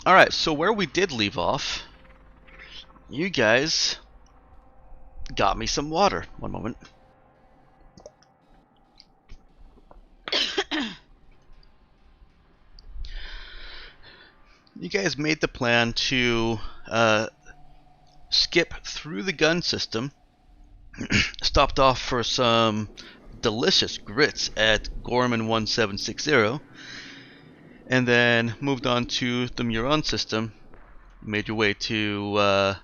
Alright, so where we did leave off, you guys got me some water. One moment. You guys made the plan to skip through the gun system, stopped off for some delicious grits at Gorman 1760, and then moved on to the Muron system, made your way to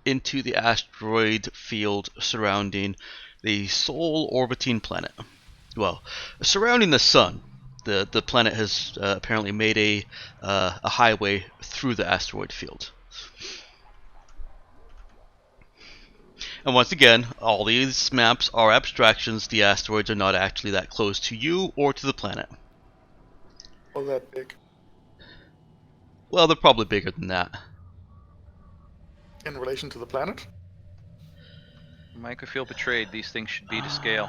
into the asteroid field surrounding the Sol orbiting planet. Well, surrounding the sun. The planet has apparently made a highway through the asteroid field. And once again, all these maps are abstractions. The asteroids are not actually that close to you or to the planet. Oh, that big. Well, they're probably bigger than that. In relation to the planet? Mike, I feel betrayed. These things should be to scale.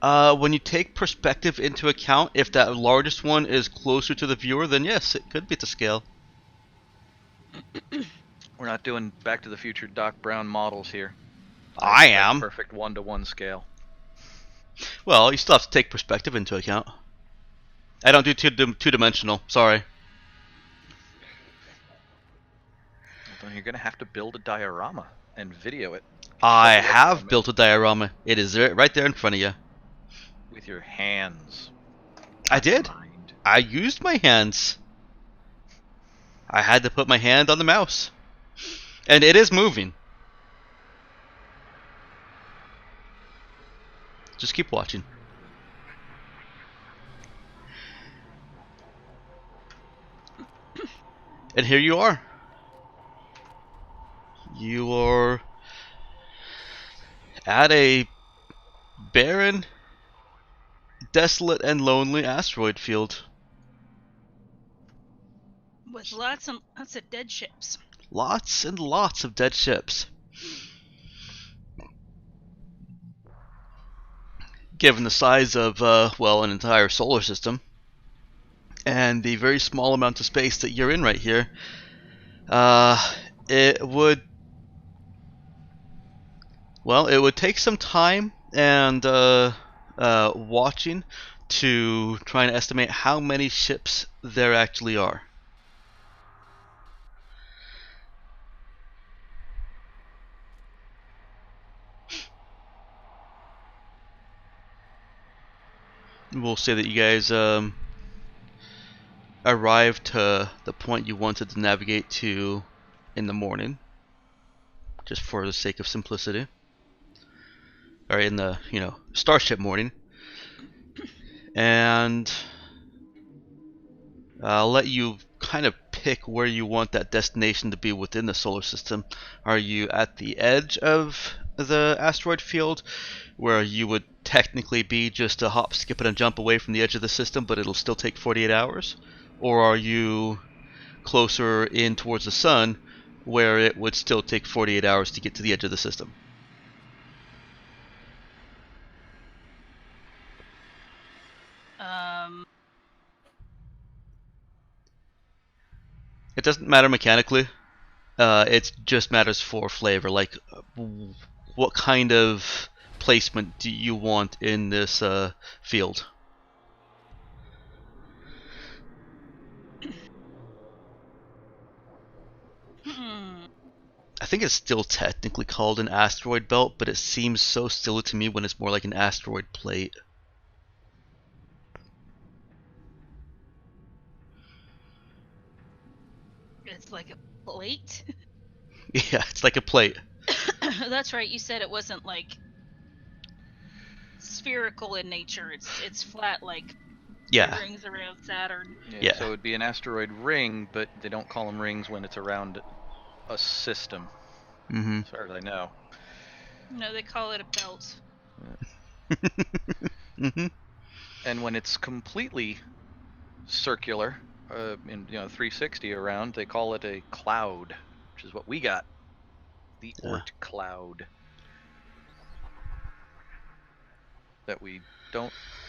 When you take perspective into account, if that largest one is closer to the viewer, then yes, it could be to scale. We're not doing Back to the Future Doc Brown models here. I am. Perfect 1-to-1 scale. Well, you still have to take perspective into account. I don't do two-dimensional. Sorry. Well, you're gonna have to build a diorama and video it. I have built a diorama. It is right there in front of you. With your hands. I did. Mind. I used my hands. I had to put my hand on the mouse. And it is moving. Just keep watching. And here you are. You are at a barren, desolate, and lonely asteroid field. With lots and lots of dead ships. Lots and lots of dead ships. Given the size of, well, an entire solar system, and the very small amount of space that you're in right here, it would take some time and watching to try and estimate how many ships there actually are. We'll say that you guys arrived to the point you wanted to navigate to in the morning, just for the sake of simplicity. Or in the, starship morning. And I'll let you kind of pick where you want that destination to be within the solar system. Are you at the edge of the asteroid field, where you would technically be just a hop, skip, and a jump away from the edge of the system, but it'll still take 48 hours? Or are you closer in towards the sun, where it would still take 48 hours to get to the edge of the system? It doesn't matter mechanically. It just matters for flavor. Like, what kind of placement do you want in this field? I think it's still technically called an asteroid belt, but it seems so silly to me when it's more like an asteroid plate. It's like a plate? Yeah, it's like a plate. That's right, you said it wasn't like spherical in nature. It's flat like rings around Saturn. Yeah, so it would be an asteroid ring, but they don't call them rings when it's around a system. As far as I know. No, they call it a belt. And when it's completely circular, in 360 around, they call it a cloud, which is what we got. The Oort cloud. That we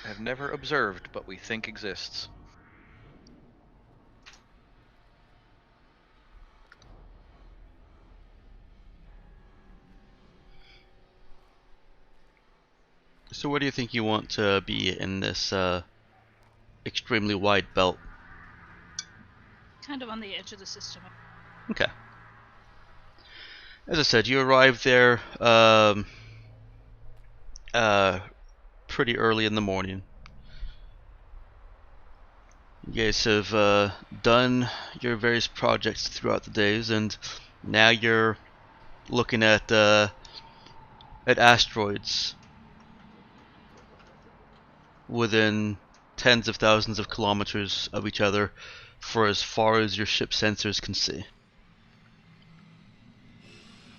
have never observed, but we think exists. So where do you think you want to be in this extremely wide belt? Kind of on the edge of the system. Okay. As I said, you arrived there pretty early in the morning. You guys have done your various projects throughout the days, and now you're looking at asteroids within tens of thousands of kilometers of each other for as far as your ship sensors can see.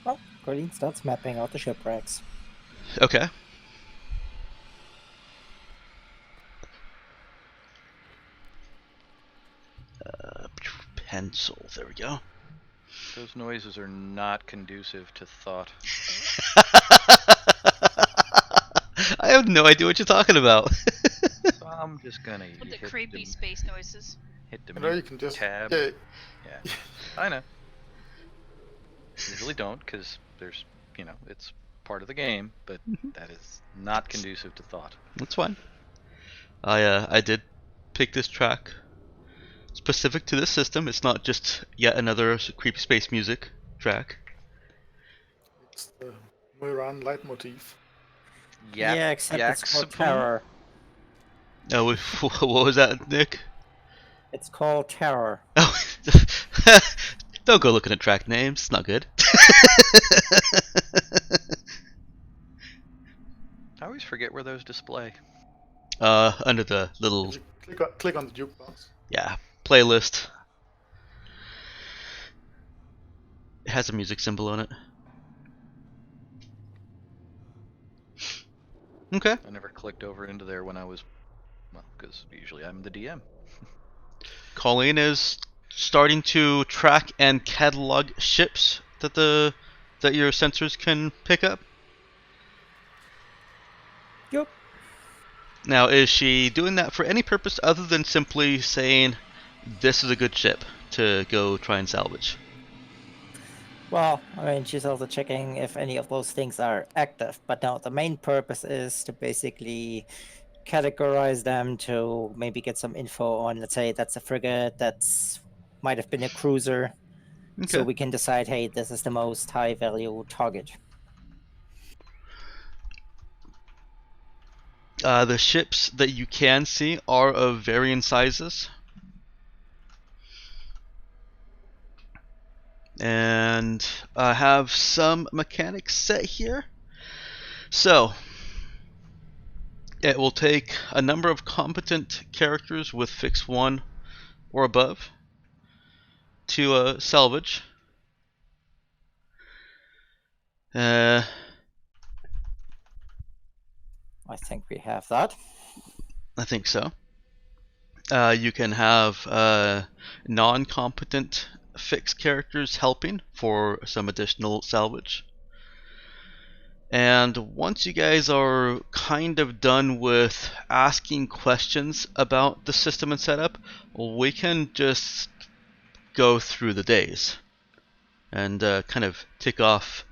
Well, Colleen starts mapping out the shipwrecks. Okay. Pencil. There we go. Those noises are not conducive to thought. I have no idea what you're talking about. So I'm just gonna With the hit creepy space noises. hit the I know you mute can just tab. Yeah, Yeah, I know. Usually don't, because there's, it's part of the game, but that is not conducive to thought. That's fine. I did pick this track specific to this system. It's not just yet another creepy space music track. it's the Moiran leitmotif. Yeah, except it's called Terror. Oh, what was that, Nick? It's called Terror. Oh, don't go looking at track names. It's not good. I always forget where those display. Under the little Click on the jukebox. playlist. It has a music symbol on it. Okay. I never clicked over into there when I was, because usually I'm the DM. Colleen is starting to track and catalog ships that your sensors can pick up. Yep. Now, is she doing that for any purpose other than simply saying, this is a good ship to go try and salvage? Well, I mean, she's also checking if any of those things are active. But now the main purpose is to basically categorize them to maybe get some info on, let's say, that's a frigate, that's might have been a cruiser. Okay. So we can decide, hey, this is the most high value target. The ships that you can see are of varying sizes. And I have some mechanics set here. So, it will take a number of competent characters with fix 1 or above to salvage. I think we have that. I think so. You can have non-competent fixed characters helping for some additional salvage. And once you guys are kind of done with asking questions about the system and setup, we can just go through the days and kind of tick off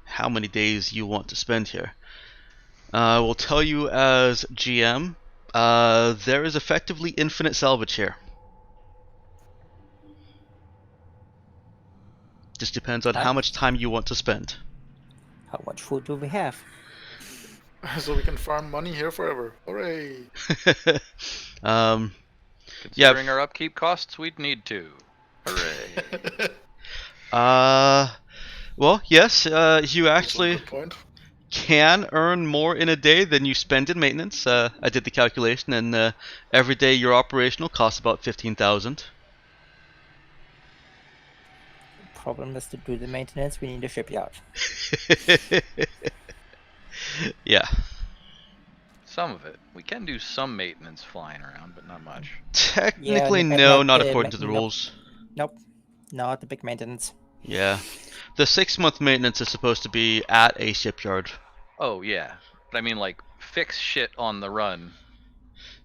how many days you want to spend here. I will tell you as GM, there is effectively infinite salvage here. Just depends on how much time you want to spend. How much food do we have? So we can farm money here forever. Hooray! Considering our upkeep costs, we'd need to. Hooray! Well, yes, you actually Good point. can earn more in a day than you spend in maintenance. I did the calculation, and every day you're operational costs about 15,000. Problem is to do the maintenance, we need a shipyard. Yeah. Some of it. We can do some maintenance flying around, but not much. Technically, Yeah, no, like not the according to the nope. rules. Nope. Not the big maintenance. Yeah. The 6-month maintenance is supposed to be at a shipyard. Oh, yeah. But I mean, like, fix shit on the run.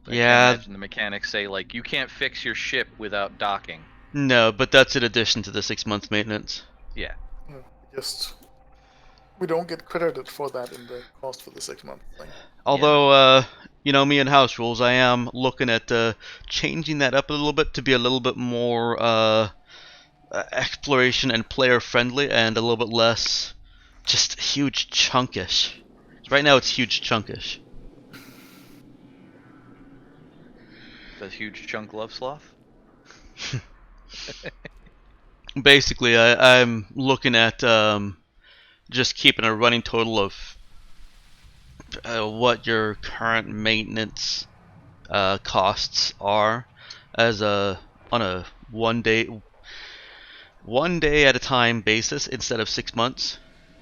I Yeah. can imagine the mechanics say, like, you can't fix your ship without docking. No, but that's in addition to the 6-month maintenance. Yeah. Just We don't get credited for that in the cost for the 6-month thing. Although, me and house rules, I am looking at changing that up a little bit to be a little bit more exploration and player friendly, and a little bit less just huge chunkish. Right now, it's huge chunkish. Does huge chunk love sloth? Basically, I'm looking at just keeping a running total of what your current maintenance costs are as on a one day at a time basis instead of 6 months,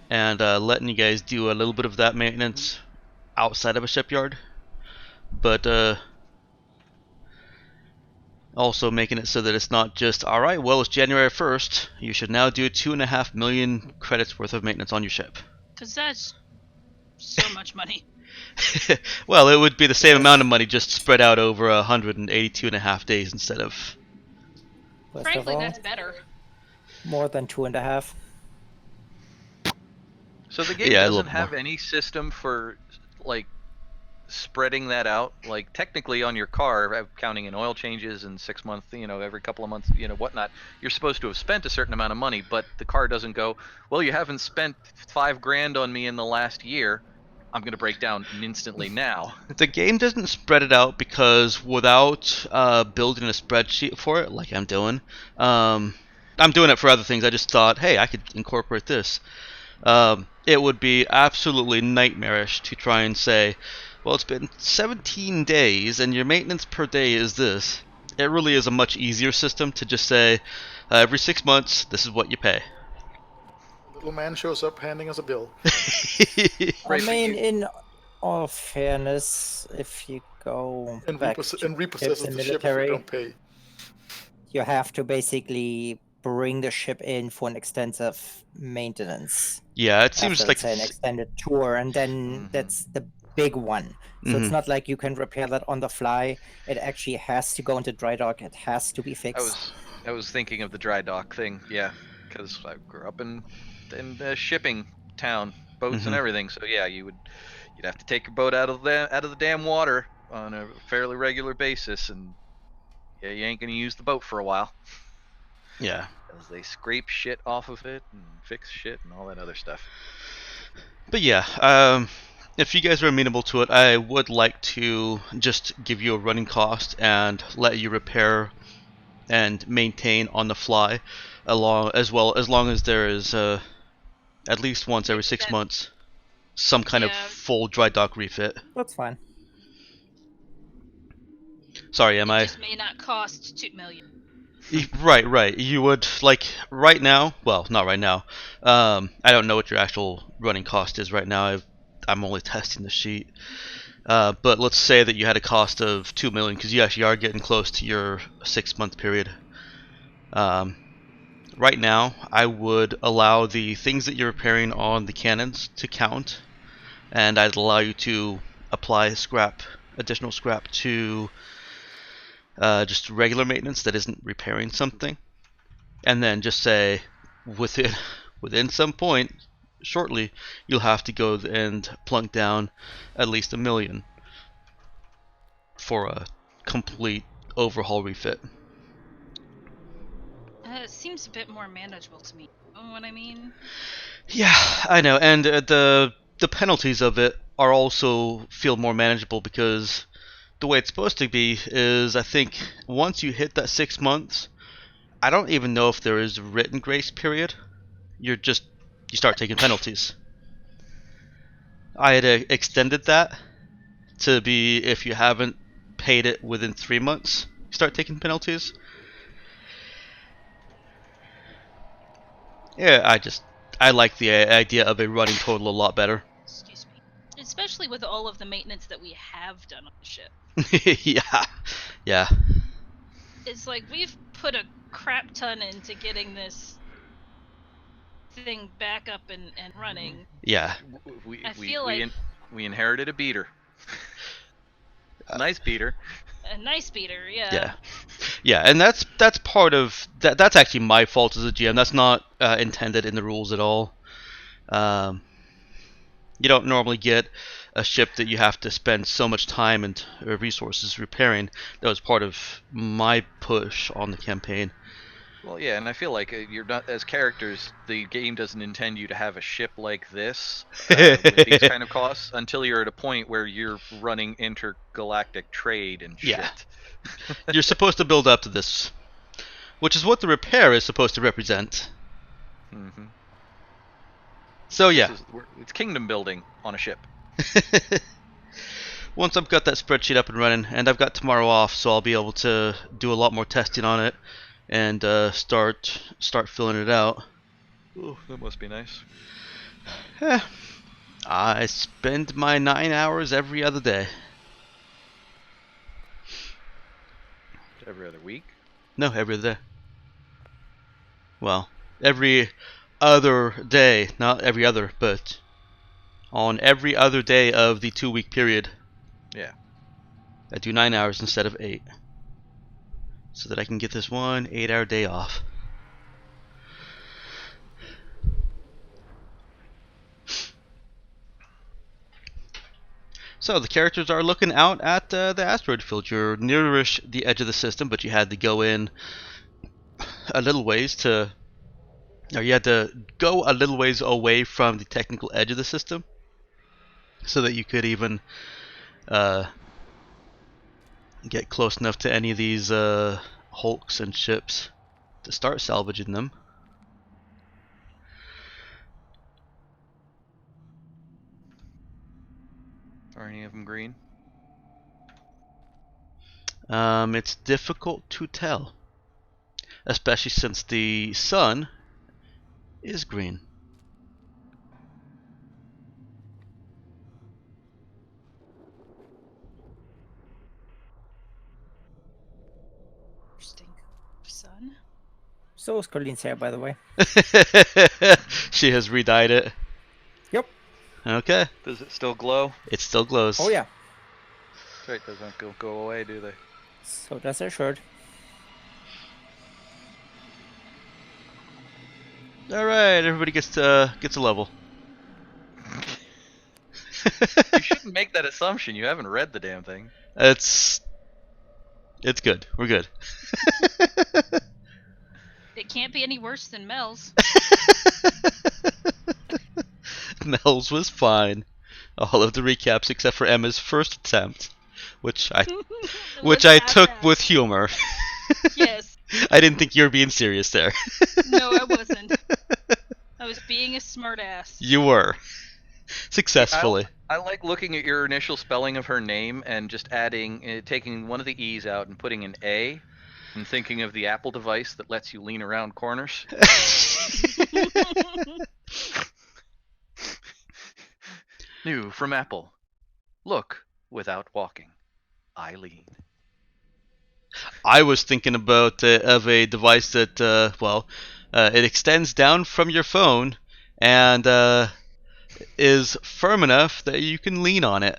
and letting you guys do a little bit of that maintenance outside of a shipyard, but also making it so that it's not just, alright, well, it's January 1st, you should now do 2.5 million credits worth of maintenance on your ship. Because that's so much money. Well, it would be the same amount of money, just spread out over 182.5 days instead of... First Frankly, of all, that's better. more than 2.5. So the game Yeah, a little doesn't have more. any system for like spreading that out. Like technically on your car, counting in oil changes and 6 months, every couple of months, whatnot, you're supposed to have spent a certain amount of money, but the car doesn't go, well, you haven't spent $5,000 on me in the last year. I'm going to break down instantly now. The game doesn't spread it out because without building a spreadsheet for it, like I'm doing it for other things. I just thought, hey, I could incorporate this. It would be absolutely nightmarish to try and say, well, it's been 17 days and your maintenance per day is this. It really is a much easier system to just say, every 6 months, this is what you pay. Little man shows up handing us a bill. I Right, mean, in all fairness, if you go And back repossesses in the ship if we military, don't pay. you have to basically bring the ship in for an extensive maintenance. Yeah, it seems After, like let's say, an extended tour, and then that's the big one. So it's not like you can repair that on the fly. It actually has to go into dry dock. It has to be fixed. I was thinking of the dry dock thing, yeah, because I grew up in a shipping town, boats and everything. So yeah, you'd have to take your boat out of the damn water on a fairly regular basis, and yeah, you ain't gonna use the boat for a while. Yeah. Because they scrape shit off of it and fix shit and all that other stuff. But yeah, if you guys are amenable to it, I would like to just give you a running cost and let you repair and maintain on the fly, as long as there is at least once every 6 months some kind of full dry dock refit. That's fine. Sorry, It just may not cost $2 million. Right. You would, like, right now, well, not right now. I don't know what your actual running cost is right now. I'm only testing the sheet. But let's say that you had a cost of $2 million, because you actually are getting close to your 6-month period. Right now, I would allow the things that you're repairing on the cannons to count, and I'd allow you to apply additional scrap to just regular maintenance that isn't repairing something, and then just say within some point shortly you'll have to go and plunk down at least $1 million for a complete overhaul refit. It seems a bit more manageable to me. You know what I mean? Yeah, I know, and the penalties of it are also feel more manageable, because the way it's supposed to be is, I think once you hit that 6 months, I don't even know if there is a written grace period. You start taking penalties. I had extended that to be, if you haven't paid it within 3 months, you start taking penalties. Yeah, I like the idea of a running total a lot better. Excuse me. Especially with all of the maintenance that we have done on the ship. Yeah. It's like we've put a crap ton into getting this thing back up and running. Yeah. We inherited a beater. Nice beater. A nice beater, yeah. Yeah, and that's part of that. That's actually my fault as a GM. That's not intended in the rules at all. You don't normally get a ship that you have to spend so much time and resources repairing. That was part of my push on the campaign. Well, yeah, and I feel like you're not, as characters, the game doesn't intend you to have a ship like this with these kind of costs until you're at a point where you're running intergalactic trade and Yeah. shit. You're supposed to build up to this, which is what the repair is supposed to represent. Mm-hmm. So yeah. It's kingdom building on a ship. Once I've got that spreadsheet up and running, and I've got tomorrow off, so I'll be able to do a lot more testing on it and start filling it out. Ooh, that must be nice. I spend my 9 hours every other day. Every other week? No, every other day. Well, every other day, not every other, but on every other day of the 2-week period. Yeah. I do 9 hours instead of 8. So that I can get this one 8-hour day off. So the characters are looking out at the asteroid field. You're nearish the edge of the system, but you had to go in a little ways to... Or you had to go a little ways away from the technical edge of the system so that you could even get close enough to any of these hulks and ships to start salvaging them. Are any of them green? It's difficult to tell, especially since the sun is green. Interesting. Sun. So is Colleen's hair, by the way. She has redyed it. Yep. Okay. Does it still glow? It still glows. Oh yeah. That's right, doesn't go away, do they? So does her shirt. All right, everybody gets a level. You shouldn't make that assumption. You haven't read the damn thing. It's good. We're good. It can't be any worse than Mel's. Mel's was fine. All of the recaps except for Emma's first attempt, which I took with humor. Yes. I didn't think you were being serious there. No, I wasn't. I was being a smartass. You were. Successfully. I like looking at your initial spelling of her name and just adding, taking one of the E's out and putting an A, and thinking of the Apple device that lets you lean around corners. New from Apple. Look without walking. I lean. I was thinking about of a device that, it extends down from your phone and is firm enough that you can lean on it.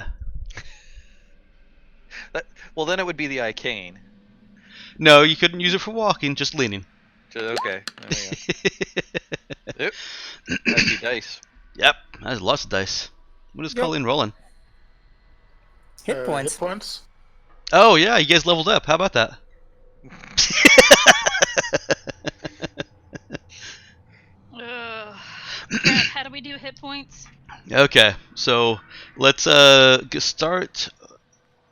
Well, then it would be the iCane. No, you couldn't use it for walking, just leaning. Okay. Yep. That'd be dice. Yep, that's lots of dice. What is Yep. Colleen rolling? Hit points. Hit points. Oh yeah, you guys leveled up. How about that? How do we do hit points? Okay, so let's start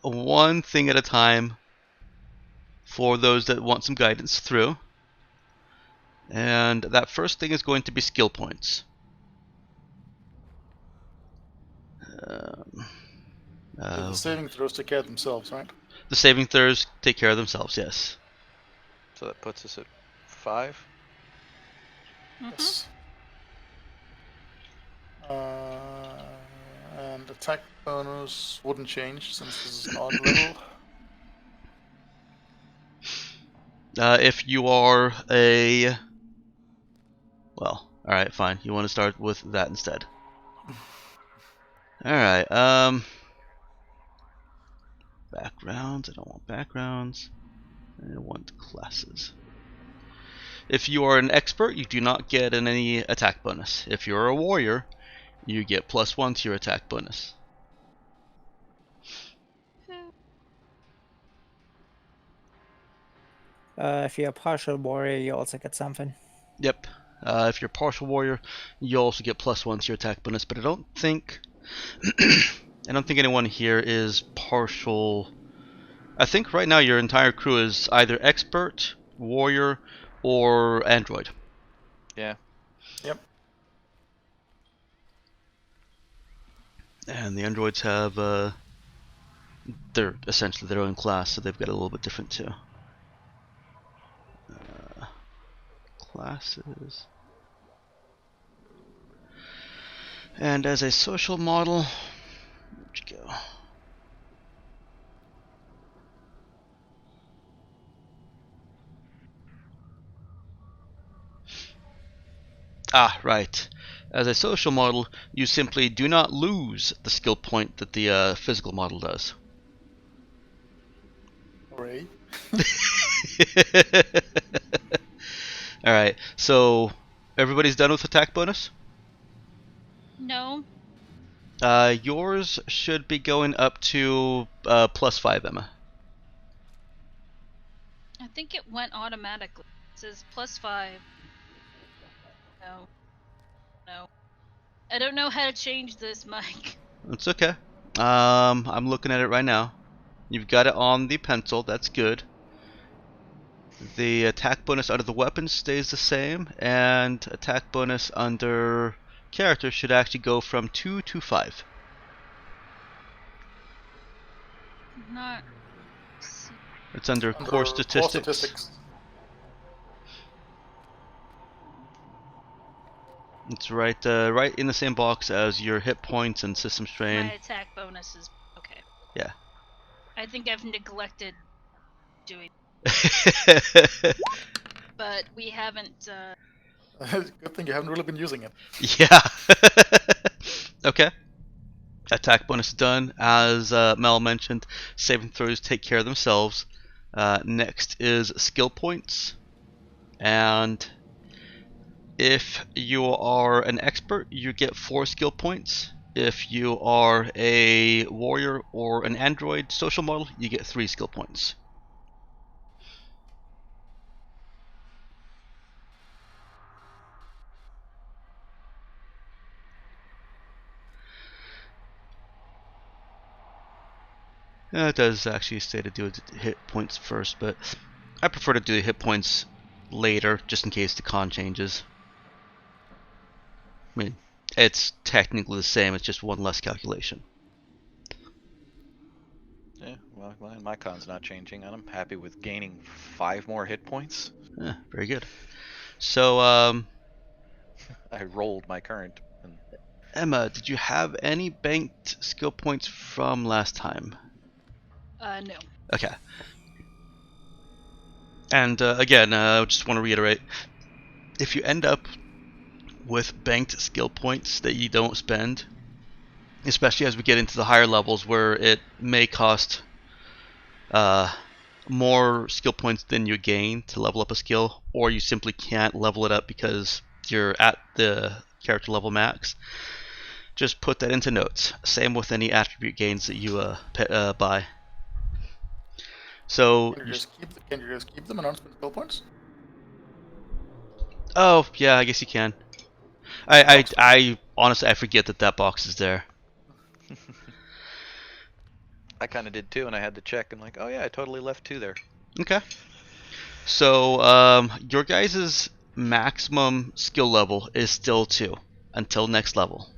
one thing at a time for those that want some guidance through. And that first thing is going to be skill points. The saving throws take care of themselves, right? The saving throws take care of themselves, yes. So that puts us at 5. Yes. And attack bonus wouldn't change since this is an odd level. If you are a... Well, alright, fine. You want to start with that instead. Alright, backgrounds. I don't want backgrounds. I want classes. If you are an expert, you do not get any attack bonus. If you're a warrior, you get +1 to your attack bonus. If you're a partial warrior, you also get something. Yep. If you're a partial warrior, you also get +1 to your attack bonus. But I don't think anyone here is partial. I think right now your entire crew is either expert, warrior, or android. Yeah. Yep. And the androids have they're essentially their own class, so they've got a little bit different too. Classes. And as a social model, where'd you go? Ah, right. As a social model, you simply do not lose the skill point that the physical model does. Hooray. Alright, so everybody's done with attack bonus? No. Yours should be going up to +5, Emma. I think it went automatically. It says +5. No. No. I don't know how to change this, Mike. It's okay. I'm looking at it right now. You've got it on the pencil, that's good. The attack bonus under the weapon stays the same, and attack bonus under character should actually go from 2 to 5. Not. It's under Under core statistics. statistics. It's right in the same box as your hit points and system strain. My attack bonus is okay. Yeah. I think I've neglected doing, but we haven't. Good thing you haven't really been using it. Yeah. Okay. Attack bonus done. As Mel mentioned, saving throws take care of themselves. Next is skill points. And if you are an expert, you get 4 skill points. If you are a warrior or an android social model, you get 3 skill points. It does actually say to do the hit points first, but I prefer to do the hit points later, just in case the con changes. I mean, it's technically the same, it's just one less calculation. Yeah, well, my con's not changing, and I'm happy with gaining 5 more hit points. Very good. So, I rolled my current. And Emma, did you have any banked skill points from last time? No. Okay. And again, I just want to reiterate, if you end up with banked skill points that you don't spend, especially as we get into the higher levels where it may cost more skill points than you gain to level up a skill, or you simply can't level it up because you're at the character level max, just put that into notes. Same with any attribute gains that you buy. So Can you just keep them and unspend skill points? oh yeah, I guess you can. I honestly I forget that box is there. I kind of did too, and I had to check. I'm like, oh yeah, I totally left 2 there. Okay. So your guys' maximum skill level is still 2 until next level.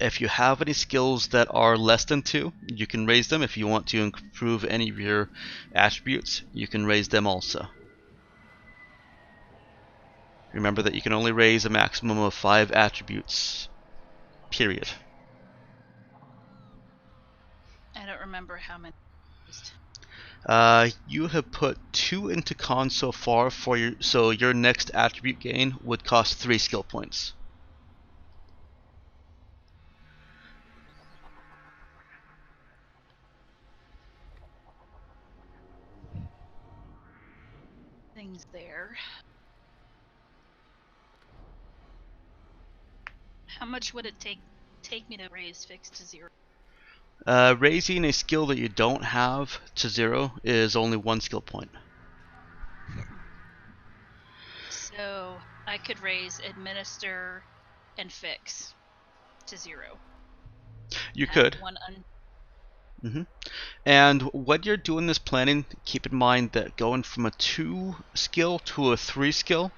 If you have any skills that are less than 2, you can raise them. If you want to improve any of your attributes, you can raise them also. Remember that you can only raise a maximum of 5 attributes. Period. I don't remember how many. You have put 2 into con so far for so your next attribute gain would cost 3 skill points. Things there. How much would it take me to raise fix to 0? Raising a skill that you don't have to 0 is only 1 skill point. So I could raise administer and fix to 0. You Have could. one And when you're doing this planning, keep in mind that going from a 2 skill to a 3 skill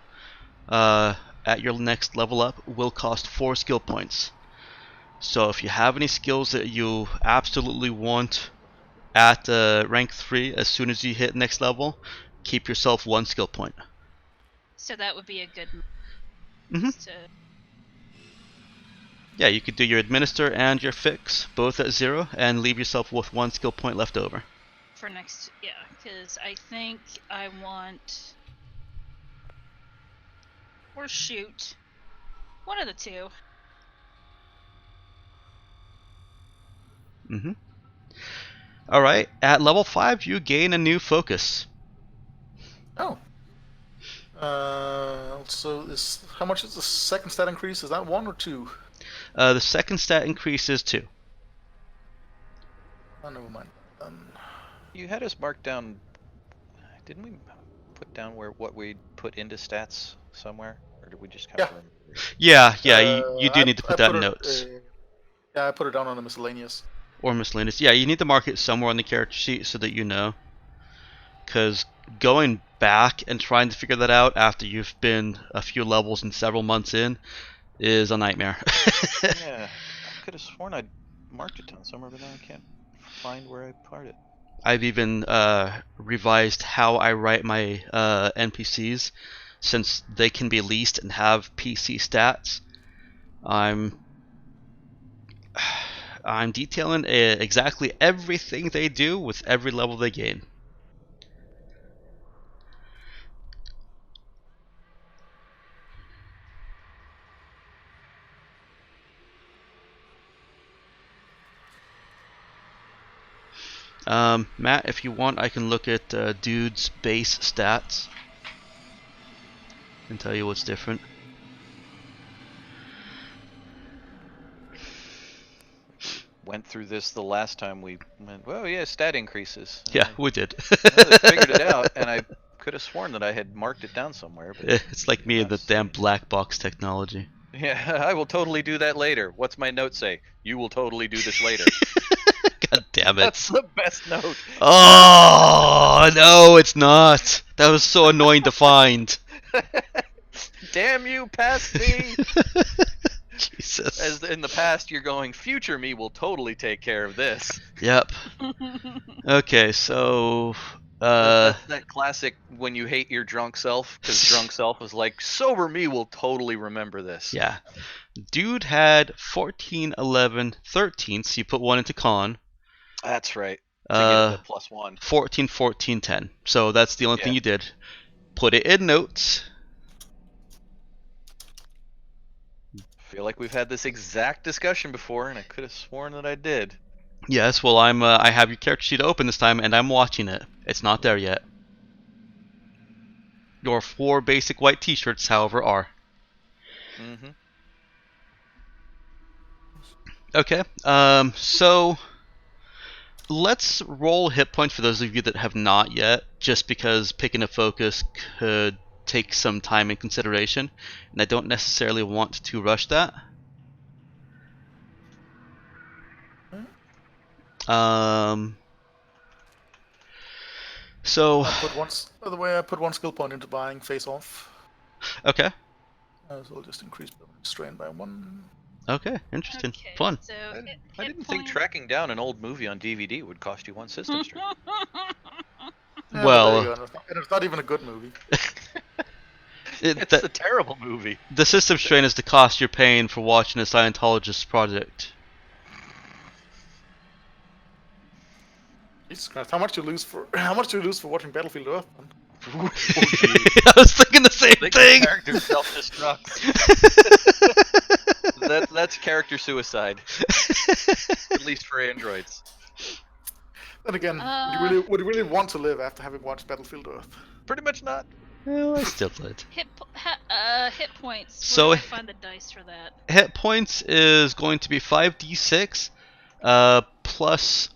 at your next level up will cost 4 skill points. So if you have any skills that you absolutely want at rank 3 as soon as you hit next level, keep yourself 1 skill point. So that would be a good Mhm. to Yeah, you could do your administer and your fix both at 0 and leave yourself with 1 skill point left over. for next. Yeah, because I think I want or shoot one of the two. Alright, at level 5 you gain a new focus. Oh. Also, how much is the second stat increase? Is that 1 or 2? The second stat increase is 2. Oh, never mind. You had us mark down. Didn't we put down what we put into stats somewhere, or did we just have Yeah. to remember? Yeah, you do I- need to I put that in it, notes. Yeah, I put it down on the miscellaneous. Or miscellaneous. Yeah, you need to mark it somewhere on the character sheet so that you know. Because going back and trying to figure that out after you've been a few levels and several months in is a nightmare. Yeah, I could have sworn I marked it down somewhere, but now I can't find where I put it. I've even revised how I write my NPCs since they can be leased and have PC stats. I'm detailing exactly everything they do with every level they gain. Matt, if you want, I can look at Dude's base stats and tell you what's different. Went through this the last time we went. Well, yeah, stat increases. And Yeah, we did. I figured it out, and I could have sworn that I had marked it down somewhere. But It's like me and the damn black box technology. yeah, I will totally do that later. What's my note say? You will totally do this later. God damn it. That's the best note. Oh, no, it's not. That was so annoying to find. Damn you, past me! Jesus. As in the past, you're going, future me will totally take care of this. Yep. Okay, so That's that classic when you hate your drunk self, because drunk self is like, sober me will totally remember this. yeah. Dude had 14, 11, 13, so you put 1 into con. That's right. To get the +1. 14, 14, 10. So that's the only thing Yeah. you did. Put it in notes. Feel like we've had this exact discussion before, and I could have sworn that I did. Yes, well, I have your character sheet open this time, and I'm watching it. It's not there yet. Your 4 basic white t-shirts, however, are. Mm-hmm. Okay, so let's roll hit points for those of you that have not yet, just because picking a focus could take some time and consideration, and I don't necessarily want to rush that. So By the way, I put 1 skill point into buying face off. okay, So I'll just increase the strain by 1. okay, interesting, Okay, fun. So I didn't think tracking down an old movie on DVD would cost you 1 system strain. Yeah, Well, there you go. And it's not even a good movie. It's a terrible movie. The system strain is the cost you're paying for watching a Scientologist project. Jesus Christ, how much do you lose for watching Battlefield Earth? Man? I was thinking the same thing. Character self-destructs. That's character suicide. At least for androids. Then again, would you really want to live after having watched Battlefield Earth? Pretty much not. Well, I still did. Hit points. So- Where do I find the dice for that? Hit points is going to be 5d6 plus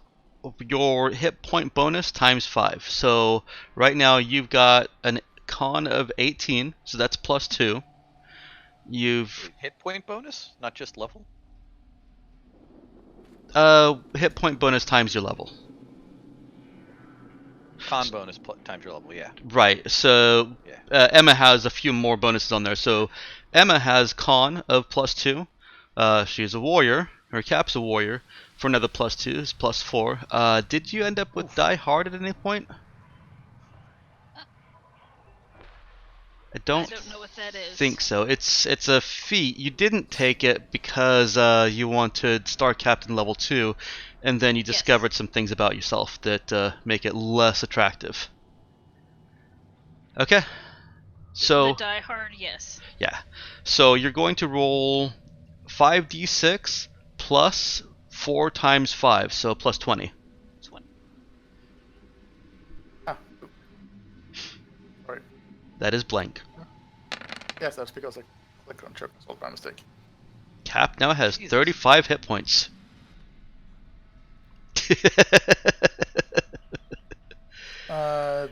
your hit point bonus times 5. So right now you've got an con of 18, so that's plus 2. You've Wait, hit point bonus, not just level. hit point bonus times your level. Con bonus times your level. Yeah. Right. So Yeah. Emma has a few more bonuses on there. So Emma has con of plus 2. She's a warrior. Her cap's a warrior. For another plus 2 is plus 4. Did you end up with Die Hard at any point? I don't know what that is. think so. It's a feat. You didn't take it because you wanted Star Captain level 2, and then you discovered some things about yourself that make it less attractive. Okay. So The Die Hard, yes. yeah. So you're going to roll 5d6 plus 4 times 5, so plus 20. 20. Ah. Right. That is blank. Yes, that's because I clicked on Choke Assault by mistake. Cap now has Jesus. 35 hit points.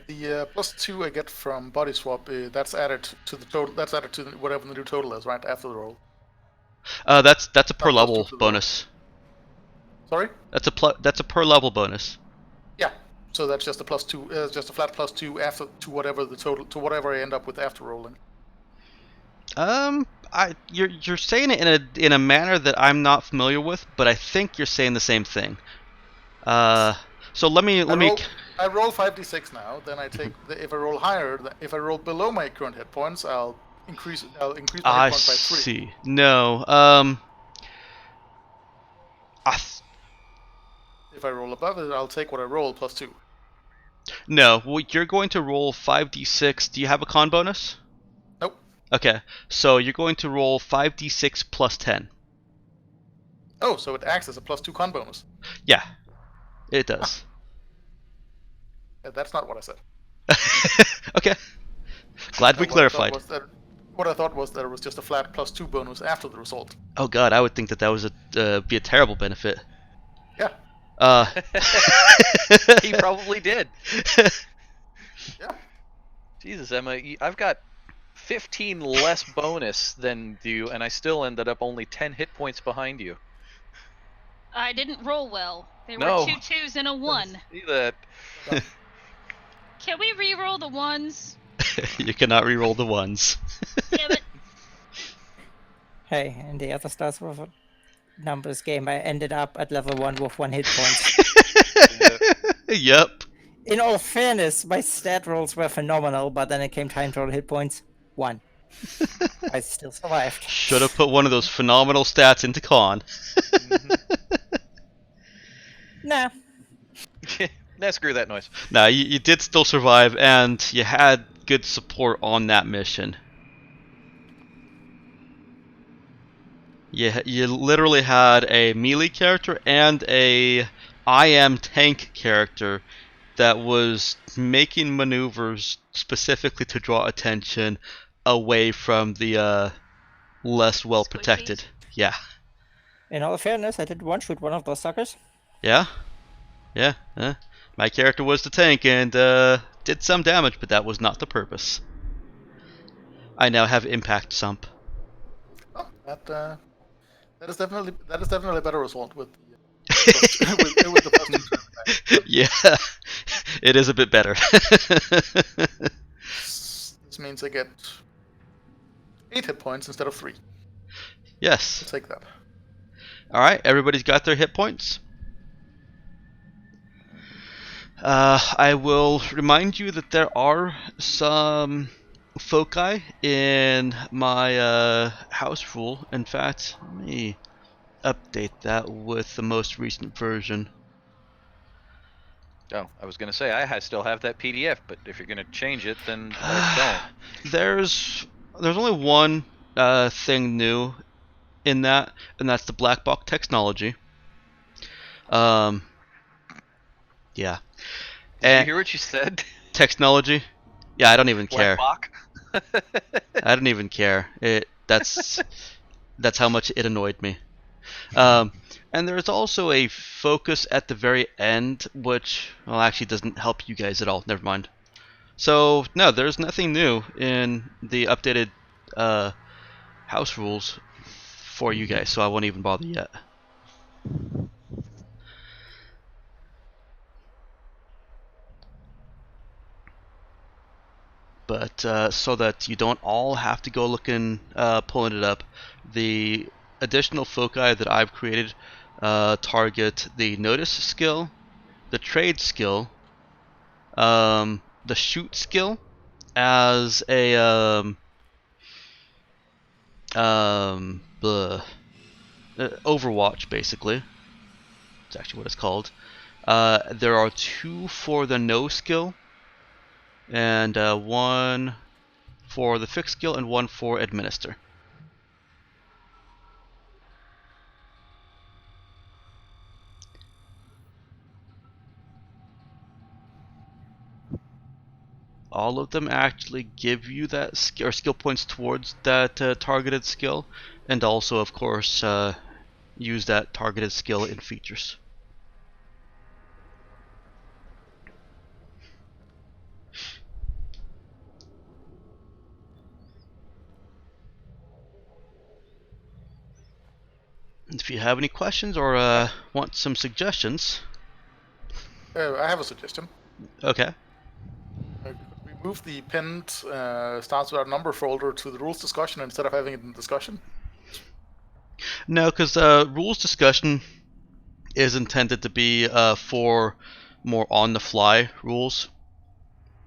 The plus 2 I get from body swap, that's added to the total. That's added to whatever the new total is, right after the roll. That's a per plus level 2 to the roll. bonus. Sorry. That's a per level bonus. Yeah. So that's just a plus 2, just a flat plus 2 after to whatever the total to whatever I end up with after rolling. You're saying it in a manner that I'm not familiar with, but I think you're saying the same thing. So let me. I roll 5d6 now. Then I take if I roll higher, if I roll below my current hit points, I'll increase my hit points by 3. See. No. If I roll above it, I'll take what I roll plus 2. No. Well, you're going to roll 5d6. Do you have a con bonus? Nope. Okay. So you're going to roll 5d6 plus 10. Oh, so it acts as a plus 2 con bonus. Yeah. It does. Yeah, that's not what I said. Okay. Glad we What I thought clarified. what I thought was that it was just a flat plus 2 bonus after the result. Oh god, I would think that was be a terrible benefit. Yeah. He probably did. Yeah. Jesus, Emma, I've got 15 less bonus than you, and I still ended up only 10 hit points behind you. I didn't roll well. There No. were 2 2s and a 1. See that? Can we re-roll the 1s? You cannot re-roll the ones. Damn it. Hey, in the other Stars with Numbers game, I ended up at level 1 with 1 hit point. Yep. In all fairness, my stat rolls were phenomenal, but then it came time to roll hit points. 1. I still survived. Should have put one of those phenomenal stats into con. Nah. Nah, screw that noise. Nah, you did still survive, and you had good support on that mission. You literally had a melee character and a I am tank character that was making maneuvers specifically to draw attention away from the less well protected. Yeah. In all fairness, I did one-shoot one of those suckers. Yeah. Yeah. My character was the tank and did some damage, but that was not the purpose. I now have impact sump. Oh, that is definitely a better result with the with the plus 2. Yeah, it is a bit better. This means I get 8 hit points instead of 3. Yes. I'll take that. All right, everybody's got their hit points. I will remind you that there are some foci in my house rule. In fact, let me update that with the most recent version. Oh, I was gonna say I still have that PDF, but if you're gonna change it, then I don't. There's only one thing new in that, and that's the black box technology. Yeah. Did you hear what you said? Technology? Yeah, I don't even Black care. Bach. I don't even care. That's how much it annoyed me. And there's also a focus at the very end, which, well, actually doesn't help you guys at all. Never mind. So, no, there's nothing new in the updated house rules for you guys, so I won't even bother yet. But so that you don't all have to go looking, pulling it up, the additional foci that I've created target the notice skill, the trade skill, the shoot skill as a Overwatch, basically. It's actually what it's called. There are 2 for the no skill, and 1 for the fixed skill, and 1 for administer. All of them actually give you that skill points towards that targeted skill, and also, of course, use that targeted skill in features. If you have any questions or want some suggestions, I have a suggestion. okay. Could we move the pinned starts without number folder to the rules discussion instead of having it in discussion? No, because rules discussion is intended to be for more on-the-fly rules.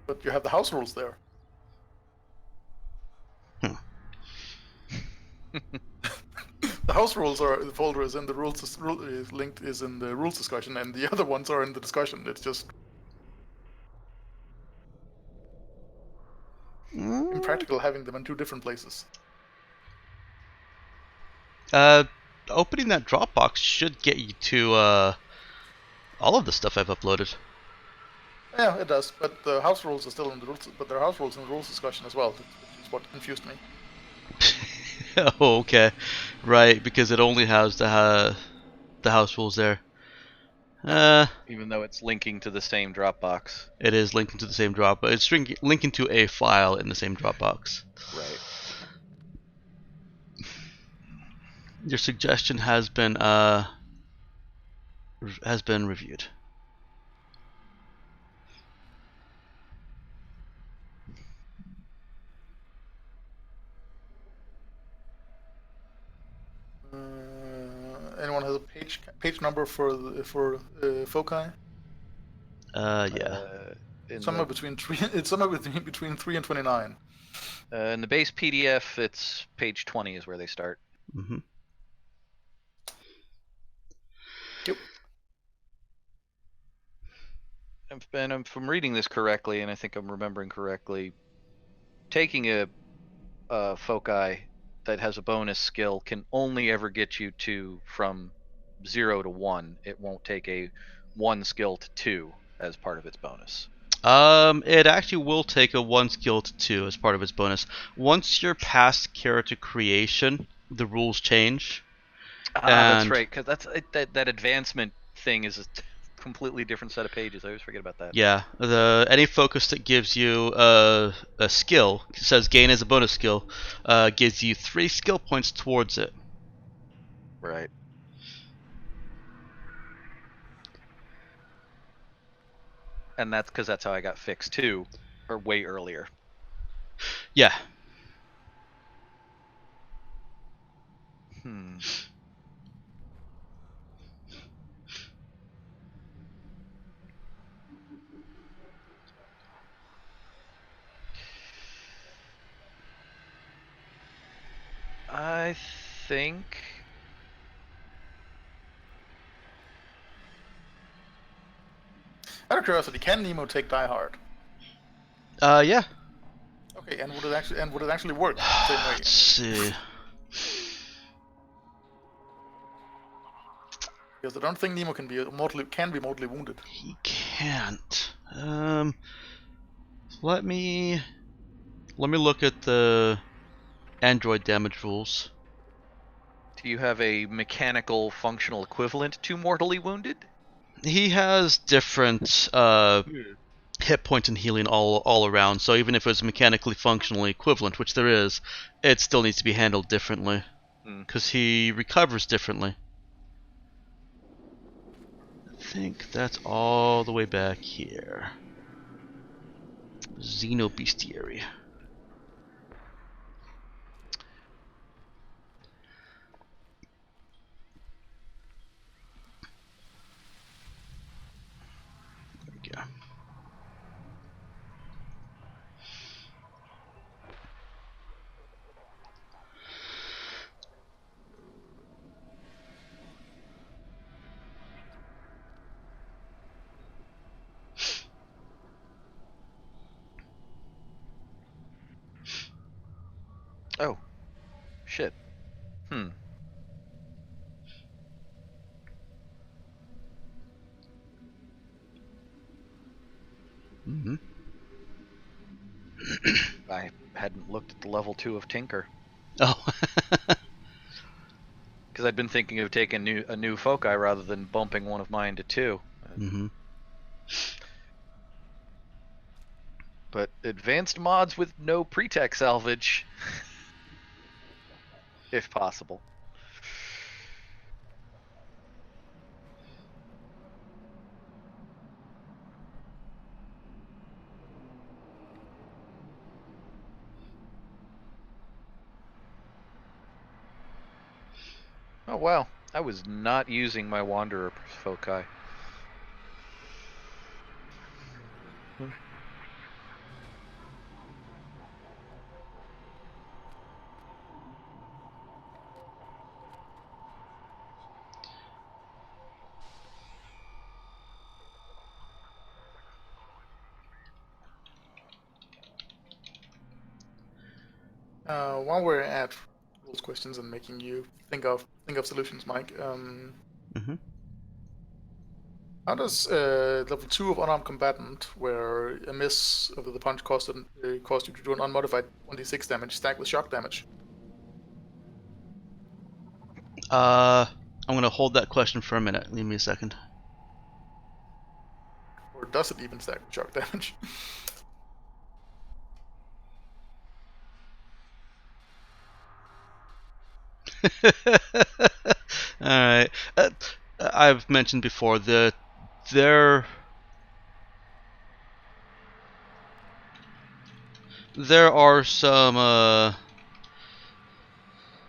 But you have the house rules there. The house rules are the folder is in the rules is linked is in the rules discussion, and the other ones are in the discussion. It's just impractical having them in 2 different places. Opening that Dropbox should get you to all of the stuff I've uploaded. Yeah, it does. But the house rules are still in the rules. But there are house rules in the rules discussion as well, which is what confused me. Oh, okay. Right, because it only has the house rules there. Even though it's linking to the same Dropbox. It is linking to the same Dropbox. It's linking to a file in the same Dropbox. Right. Your suggestion has been reviewed. Anyone has a page number for foci? Yeah. Somewhere between 3. It's somewhere between 3 and 29. In the base PDF, it's page 20 is where they start. Mm-hmm. Yep. And if I'm reading this correctly, and I think I'm remembering correctly, taking a foci that has a bonus skill can only ever get you to from 0 to 1. It won't take a 1 skill to 2 as part of its bonus. It actually will take a 1 skill to 2 as part of its bonus. Once you're past character creation, the rules change. That's right, because that advancement thing is a completely different set of pages. I always forget about that. Yeah, any focus that gives you a skill, it says gain as a bonus skill, gives you 3 skill points towards it. Right. And that's because that's how I got fixed too, or way earlier. Yeah. I think Out of curiosity, can Nemo take Die Hard? Yeah. Okay, and would it actually work the same way? Let's see. Because I don't think Nemo can be mortally wounded. He can't. Let me look at the android damage rules. Do you have a mechanical functional equivalent to mortally wounded? He has different hit points and healing all around. So even if it's mechanically functionally equivalent, which there is, it still needs to be handled differently because he recovers differently. I think that's all the way back here. Xenobestiary. There we go. Oh, shit. Mm-hmm. I hadn't looked at the level 2 of Tinker. Oh. Because I'd been thinking of taking a new foci rather than bumping one of mine to 2. Mm-hmm. But advanced mods with no pretext salvage, if possible. Oh wow, I was not using my Wanderer foci. While we're at rules questions and making you think of solutions, Mike, Mm-hmm. how does level 2 of unarmed combatant, where a miss of the punch caused you to do an unmodified 1d6 damage, stack with shock damage? I'm gonna hold that question for a minute. Leave me a second. Or does it even stack with shock damage? All right. I've mentioned before that there are some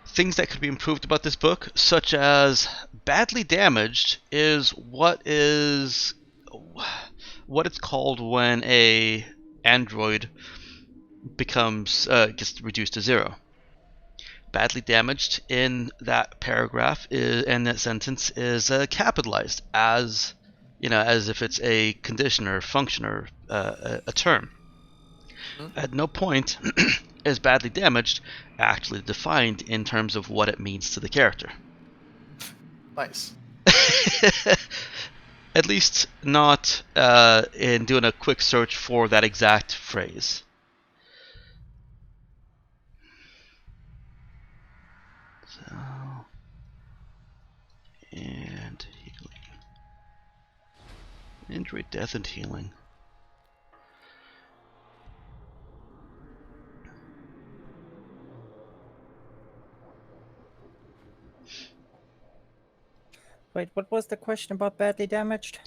things that could be improved about this book, such as badly damaged is what it's called when a android gets reduced to 0. Badly damaged in that paragraph and that sentence is capitalized as if it's a condition or function or a term. At no point is badly damaged actually defined in terms of what it means to the character. Nice. At least not in doing a quick search for that exact phrase. So, and healing. Injury, death, and healing. Wait, what was the question about badly damaged?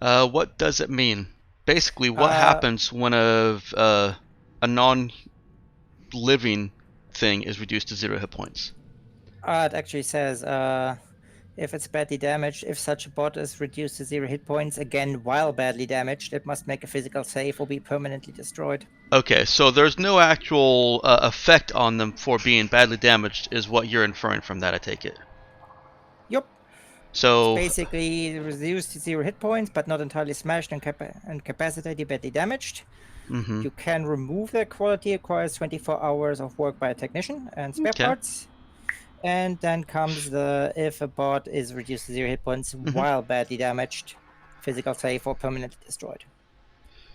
What does it mean? Basically, what happens when a non-living thing is reduced to 0 hit points? It actually says if it's badly damaged, if such a bot is reduced to 0 hit points, again while badly damaged, it must make a physical save or be permanently destroyed. Okay, so there's no actual effect on them for being badly damaged, is what you're inferring from that, I take it. Yep. So it's basically reduced to 0 hit points, but not entirely smashed and incapacitated, badly damaged. Mm-hmm. You can remove that quality. It requires 24 hours of work by a technician and spare parts. And then comes the if a bot is reduced to 0 hit points while badly damaged, physical save or permanently destroyed.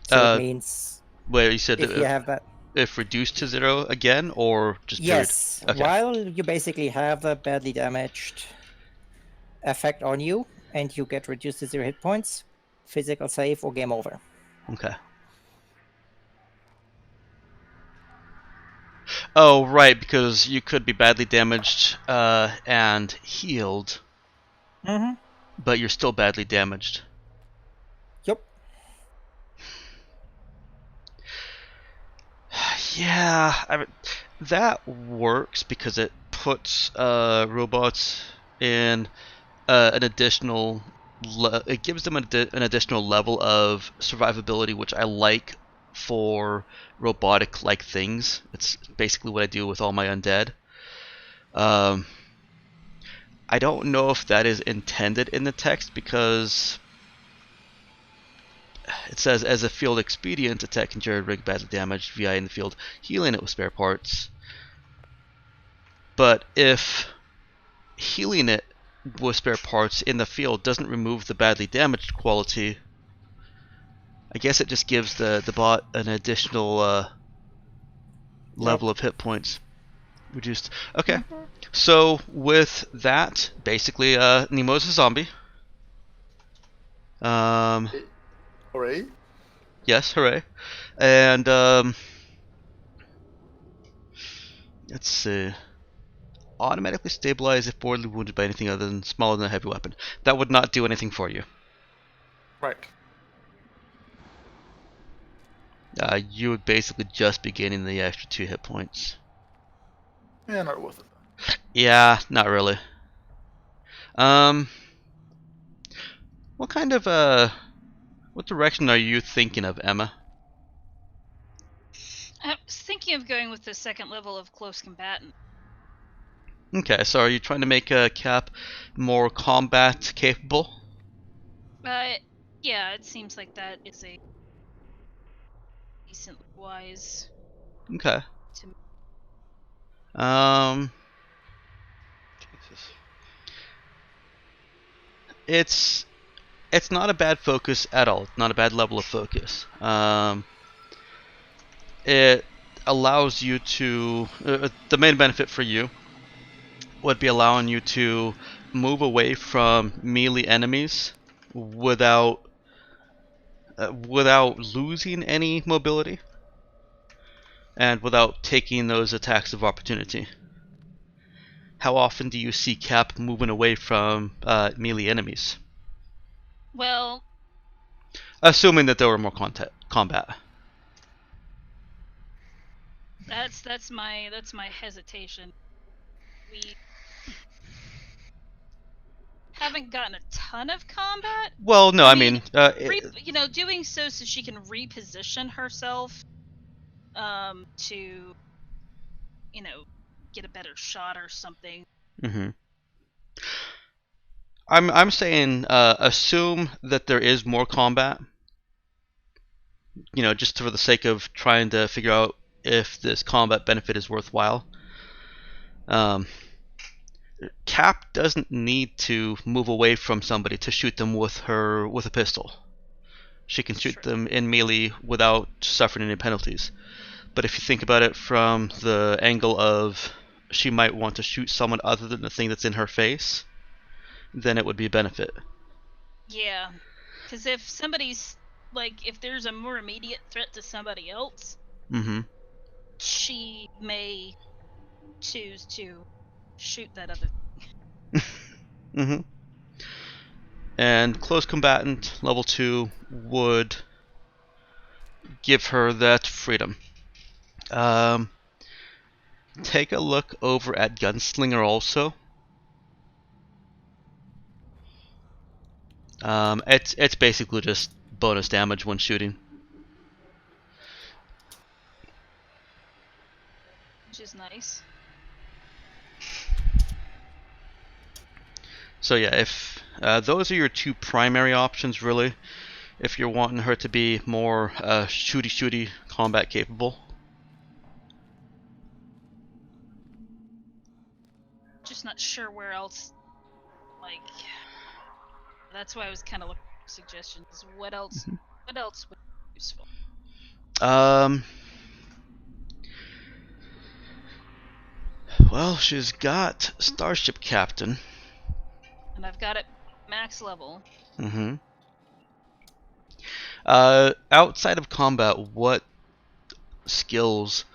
So it means Where you said If that you have that. if reduced to 0 again, or just period? Yes, Okay. while you basically have the badly damaged effect on you, and you get reduced to 0 hit points, physical save or game over. Okay. Oh, right, because you could be badly damaged and healed, Mm-hmm. but you're still badly damaged. Yep. Yeah, I mean, that works because it puts robots in an additional. It gives them an additional level of survivability, which I like for robotic-like things. It's basically what I do with all my undead. Um, I don't know if that is intended in the text because it says, as a field expedient, attacking Jared rig badly damaged VI in the field, healing it with spare parts. But if healing it with spare parts in the field doesn't remove the badly damaged quality, I guess it just gives the bot an additional level of hit points reduced. Okay, so with that, basically, Nemo's a zombie. Hooray. Yes, hooray. And let's see. Automatically stabilize if mortally wounded by anything other than smaller than a heavy weapon. That would not do anything for you. Right. You would basically just be gaining the extra 2 hit points. Yeah, not worth it. Yeah, not really. What kind of what direction are you thinking of, Emma? I was thinking of going with the second level of close combatant. Okay, so are you trying to make Cap more combat capable? Yeah, it seems like that is a decent wise Okay. to me. Jesus. It's not a bad focus at all. Not a bad level of focus. It allows you to the main benefit for you would be allowing you to move away from melee enemies without losing any mobility and without taking those attacks of opportunity. How often do you see Cap moving away from melee enemies? Well, Assuming that there were more combat. that's my hesitation. We haven't gotten a ton of combat. Well, no, I mean, Doing so she can reposition herself to get a better shot or something. mm-hmm. I'm saying assume that there is more combat. Just for the sake of trying to figure out if this combat benefit is worthwhile. Cap doesn't need to move away from somebody to shoot them with a pistol. She can shoot them in melee without suffering any penalties. But if you think about it from the angle of she might want to shoot someone other than the thing that's in her face, then it would be a benefit. Yeah, because if there's a more immediate threat to somebody else, mm-hmm. she may choose to shoot that other. mm-hmm. And close combatant level 2 would give her that freedom. Take a look over at Gunslinger also. It's basically just bonus damage when shooting. Which is nice. So yeah, if those are your 2 primary options, really, if you're wanting her to be more shooty combat capable. Just not sure where else. That's why I was kind of looking for suggestions. What else? Mm-hmm. What else would be useful? Well, she's got Starship Captain. And I've got it max level. Mm-hmm. Outside of combat, what skills,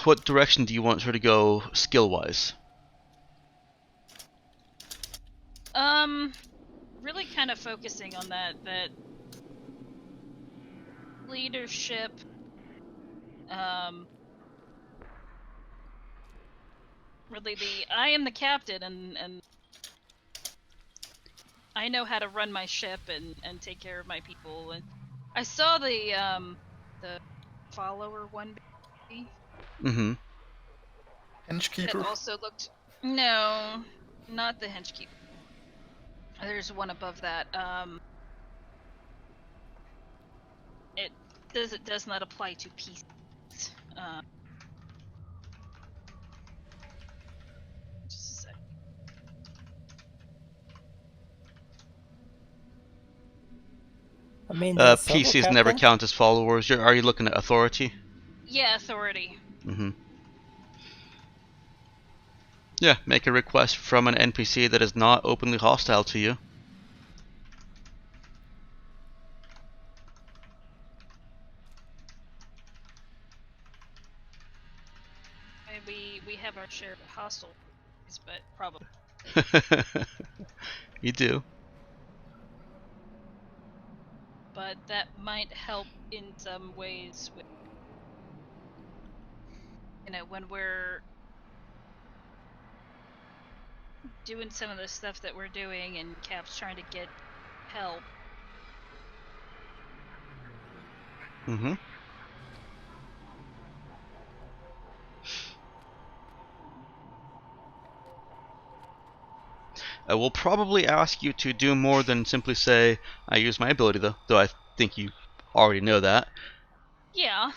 what direction do you want her to go skill-wise? Really kind of focusing on that leadership. Really I am the captain and I know how to run my ship and take care of my people. And I saw the follower one. Mm-hmm. Henchkeeper. That also looked. No, not the henchkeeper. There's one above that. It does not apply to pieces. Just a sec. I mean, the solo PCs never captain? count as followers. Are you looking at authority? Yeah, authority. Mm-hmm. Yeah, make a request from an NPC that is not openly hostile to you. We have our share of hostile, but probably. You do. But that might help in some ways with, when we're doing some of the stuff that we're doing and Cap's trying to get help. Mm-hmm. I will probably ask you to do more than simply say, I use my ability, though I think you already know that. Yeah.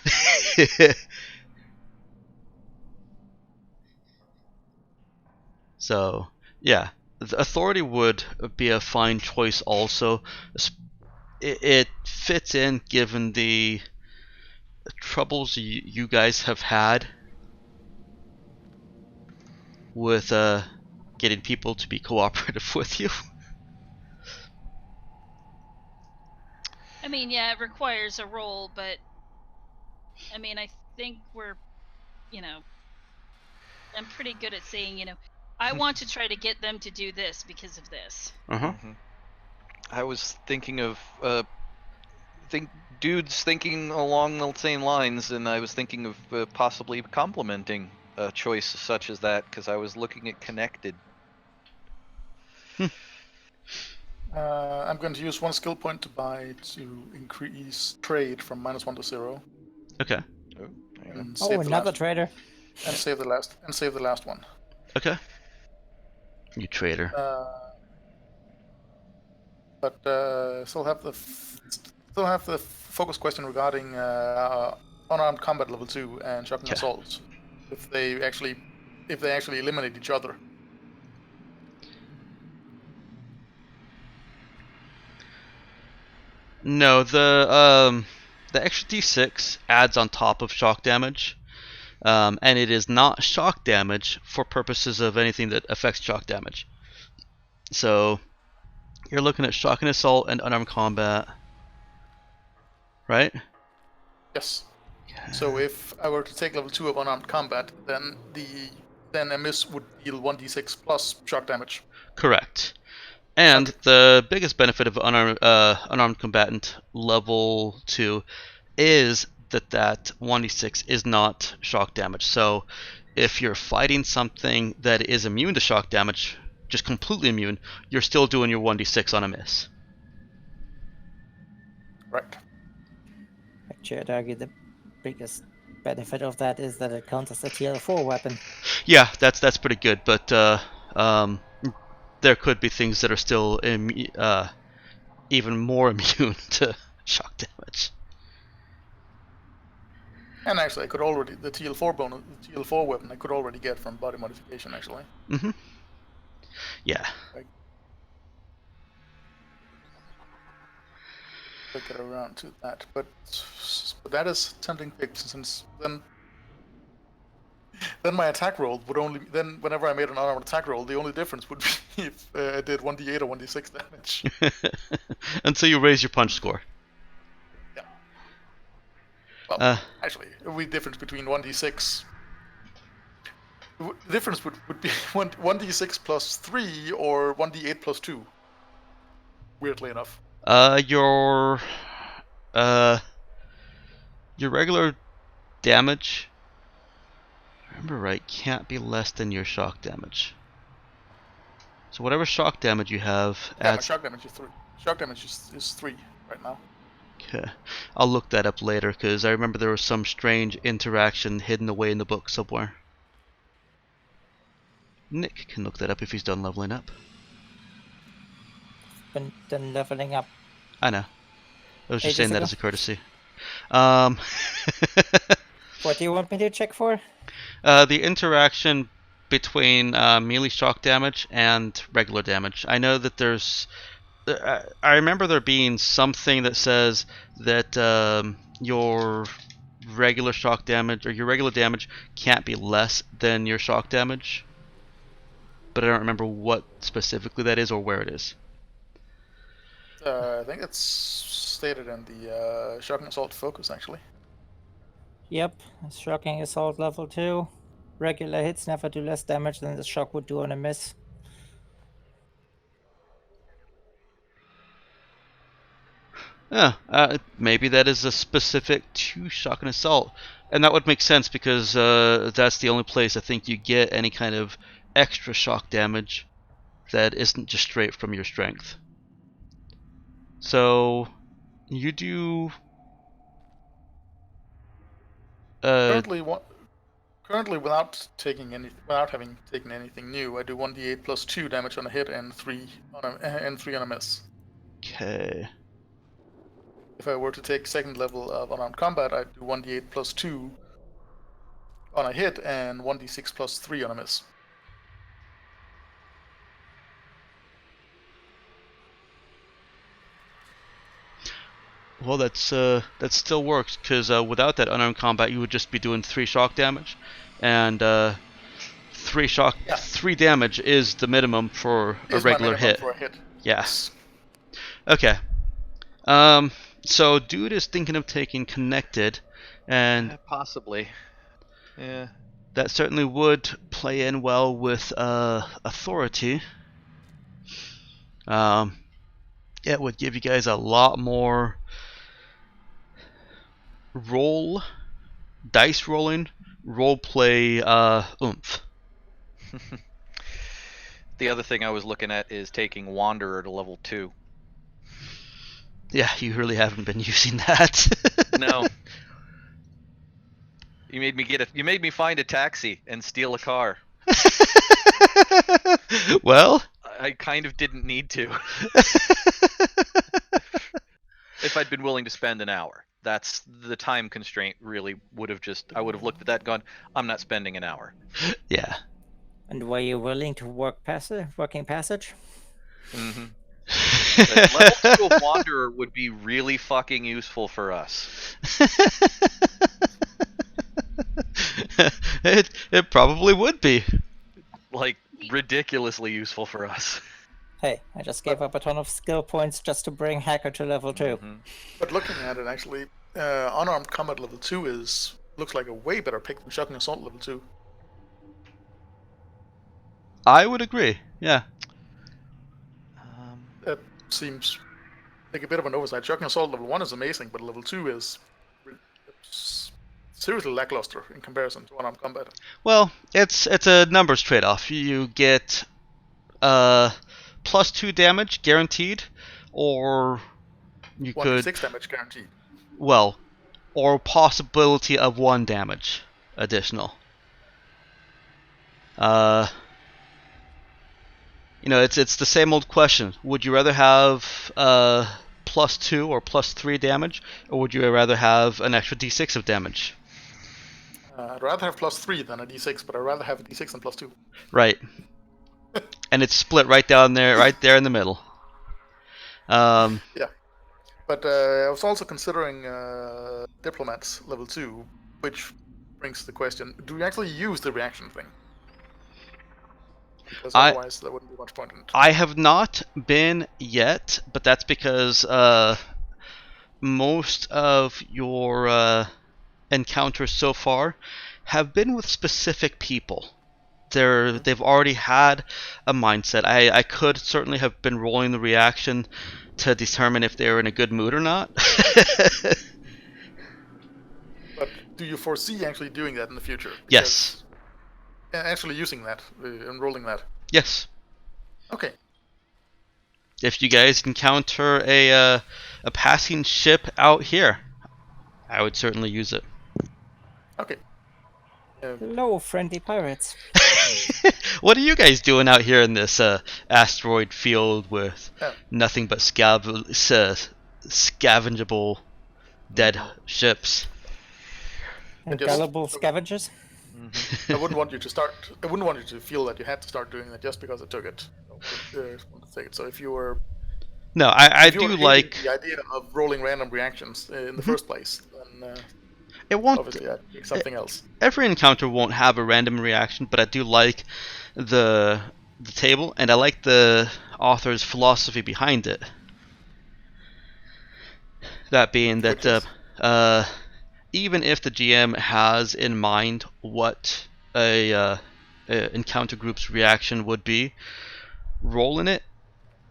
So, yeah. The authority would be a fine choice also. It fits in given the troubles you guys have had with getting people to be cooperative with you. I mean, yeah, it requires a roll, but I mean, I think we're, I'm pretty good at saying, I want to try to get them to do this because of this. Uh-huh. Mm-hmm. I was thinking of dudes thinking along the same lines, and I was thinking of possibly complimenting a choice such as that because I was looking at connected. I'm going to use one skill point to buy to increase trade from -1 to 0. Okay. Oh, there you go. And Oh, save the another last, trader. and save the last one. Okay. You traitor. But still have the focus question regarding unarmed combat level 2 and shotgun Okay. assaults. If they actually eliminate each other. No, the extra D6 adds on top of shock damage, and it is not shock damage for purposes of anything that affects shock damage. So you're looking at shock and assault and unarmed combat, right? Yes. So if I were to take level 2 of unarmed combat, then a miss would deal 1d6 plus shock damage. Correct. And Okay. the biggest benefit of unarmed combatant level 2 is that 1d6 is not shock damage. So if you're fighting something that is immune to shock damage, just completely immune, you're still doing your 1d6 on a miss. Right. Actually, I'd argue the biggest benefit of that is that it counts as a TL4 weapon. Yeah, that's pretty good, but there could be things that are still even more immune to shock damage. And actually, I could already the TL4 weapon I could already get from body modification. Actually. Mm-hmm. Yeah. Get around to that, but but that is tempting fate since then my attack roll would only whenever I made an unarmed attack roll, the only difference would be if I did 1d8 or 1d6 damage. Until you raise your punch score. Yeah. Well, actually, it would be the difference between 1d6. The difference would be 1d6 plus 3 or 1d8 plus 2. Weirdly enough. Your regular damage, if I remember right, can't be less than your shock damage. So whatever shock damage you have Yeah, my adds. shock damage is 3. Shock damage is 3 right now. Okay, I'll look that up later because I remember there was some strange interaction hidden away in the book somewhere. Nick can look that up if he's done leveling up. Been done leveling up. I know. I was just Ages saying that ago. as a courtesy. What do you want me to check for? The interaction between melee shock damage and regular damage. I know that there's. I remember there being something that says that your regular shock damage or your regular damage can't be less than your shock damage, but I don't remember what specifically that is or where it is. I think it's stated in the Shocking Assault Focus, actually. Yep, shocking assault level 2. Regular hits never do less damage than the shock would do on a miss. Maybe that is a specific to shock and assault, and that would make sense because that's the only place I think you get any kind of extra shock damage that isn't just straight from your strength. So you do. Currently, without having taken anything new, I do 1d8 plus 2 damage on a hit and 3 on a miss. Okay. If I were to take second level of unarmed combat, I'd do 1d8 plus 2 on a hit and 1d6 plus 3 on a miss. Well, that still works because without that unarmed combat, you would just be doing 3 shock damage, and 3 damage is the minimum for a regular hit. For a hit. Yes. Okay. So dude is thinking of taking connected, and Possibly. Yeah. that certainly would play in well with authority. It would give you guys a lot more dice rolling, role play oomph. The other thing I was looking at is taking Wanderer to level 2. Yeah, you really haven't been using that. No. You made me find a taxi and steal a car. Well, I kind of didn't need to. If I'd been willing to spend an hour. That's the time constraint really I would have looked at that and gone, I'm not spending an hour. yeah. And were you willing to working passage? Mm-hmm. Level 2 of Wanderer would be really fucking useful for us. It probably would be. Like, ridiculously useful for us. Hey, I just gave up a ton of skill points just to bring Hacker to level 2. Mm-hmm. But looking at it, actually, unarmed combat level 2 looks like a way better pick than Shocking Assault level 2. I would agree. Yeah. That seems like a bit of an oversight. Shocking Assault level 1 is amazing, but level 2 is seriously lackluster in comparison to unarmed combat. Well, it's a numbers trade-off. You get plus 2 damage guaranteed, or you 1d6 damage guaranteed. Well, or possibility of 1 damage additional. It's the same old question. Would you rather have plus 2 or plus 3 damage, or would you rather have an extra d6 of damage? I'd rather have plus 3 than a d6, but I'd rather have a d6 than plus 2. Right. And it's split right there in the middle. Yeah. But I was also considering Diplomats level 2, which brings the question, do you actually use the reaction thing? Because otherwise there wouldn't be much point in it. I have not been yet, but that's because most of your encounters so far have been with specific people. They've already had a mindset. I could certainly have been rolling the reaction to determine if they're in a good mood or not. But do you foresee actually doing that in the future? Yes. Actually using that, enrolling that? Yes. Okay. If you guys encounter a passing ship out here, I would certainly use it. Okay. Hello, friendly pirates. What are you guys doing out here in this asteroid field with nothing but scavengeable dead ships? And gullible scavengers? I wouldn't want you to start. I wouldn't want you to feel that you had to start doing that just because I took it. So if you were, no, I if you do were like the idea of rolling random reactions in the first place. Then it won't. Obviously, I'd pick something else. Every encounter won't have a random reaction, but I do like the table, and I like the author's philosophy behind it. That being that even if the GM has in mind what a encounter group's reaction would be, rolling it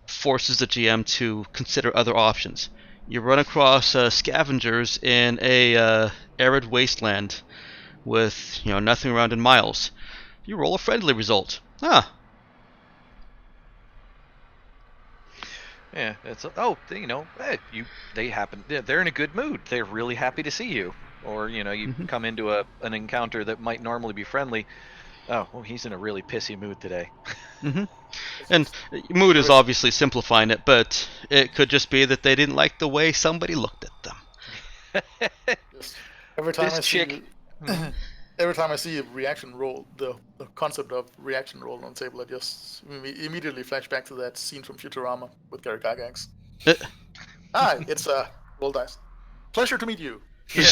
forces the GM to consider other options. You run across scavengers in a arid wasteland with nothing around in miles. You roll a friendly result. Ah. Yeah, it's they're in a good mood. They're really happy to see you. Or you come into an encounter that might normally be friendly. Oh, well, he's in a really pissy mood today. And mood is obviously simplifying it, but it could just be that they didn't like the way somebody looked at them. Every time I see a reaction roll, the concept of reaction roll on the table, I just immediately flash back to that scene from Futurama with Gary Gygax. Hi, it's roll dice. Pleasure to meet you. Yeah.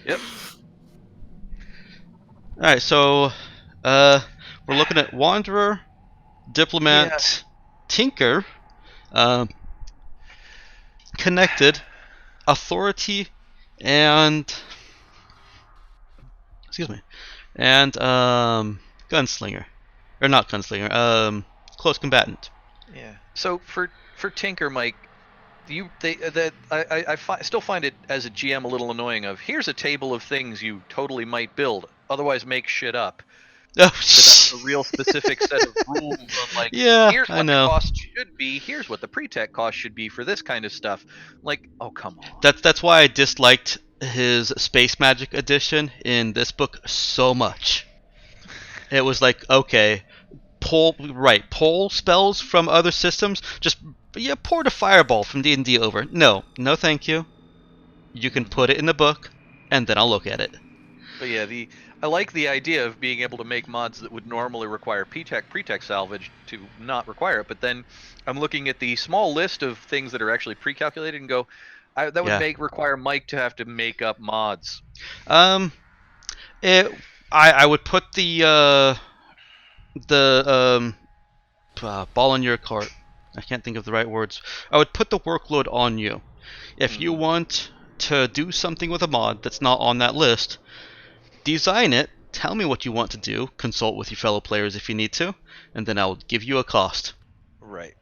Yep. Alright, so we're looking at Wanderer, Diplomat, Tinker, Connected, Authority, and Gunslinger. Or not Gunslinger, Close Combatant. Yeah. So for Tinker, Mike, I still find it as a GM a little annoying. Here's a table of things you totally might build, otherwise make shit up. Without a real specific set of rules of here's what the cost should be, here's what the pre-tech cost should be for this kind of stuff. Oh, come on. That's why I disliked his Space Magic edition in this book so much. It was like, okay, pull spells from other systems, just pour the fireball from D&D over. No, thank you. You can put it in the book, and then I'll look at it. But yeah, I like the idea of being able to make mods that would normally require pre-tech salvage to not require it. But then I'm looking at the small list of things that are actually pre-calculated and go, that would require Mike to have to make up mods. I would put the ball in your court. I can't think of the right words. I would put the workload on you. If you want to do something with a mod that's not on that list, design it, tell me what you want to do, consult with your fellow players if you need to, and then I'll give you a cost. Right.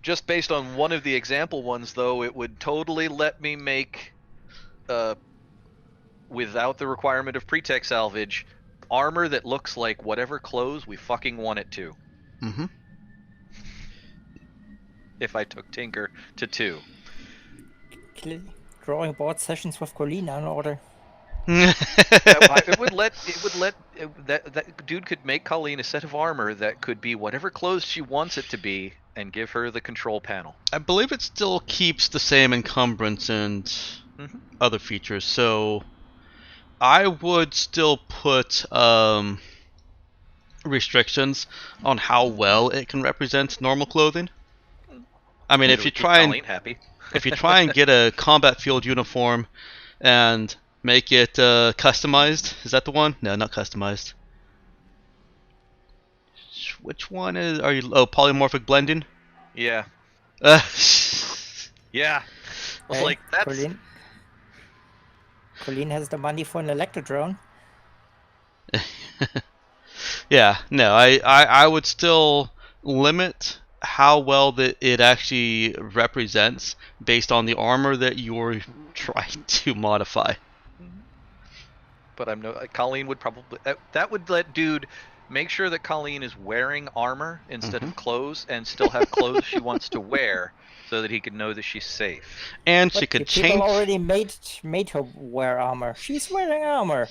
Just based on one of the example ones, though, it would totally let me make, without the requirement of pre-tech salvage, armor that looks like whatever clothes we fucking want it to. Mm-hmm. If I took Tinker to 2. Drawing board sessions with Colina in order. It would let that dude could make Colleen a set of armor that could be whatever clothes she wants it to be and give her the control panel. I believe it still keeps the same encumbrance and other features, so I would still put restrictions on how well it can represent normal clothing. I mean, It if you would keep try and Colleen happy. if you try and get a combat field uniform and make it customized, is that the one? No, not customized. Which one are you? Oh, polymorphic blending. Yeah. Uh, Yeah. Hey, Like that's Colleen has the money for an electro drone. yeah, no, I would still limit how well that it actually represents based on the armor that you're trying to modify. but I'm no Colleen would probably that would let dude make sure that Colleen is wearing armor instead of clothes and still have clothes she wants to wear so that he can know that she's safe. And she But could you people change. already made her wear armor. She's wearing armor.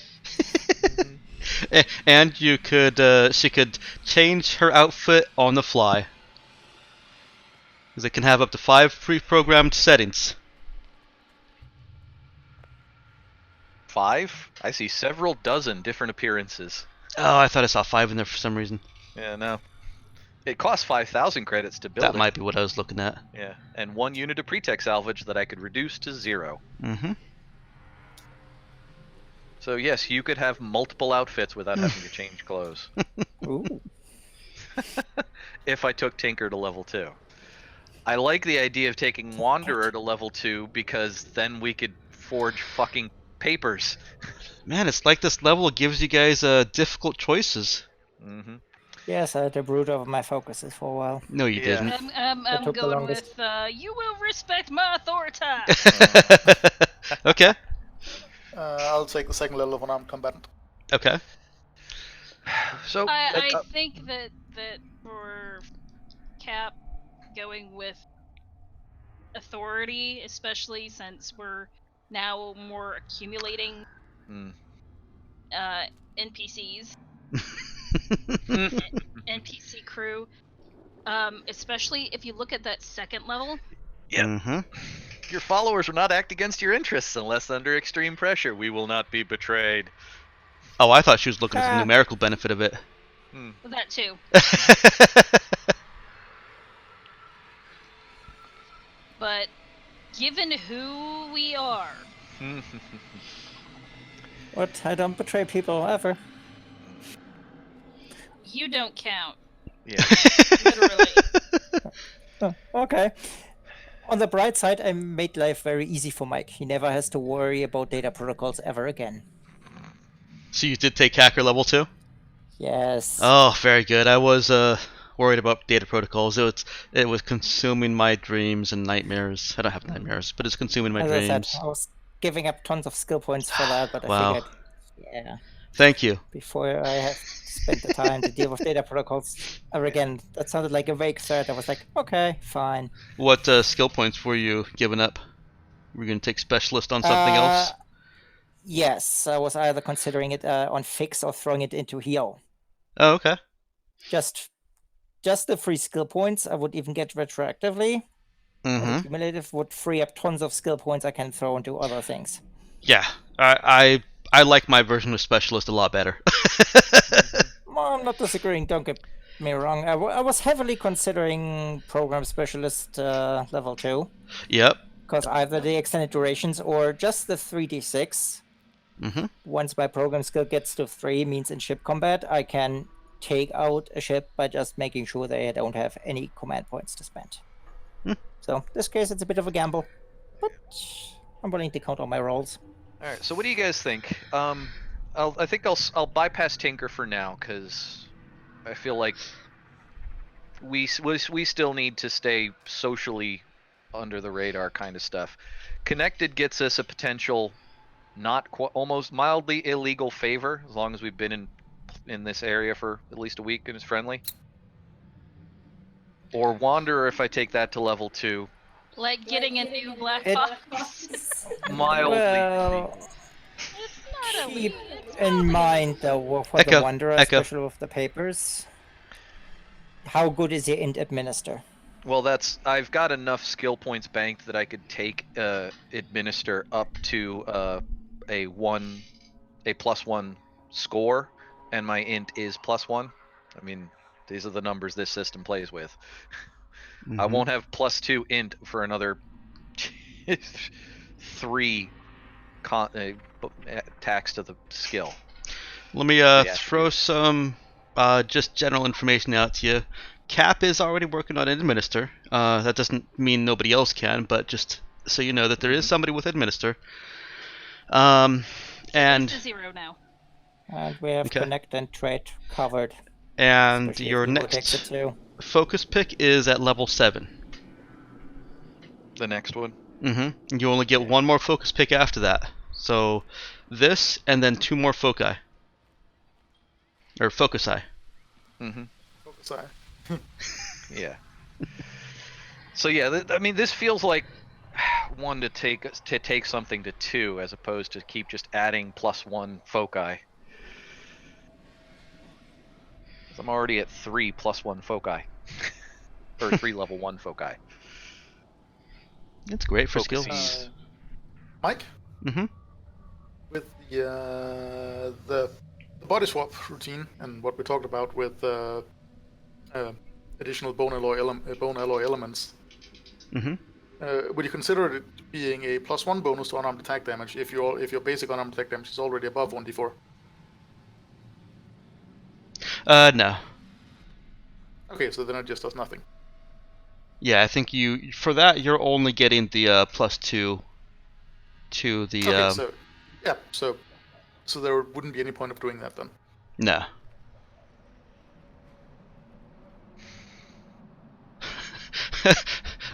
And you could she could change her outfit on the fly. Because it can have up to 5 pre-programmed settings. 5? I see several dozen different appearances. Oh, I thought I saw 5 in there for some reason. Yeah, no. It costs 5,000 credits to build That it. might be what I was looking at. Yeah, and 1 unit of pre-tech salvage that I could reduce to 0. Mm-hmm. So yes, you could have multiple outfits without having to change clothes. Ooh. If I took Tinker to level 2. I like the idea of taking Wanderer to level 2 because then we could forge fucking papers. Man, it's like this level gives you guys difficult choices. Mm-hmm. Yes, I had to brood over my focuses for a while. No, you Yeah. didn't. I'm took the going longest. with you will respect my authority. Okay. I'll take the second level of unarmed combatant. Okay. So I think that for Cap going with authority, especially since we're now more accumulating Mm. NPCs, NPC crew, especially if you look at that second level. Yep. Mm-hmm. Your followers will not act against your interests unless under extreme pressure. We will not be betrayed. Oh, I thought she was looking at the numerical benefit of it. That too. But given who we are, What? I don't betray people ever. you don't count. Yeah. Literally. Oh, okay. On the bright side, I made life very easy for Mike. He never has to worry about data protocols ever again. So you did take hacker level 2? Yes. Oh, very good. I was worried about data protocols. It was consuming my dreams and nightmares. I don't have nightmares, but it's consuming my As dreams. I said, I was giving up tons of skill points for that, but I Wow. figured, yeah, Thank you. before I have spent the time to deal with data protocols ever again. That sounded like a vague threat. I was like, okay, fine. What skill points were you giving up? Were you going to take specialist on something else? Yes, I was either considering it on fix or throwing it into heal. Oh, okay. Just the free skill points I would even get retroactively. And Mm-hmm. accumulative would free up tons of skill points I can throw into other things. Yeah, I like my version of specialist a lot better. Well, I'm not disagreeing, don't get me wrong. I was heavily considering program specialist level 2. Yep. Because either the extended durations or just the 3d6. Mm-hmm. Once my program skill gets to 3, means in ship combat, I can take out a ship by just making sure they don't have any command points to spend. So in this case, it's a bit of a gamble, but I'm willing to count on my rolls. All right. So what do you guys think? I think I'll bypass Tinker for now because I feel like we still need to stay socially under the radar kind of stuff. Connected gets us a potential almost mildly illegal favor as long as we've been in this area for at least a week and is friendly. Or Wanderer if I take that to level 2. Like getting a new black It- box. Mildly. Well, It's not keep illegal. It's in not mind though, for Echo, the Wanderer, Echo. especially with the papers, how good is your int administer? Well, I've got enough skill points banked that I could take administer up to a +1 score, and my int is +1. I mean, these are the numbers this system plays with. Mm-hmm. I won't have +2 int for another 3 tax to the skill. Let me The throw attribute. some just general information out to you. Cap is already working on Administer. That doesn't mean nobody else can, but just so you know that there is somebody with Administer. And It's a 0 now. And we have Okay. Connect and Trade covered. and Especially if your Evo takes next it too. focus pick is at level 7. The next one. Mm-hmm. You only get one more focus pick after that. So this and then 2 more foci. Or focusi. Mm-hmm. Focus eye. Yeah. So yeah, I mean, this feels like one to take something to 2 as opposed to keep just adding +1 foci. I'm already at 3 +1 foci, or 3 level 1 foci. It's great for Focuses. skills. Mike, Mm-hmm. with the body swap routine and what we talked about with additional bone alloy elements, Mm-hmm. would you consider it being a +1 bonus to unarmed attack damage if your basic unarmed attack damage is already above 1d4? No. Okay, so then it just does nothing. Yeah, I think for that you're only getting the +2 to the Okay, so yeah, so there wouldn't be any point of doing that then. no.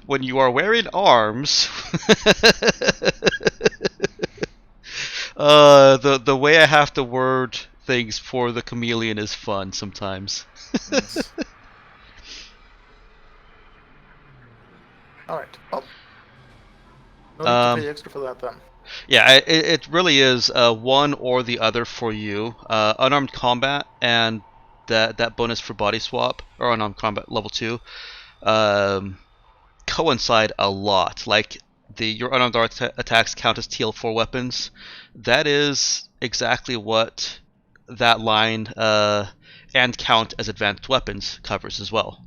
When you are wearing arms, the way I have to word things for the chameleon is fun sometimes. Yes. All right. Well, no need to pay extra for that then. Yeah, it really is one or the other for you. Unarmed combat and that bonus for body swap or unarmed combat level 2 coincide a lot. Like your unarmed attacks count as TL4 weapons. That is exactly what that line and count as advanced weapons covers as well.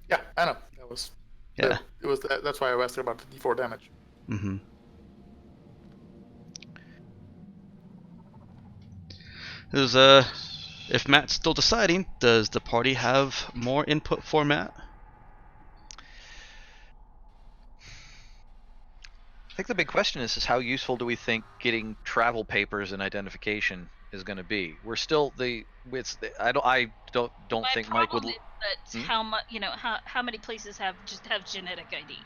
Yeah, I know. That was Yeah. That's why I asked about the d4 damage. Mm-hmm. There's if Matt's still deciding, does the party have more input for Matt? I think the big question is how useful do we think getting travel papers and identification is going to be? We're still I don't My think Mike would. problem is that how much how many places have genetic ID.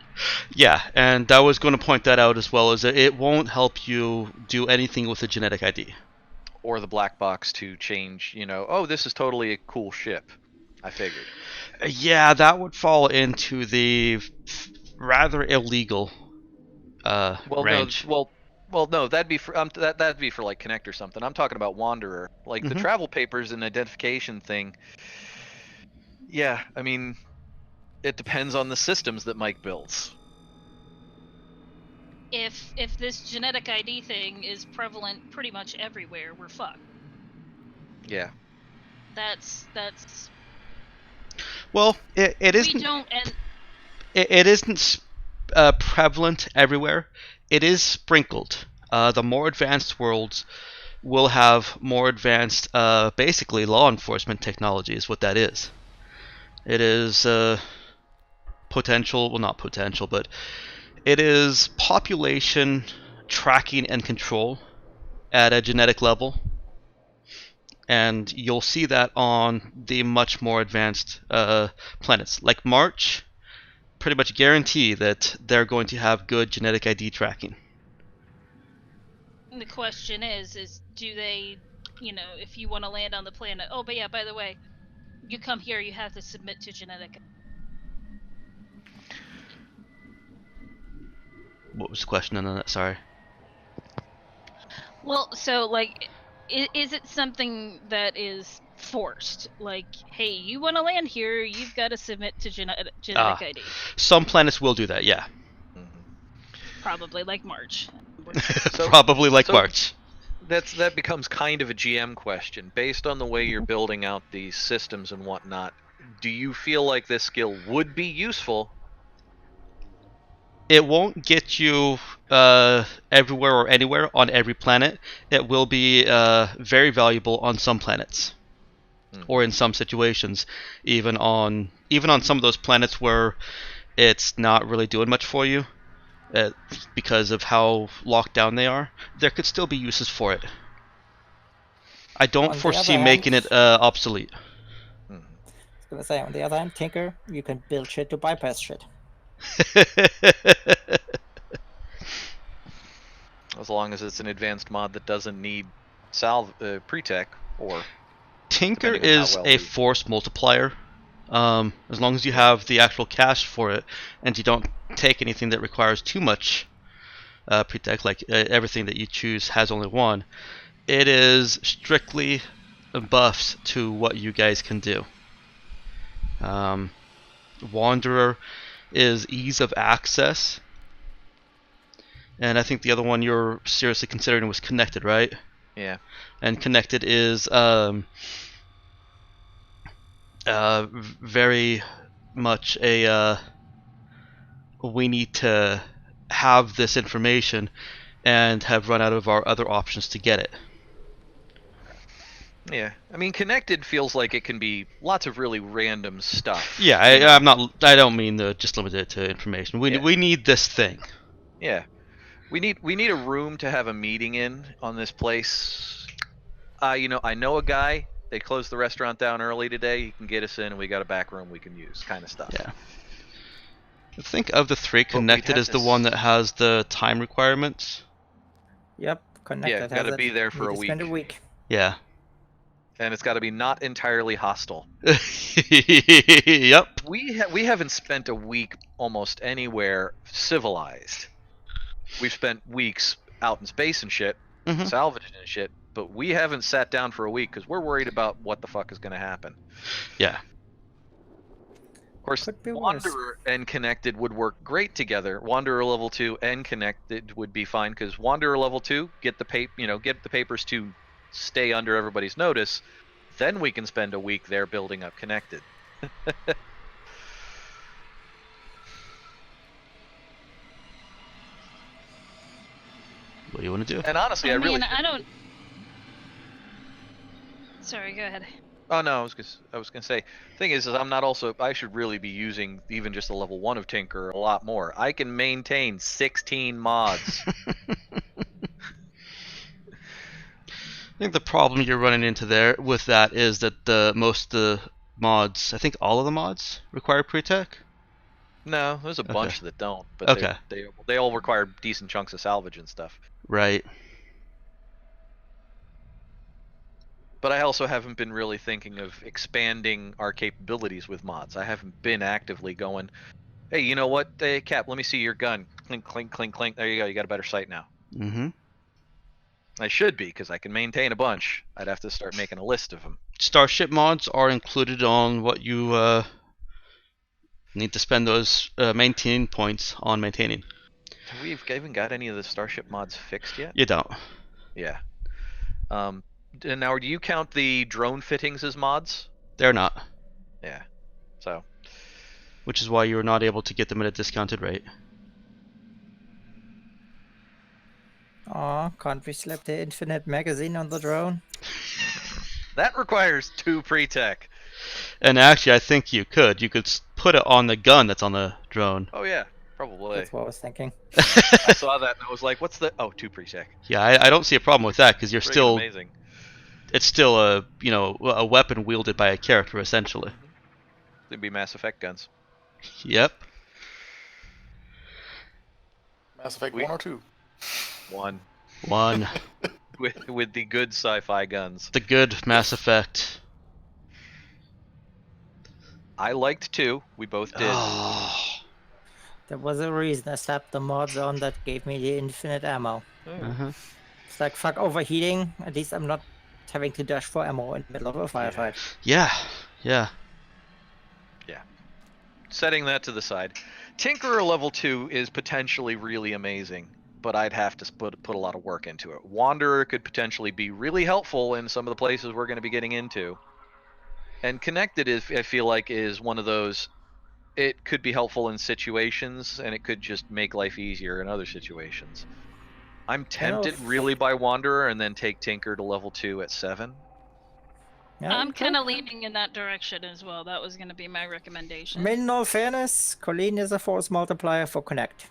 Yeah, and I was going to point that out as well, is that it won't help you do anything with the genetic ID. Or the black box to change, oh, this is totally a cool ship. I figured. Yeah, that would fall into the rather illegal range. No, that'd be for that'd be for like Connect or something. I'm talking about Wanderer, like the travel papers and identification thing. Yeah, I mean, it depends on the systems that Mike builds. If this genetic ID thing is prevalent pretty much everywhere, we're fucked. Yeah. That's Well, it isn't. We don't It isn't prevalent everywhere. It is sprinkled. The more advanced worlds will have more advanced, basically law enforcement technology is what that is. It is potential, well, not potential, but it is population tracking and control at a genetic level. And you'll see that on the much more advanced planets. Like March, pretty much guarantee that they're going to have good genetic ID tracking. The question is do they, if you want to land on the planet, oh, but yeah, by the way, you come here, you have to submit to genetic. What was the question on that? Sorry. Well, so, like, is it something that is forced? Like, hey, you want to land here, you've got to submit to genetic ID. Some planets will do that, yeah. Probably like March. Probably like March. that becomes kind of a GM question. Based on the way you're building out these systems and whatnot, do you feel like this skill would be useful? It won't get you everywhere or anywhere on every planet. It will be very valuable on some planets, or in some situations, even on some of those planets where it's not really doing much for you because of how locked down they are. There could still be uses for it. I don't On the foresee other making hand- it obsolete. I was gonna say, on the other hand, Tinker, you can build shit to bypass shit. As long as it's an advanced mod that doesn't need pre-tech, or Tinker depending on how is well a we- force multiplier. As long as you have the actual cash for it, and you don't take anything that requires too much pre-tech, like everything that you choose has only one, it is strictly buffs to what you guys can do. Wanderer is ease of access, and I think the other one you're seriously considering was Connected, right? Yeah. And Connected is very much a we need to have this information and have run out of our other options to get it. Yeah, I mean, Connected feels like it can be lots of really random stuff. Yeah, I'm not. I don't mean to just limit it to information. We need this thing. Yeah, we need a room to have a meeting in on this place. I know a guy. They closed the restaurant down early today. He can get us in, and we got a back room we can use, kind of stuff. Yeah. I think of the three, But we'd Connected have is the to one that has the time requirements. Yep, Connected gotta has be it. there for Need a to spend a week. week. Yeah. And it's got to be not entirely hostile. Yep. We haven't spent a week almost anywhere civilized. We've spent weeks out in space and shit, Mhm. salvaging and shit, but we haven't sat down for a week because we're worried about what the fuck is going to happen. Yeah. Of course, Could be worse. Wanderer and Connected would work great together. Wanderer level 2 and Connected would be fine because Wanderer level 2 get the papers to stay under everybody's notice. Then we can spend a week there building up Connected. What do you want to do? And honestly, I really. I don't. Sorry, go ahead. Oh no, I was gonna say. Thing is I'm not also. I should really be using even just a level 1 of Tinker a lot more. I can maintain 16 mods. I think the problem you're running into there with that is that most of the mods, I think all of the mods require pre-tech. No, there's a bunch that don't, but Okay. they all require decent chunks of salvage and stuff. Right. But I also haven't been really thinking of expanding our capabilities with mods. I haven't been actively going, hey, you know what, hey, Cap, let me see your gun. Clink, clink, clink, clink. There you go. You got a better sight now. Mm-hmm. I should be, because I can maintain a bunch. I'd have to start making a list of them. Starship mods are included on what you need to spend those maintain points on maintaining. Have we even got any of the Starship mods fixed yet? You don't. Yeah. And now, do you count the drone fittings as mods? They're not. Yeah. So. Which is why you're not able to get them at a discounted rate. Aw, can't we slap the infinite magazine on the drone? That requires 2 pre-tech. And actually, I think you could. You could put it on the gun that's on the drone. Oh yeah, probably. That's what I was thinking. I saw that and I was like, "What's the? Oh, 2 pre-tech." Yeah, I don't see a problem with that because you're Friggin' still. amazing. It's still a weapon wielded by a character essentially. They'd be Mass Effect guns. Yep. Mass Effect 1 or 2? One with the good sci-fi guns. The good Mass Effect. I liked 2. We both did. Oh. There was a reason I slapped the mods on that gave me the infinite ammo. Uh-huh. It's like, fuck overheating. At least I'm not having to dash for ammo in the middle of a firefight. Yeah. Setting that to the side, Tinkerer level 2 is potentially really amazing, but I'd have to put a lot of work into it. Wanderer could potentially be really helpful in some of the places we're going to be getting into. And Connected, I feel like, is one of those. It could be helpful in situations, and it could just make life easier in other situations. I'm tempted really by Wanderer and then take Tinker to level 2 at 7. Yeah, I'm kind of leaning in that direction as well. That was going to be my recommendation. I mean, in all fairness, Colleen is a force multiplier for Connect.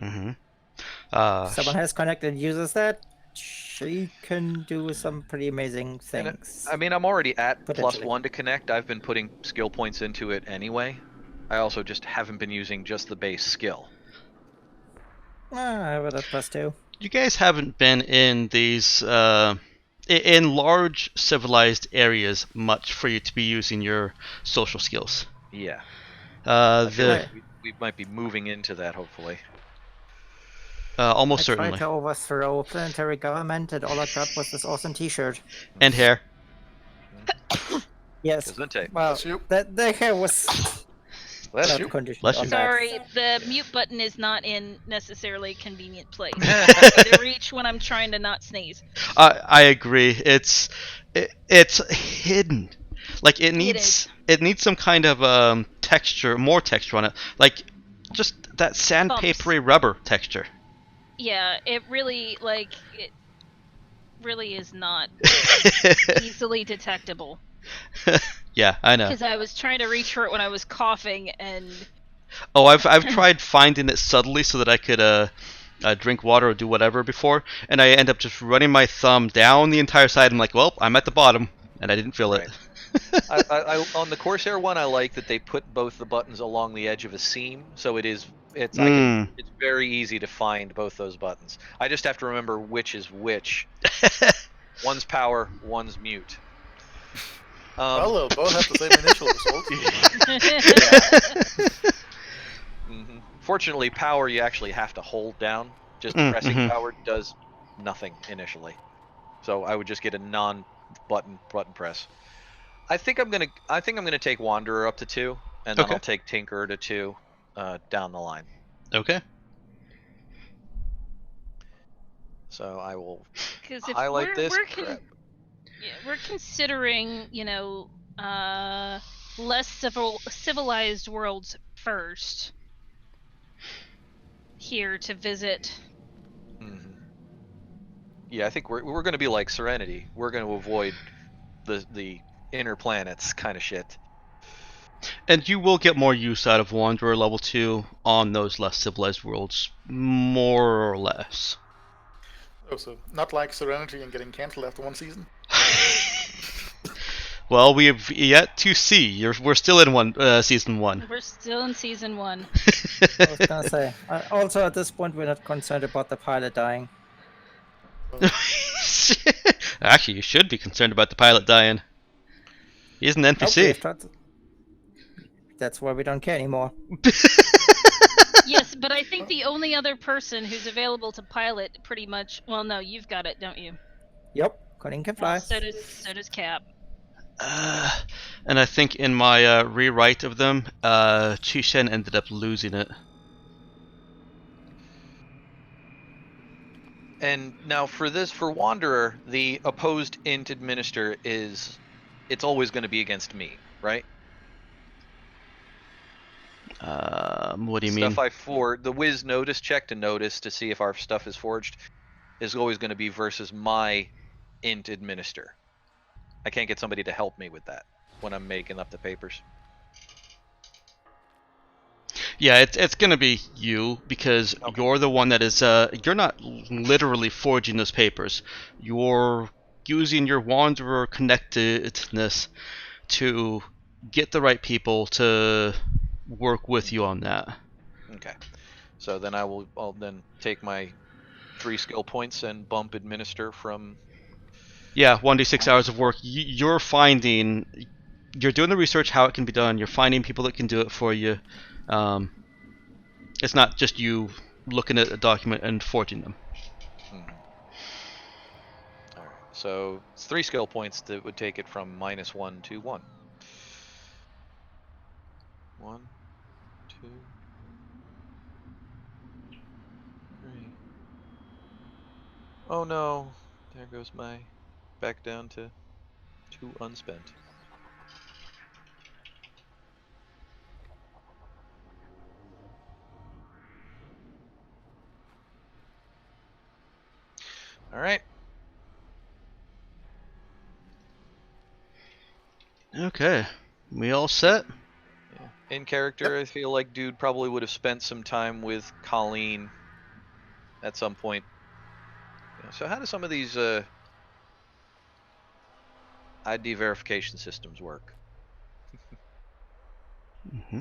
Mm-hmm. Someone has Connect and uses that, she can do some pretty amazing things. I mean, I'm already at Potentially. +1 to Connect. I've been putting skill points into it anyway. I also just haven't been using just the base skill. I have it at +2. You guys haven't been in these in large civilized areas much for you to be using your social skills. Yeah. I feel The like we might be moving into that, hopefully. almost I certainly. tried to overthrow a planetary government, and all I got was this awesome T-shirt. And hair. Yes. Gesundheit. Well, Bless you. the hair was Bless not you. conditioned Bless on you. that. Sorry, the mute button is not in necessarily a convenient place. To reach when I'm trying to not sneeze. I agree. It's hidden. Like it needs some kind of texture, more texture on it. Like just that sandpapery rubber texture. Yeah, it really is not easily detectable. Yeah, I know. Because I was trying to reach for it when I was coughing, and Oh, I've tried finding it subtly so that I could drink water or do whatever before, and I end up just running my thumb down the entire side. I'm like, well, I'm at the bottom, and I didn't feel it. I on the Corsair one, I like that they put both the buttons along the edge of a seam, so it's very easy to find both those buttons. I just have to remember which is which. One's power, one's mute. Well, they'll both have the same initial result. Fortunately, power you actually have to hold down. Just pressing power does nothing initially. So I would just get a non-button press. I think I'm gonna take Wanderer up to 2, and then I'll take Tinker to 2 down the line. Okay. So I will highlight this. We're considering, less civilized worlds first here to visit. Yeah, I think we're going to be like Serenity. We're going to avoid the inner planets kind of shit. And you will get more use out of Wanderer level 2 on those less civilized worlds, more or less. Oh, so not like Serenity and getting cancelled after one season? Well, we have yet to see. We're still in season 1. We're still in season 1. I was gonna say. Also, at this point, we're not concerned about the pilot dying. Actually, you should be concerned about the pilot dying. He's an NPC. Okay, that's why we don't care anymore. Yes, but I think the only other person who's available to pilot pretty much... Well, no, you've got it, don't you? Yep, Colleen can fly. So does Cap. And I think in my rewrite of them, Chishen ended up losing it. And now for Wanderer, the opposed int administer it's always going to be against me, right? What do you mean? The Wiz notice check to see if our stuff is forged is always going to be versus my int administer. I can't get somebody to help me with that when I'm making up the papers. Yeah, it's gonna be you because you're the one that is. You're not literally forging those papers. You're using your Wanderer connectedness to get the right people to work with you on that. Okay, so then I'll then take my 3 skill points and bump administer from. Yeah, 1d6 hours of work. You're finding. You're doing the research how it can be done. You're finding people that can do it for you. It's not just you looking at a document and forging them. Alright, so it's 3 skill points that would take it from -1 to 1. 1, 2, Oh no, there goes my back down to 2 unspent. All right. Okay. We all set? Yeah. In character, I feel like dude probably would have spent some time with Colleen at some point. Yeah, so how do some of these ID verification systems work? Mm-hmm.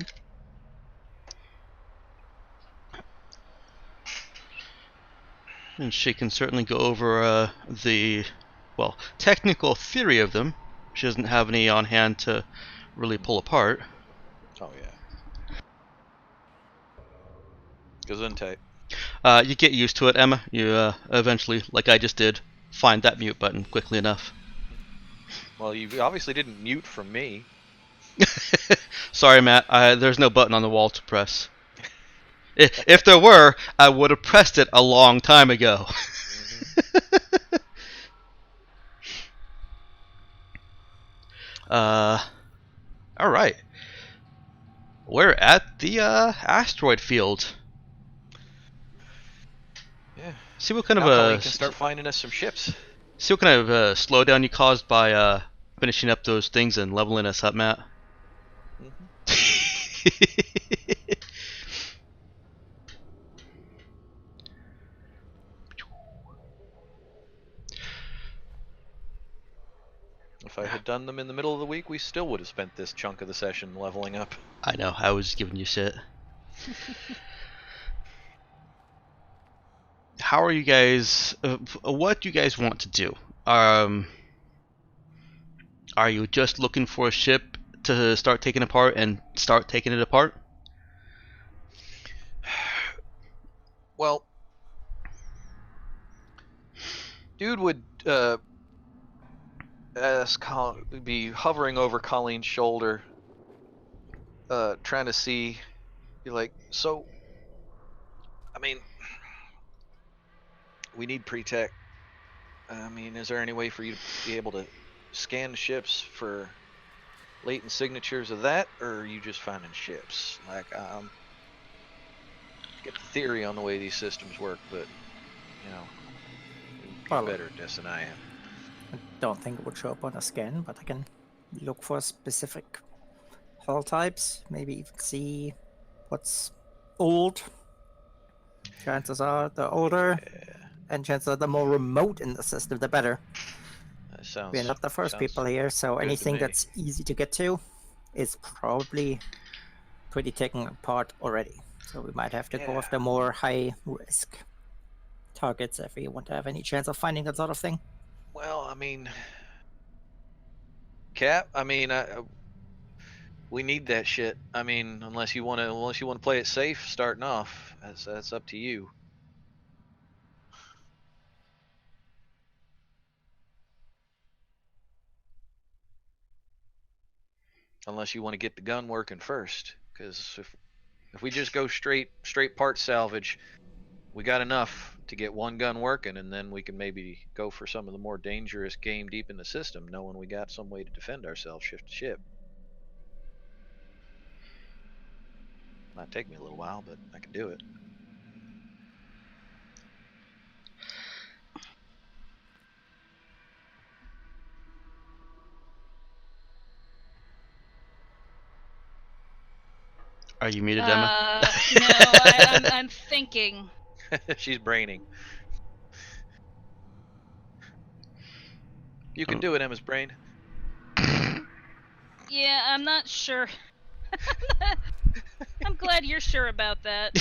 And she can certainly go over the, well, technical theory of them. She doesn't have any on hand to really pull apart. Oh yeah. Gesundheit. You get used to it, Emma. You eventually, like I just did, find that mute button quickly enough. Well, you obviously didn't mute from me. Sorry, Matt. There's no button on the wall to press. If there were, I would have pressed it a long time ago. All right. We're at the asteroid field. Yeah. See what kind Now of Colleen can start finding us some ships. see what kind of slowdown you caused by finishing up those things and leveling us up, Matt. If I had done them in the middle of the week, we still would have spent this chunk of the session leveling up. I know. I was giving you shit. How are you guys? What do you guys want to do? Are you just looking for a ship to start taking apart and start taking it apart? Well, dude would be hovering over Colleen's shoulder, trying to see, be like, so, I mean, we need pre-tech. I mean, is there any way for you to be able to scan the ships for latent signatures of that, or are you just finding ships? Like, get the theory on the way these systems work, but, you know, you're Well, better at this than I am. I don't think it would show up on a scan, but I can look for specific hull types, maybe even see what's old. Chances are the older, and chances are the more remote in the system, the better. That sounds. We're not the first sounds people here, so good to anything me. that's easy to get to is probably pretty taken apart already. So we might have to go Yeah. after more high risk targets if we want to have any chance of finding that sort of thing. Well, I mean, Cap. I mean, we need that shit. I mean, unless you want to play it safe, starting off, that's up to you. Unless you want to get the gun working first, because if we just go straight part salvage, we got enough to get one gun working, and then we can maybe go for some of the more dangerous game deep in the system, knowing we got some way to defend ourselves ship to ship. Might take me a little while, but I can do it. Are you muted, Emma? No, I'm thinking. She's braining. You can do it, Emma's brain. Yeah, I'm not sure. I'm glad you're sure about that.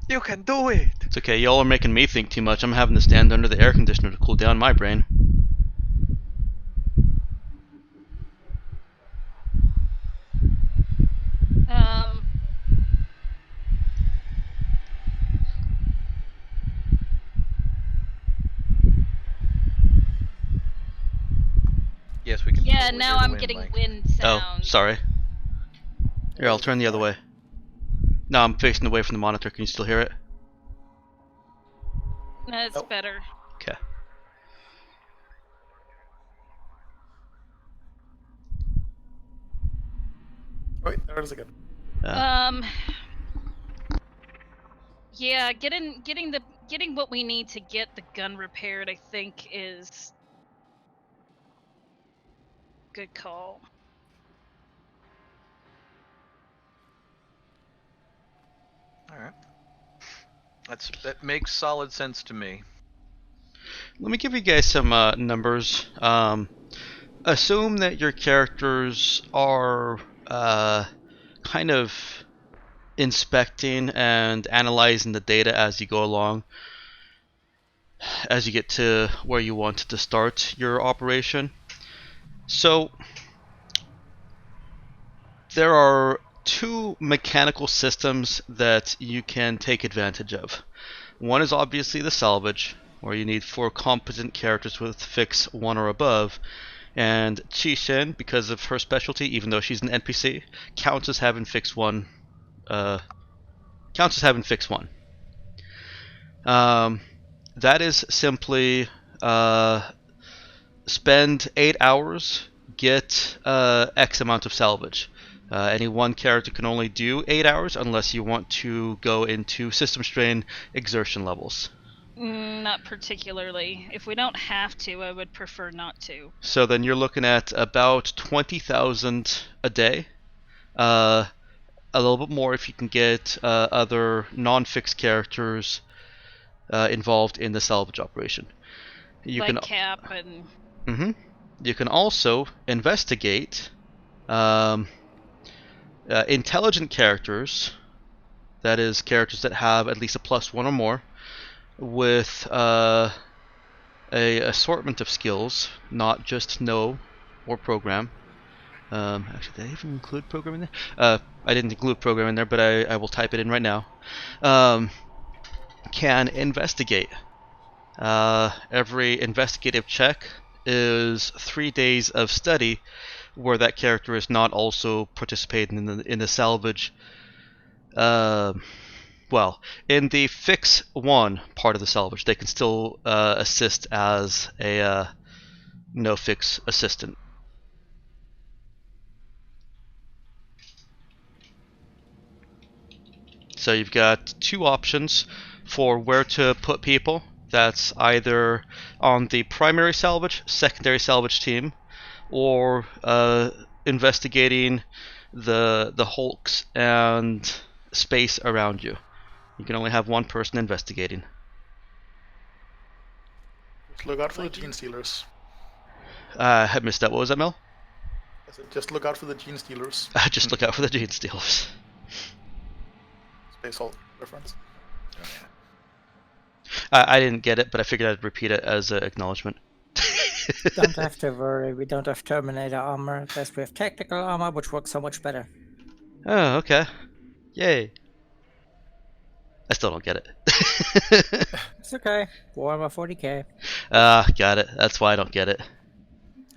You can do it! It's okay. Y'all are making me think too much. I'm having to stand under the air conditioner to cool down my brain. Yes, we can. Yeah, totally now hear the I'm wind, getting Mike. wind sounds. Oh, sorry. Here, I'll turn the other way. No, I'm facing away from the monitor. Can you still hear it? That's Nope. better. Okay. Wait, there it is again. Yeah, getting what we need to get the gun repaired, I think, is good call. All right. That makes solid sense to me. Let me give you guys some numbers. Assume that your characters are kind of inspecting and analyzing the data as you go along, as you get to where you want to start your operation. So there are two mechanical systems that you can take advantage of. One is obviously the salvage, where you need 4 competent characters with fix 1 or above, and Chi-Shin, because of her specialty, even though she's an NPC, counts as having fix 1. That is simply spend 8 hours, get X amount of salvage. Any one character can only do 8 hours unless you want to go into system strain exertion levels. Not particularly. If we don't have to, I would prefer not to. So then you're looking at about 20,000 a day. A little bit more if you can get other non-fixed characters involved in the salvage operation. You like can Cap and... You can also investigate intelligent characters, that is, characters that have at least a +1 or more, with a assortment of skills, not just know or program. Actually, did I even include program in there? I didn't include program in there, but I will type it in right now. Can investigate. Every investigative check is 3 days of study, where that character is not also participating in the salvage. Well, in the fix 1 part of the salvage, they can still assist as a no fix assistant. So you've got 2 options for where to put people. That's either on the primary salvage, secondary salvage team, or investigating the hulks and space around you. You can only have one person investigating. Just look out for the gene stealers. I missed that. What was that, Mel? I said, just look out for the gene stealers. Just look out for the gene stealers. Space Hulk reference. I didn't get it, but I figured I'd repeat it as an acknowledgement. Don't have to worry, we don't have Terminator armor, we have tactical armor, which works so much better. Oh, okay. Yay. I still don't get it. It's okay. War armor 40k. Got it. That's why I don't get it.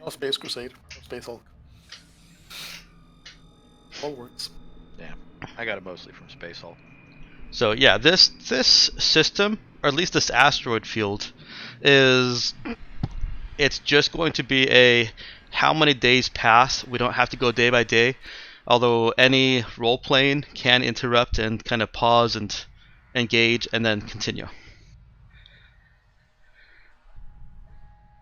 Oh, Space Crusade. Oh, Space Hulk. All works. Yeah, I got it mostly from Space Hulk. So yeah, this system, or at least this asteroid field, it's just going to be a how many days pass. We don't have to go day by day, although any role playing can interrupt and kind of pause and engage and then continue.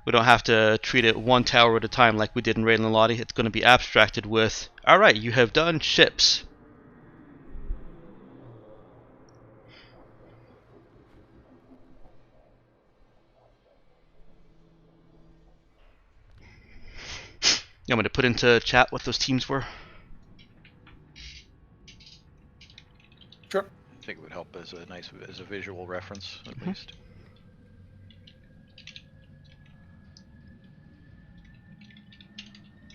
We don't have to treat it one tower at a time like we did in Raid and Lottie. It's going to be abstracted with, alright, you have done ships. You want me to put into chat what those teams were? Sure. I think it would help as a visual reference, at least.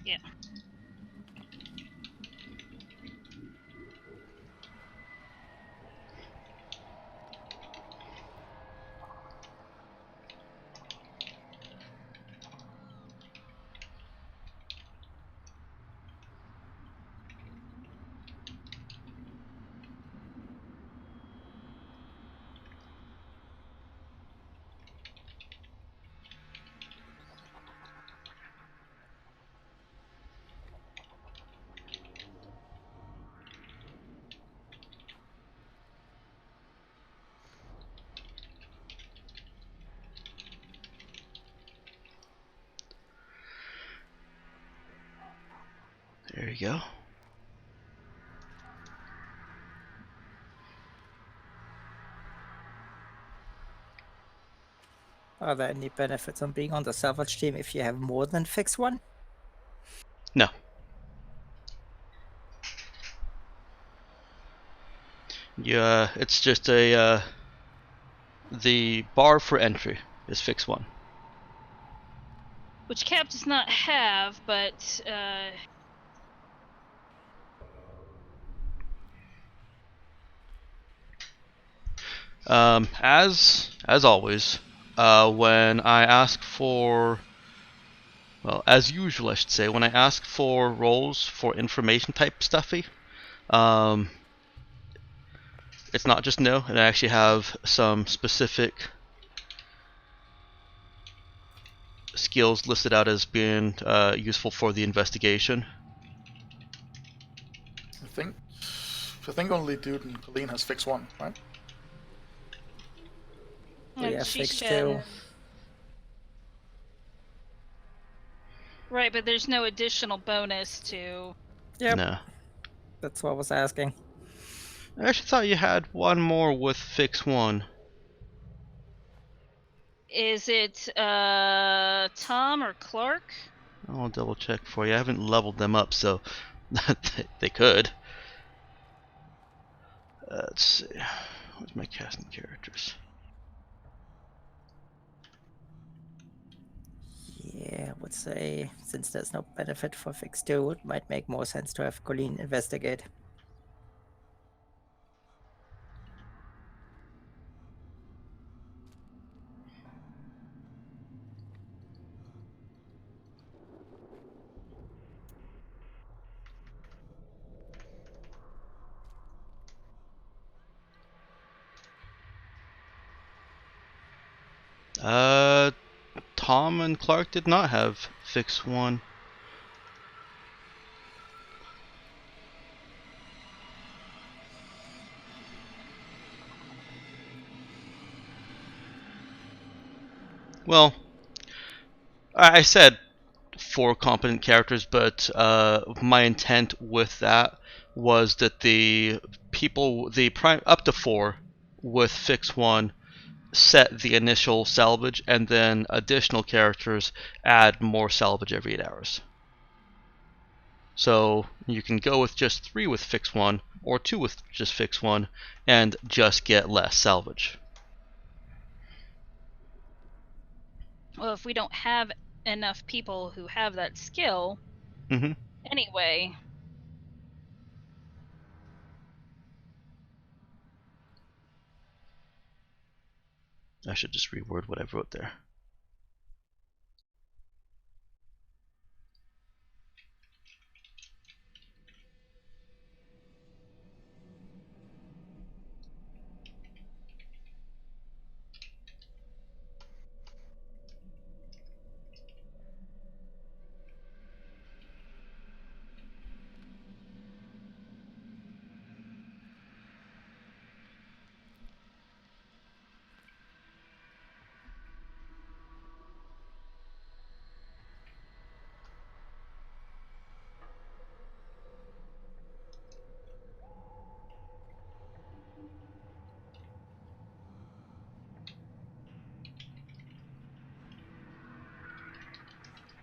Yeah. There you go. Are there any benefits on being on the salvage team if you have more than fix one? No. Yeah, it's just a the bar for entry is fix 1. Which Cap does not have, but As always, when I ask for, well, as usual, I should say, when I ask for roles for information type stuffy, it's not just no, and I actually have some specific skills listed out as being useful for the investigation. I think only Dude and Colleen has fix 1, right? We have she fix should. 2. Right, but there's no additional bonus to. Yep. No. That's what I was asking. I actually thought you had one more with fix 1. Is it Tom or Clark? I'll double check for you. I haven't leveled them up, so they could. Let's see. Where's my casting characters? Yeah, I would say, since there's no benefit for fix 2, it might make more sense to have Colleen investigate. Tom and Clark did not have fix 1. Well, I said 4 competent characters, but my intent with that was that the people, up to 4 with fix 1, set the initial salvage, and then additional characters add more salvage every 8 hours. So you can go with just 3 with fix 1, or 2 with just fix 1, and just get less salvage. Well, if we don't have enough people who have that skill, anyway. I should just reword what I wrote there.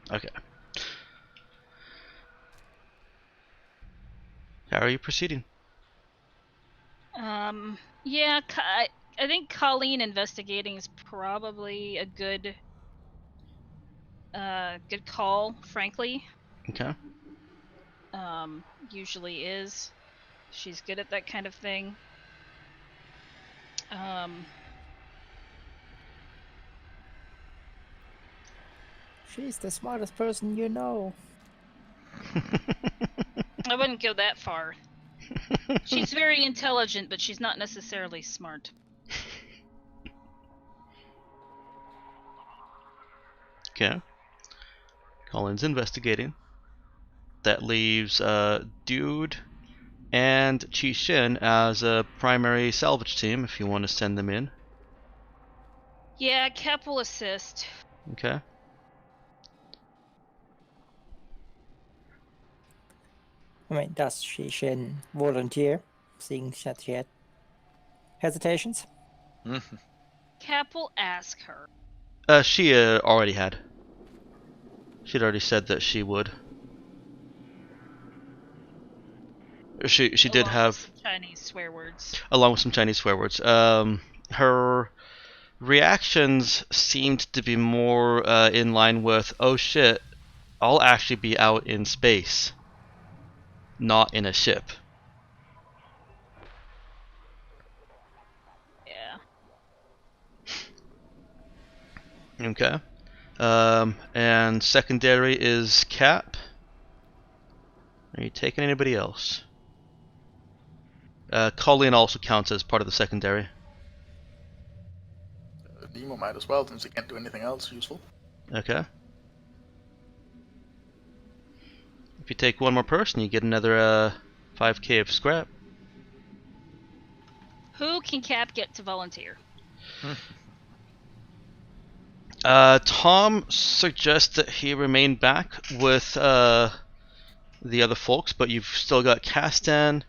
Okay. How are you proceeding? Yeah, I think Colleen investigating is probably a good call, frankly. Okay. Usually is. She's good at that kind of thing. She's the smartest person you know. I wouldn't go that far. She's very intelligent, but she's not necessarily smart. Okay. Colin's investigating. That leaves Dude and Chi Shin as a primary salvage team if you want to send them in. Yeah, Cap will assist. Okay. I mean, does Shin volunteer, seeing that she had hesitations? Cap will ask her. She already had. She'd already said that she would. She did along with have, some Chinese swear words. along with some Chinese swear words. Her reactions seemed to be more in line with, oh shit, I'll actually be out in space, not in a ship. Yeah. Okay. And secondary is Cap. Are you taking anybody else? Colleen also counts as part of the secondary. Nemo might as well, since he can't do anything else useful. Okay. If you take one more person, you get another 5k of scrap. Who can Cap get to volunteer? Tom suggests that he remain back with the other folks, but you've still got Castan,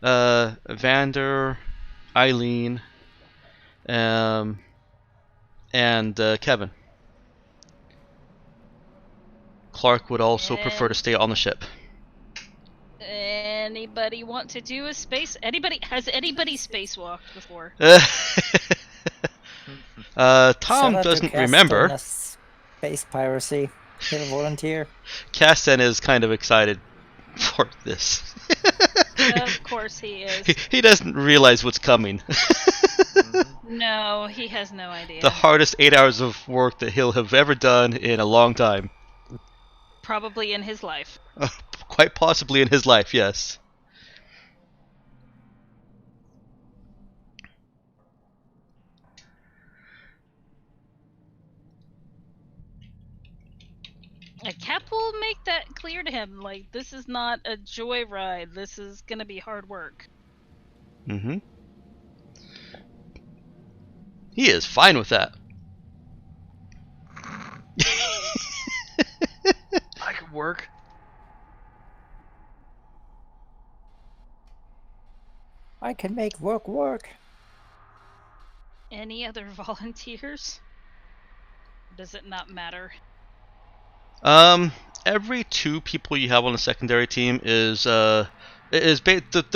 Vander, Eileen, and Kevin. Clark would also prefer to stay on the ship. Anybody want to do a space? Has anybody spacewalked before? Tom Shout out to doesn't Castan remember. as Space piracy. He'll volunteer. Castan is kind of excited for this. Of course he is. He doesn't realize what's coming. No, he has no idea. The hardest 8 hours of work that he'll have ever done in a long time. Probably in his life. Quite possibly in his life, yes. Cap will make that clear to him. Like, this is not a joyride. This is gonna be hard work. Mm-hmm. He is fine with that. I could work. I can make work work. Any other volunteers? Does it not matter? Every 2 people you have on the secondary team is the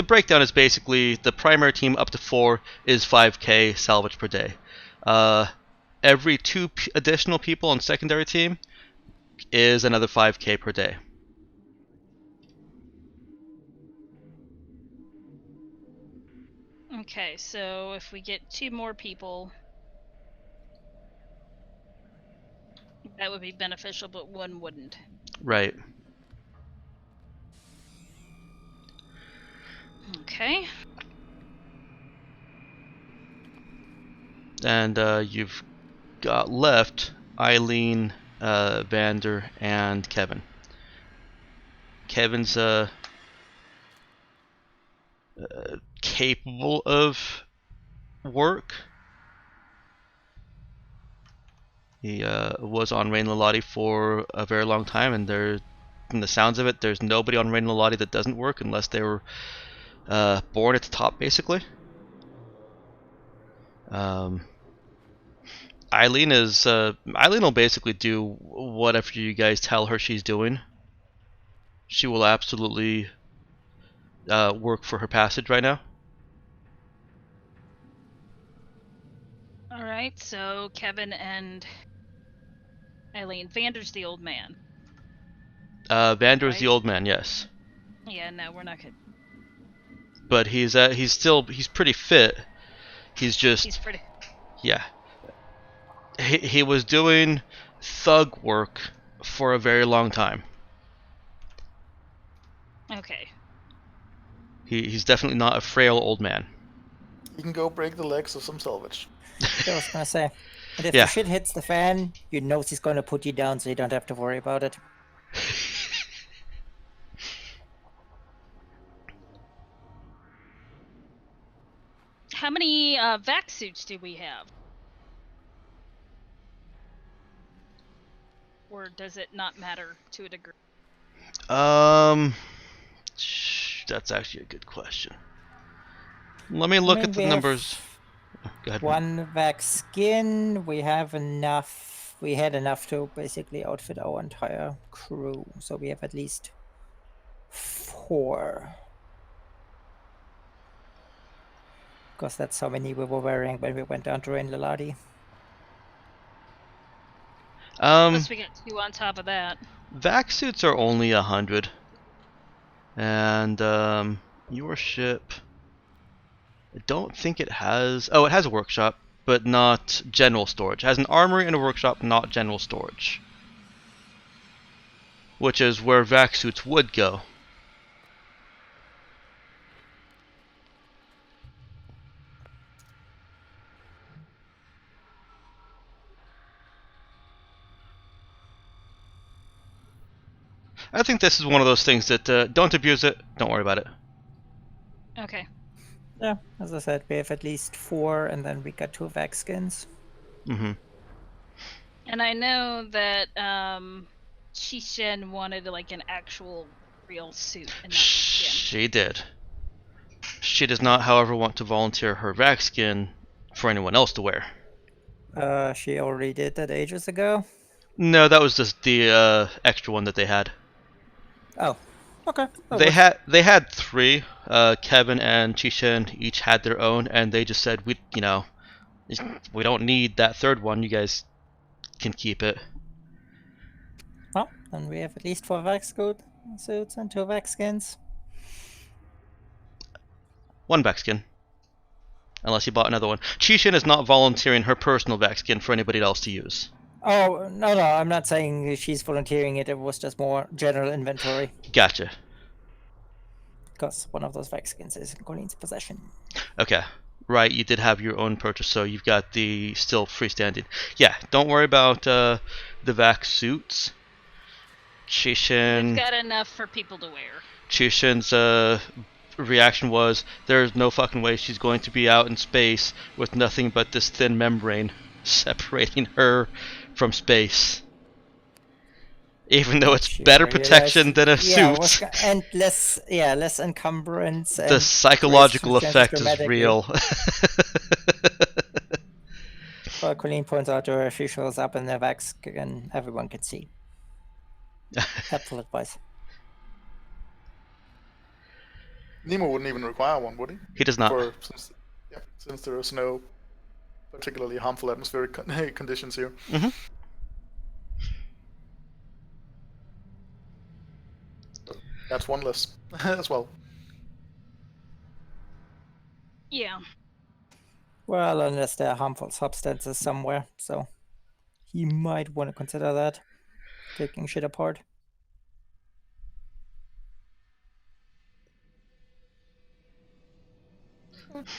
breakdown is basically the primary team up to 4 is 5k salvage per day. Every 2 additional people on secondary team is another 5k per day. Okay, so if we get 2 more people, that would be beneficial, but 1 wouldn't. Right. Okay. And you've got left Eileen, Vander, and Kevin. Kevin's capable of work. He was on Rain Lalati for a very long time, and from the sounds of it, there's nobody on Rain Lalati that doesn't work unless they were born at the top, basically. Eileen will basically do whatever you guys tell her she's doing. She will absolutely work for her passage right now. Alright, so Kevin and Eileen. Vander's the old man. Vander's Right. the old man, yes, Yeah, no, we're not good. but he's pretty fit. He's just He's pretty. yeah. He was doing thug work for a very long time. Okay. He's definitely not a frail old man. You can go break the legs of some salvage. I was gonna say. And if Yeah. the shit hits the fan, you know he's gonna put you down so you don't have to worry about it. How many vac suits do we have? Or does it not matter to a degree? That's actually a good question. Let me look at the numbers. Go ahead. One vac skin. We have enough. We had enough to basically outfit our entire crew. So we have at least 4. Because that's how many we were wearing when we went down to Rain Laladi. Plus we got 2 on top of that. Vac suits are only 100. And your ship, I don't think it has... Oh, it has a workshop, but not general storage. It has an armory and a workshop, not general storage. Which is where vac suits would go. I think this is one of those things that don't abuse it, don't worry about it. Okay. Yeah, as I said, we have at least 4, and then we got 2 vac skins. Mm-hmm. And I know that Shishen wanted like an actual real suit and not skin. She did. She does not, however, want to volunteer her vac skin for anyone else to wear. She already did that ages ago. No, that was just the extra one that they had. Oh, okay. They had 3. Kevin and Chishen each had their own, and they just said we don't need that 3rd one. You guys can keep it. Well, then we have at least 4 vac suits and 2 vac skins. 1 vac skin. Unless you bought another one. Chishen is not volunteering her personal vac skin for anybody else to use. Oh, no, I'm not saying she's volunteering it. It was just more general inventory. Gotcha. Because one of those vac skins is in Colleen's possession. Okay. Right, you did have your own purchase, so you've got the still freestanding. Yeah, don't worry about the vac suits. Chishen... We've got enough for people to wear. Chishen's reaction was, there's no fucking way she's going to be out in space with nothing but this thin membrane separating her from space. Even though it's better protection than a suit. And less encumbrance. The psychological effect is real. Well, Colleen points out to her, if she shows up in the vac skin, everyone can see. Helpful advice. Nemo wouldn't even require one, would he? He does not. Since there is no particularly harmful atmospheric conditions here. Mm-hmm. That's one less as well. Yeah. Well, unless there are harmful substances somewhere, so he might want to consider that, taking shit apart.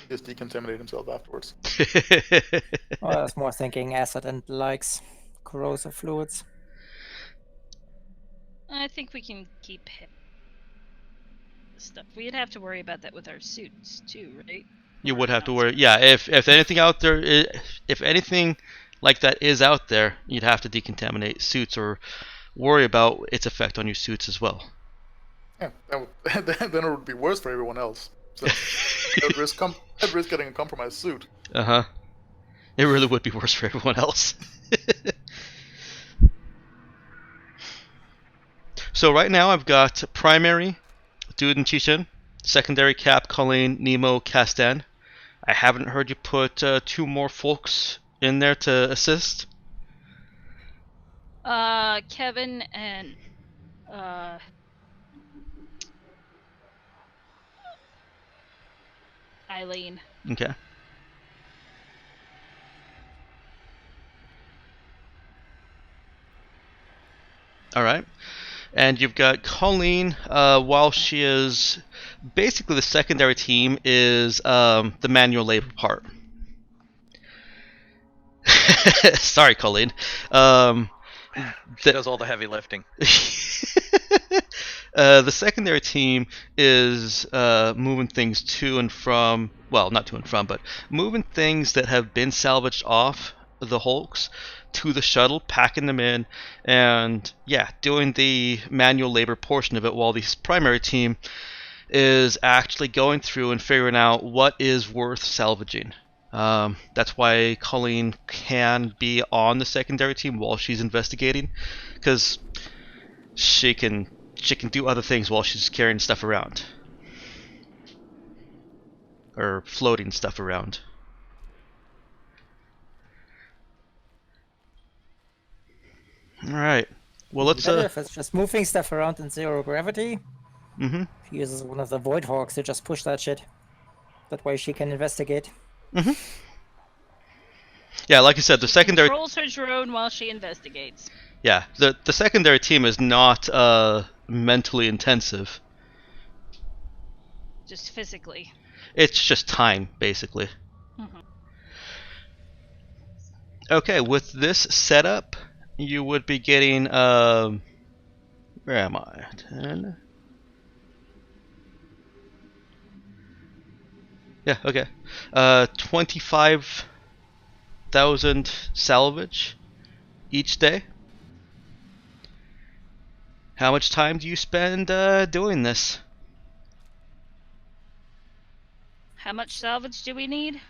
Just decontaminate himself afterwards. Well, I was more thinking acid and likes corrosive fluids. I think we can keep stuff. We'd have to worry about that with our suits too, right? You would have to worry. Yeah, if anything out there, if anything like that is out there, you'd have to decontaminate suits or worry about its effect on your suits as well. Yeah, then it would be worse for everyone else. So at risk getting a compromised suit. Uh-huh. It really would be worse for everyone else. So right now I've got primary, Dude and Chishen, secondary Cap, Colleen, Nemo, Castan. I haven't heard you put 2 more folks in there to assist. Kevin and Eileen. Okay. All right. And you've got Colleen, while she is basically the secondary team, is the manual labor part. Sorry, Colleen. She does all the heavy lifting. The secondary team is moving things to and from, well, not to and from, but moving things that have been salvaged off the hulks to the shuttle, packing them in, and yeah, doing the manual labor portion of it, while the primary team is actually going through and figuring out what is worth salvaging. That's why Colleen can be on the secondary team while she's investigating, because she can do other things while she's carrying stuff around or floating stuff around. All right. Well, let's Better if it's just moving stuff around in zero gravity. Mhm. She uses one of the Void Hawks to just push that shit. That way she can investigate. Mhm. Yeah, like I said, the secondary Controls her drone while she investigates. Yeah, the secondary team is not mentally intensive. Just physically. It's just time, basically. Mhm. Okay, with this setup, you would be getting where am I? 10. Yeah, okay. 25,000 salvage each day. How much time do you spend doing this? How much salvage do we need?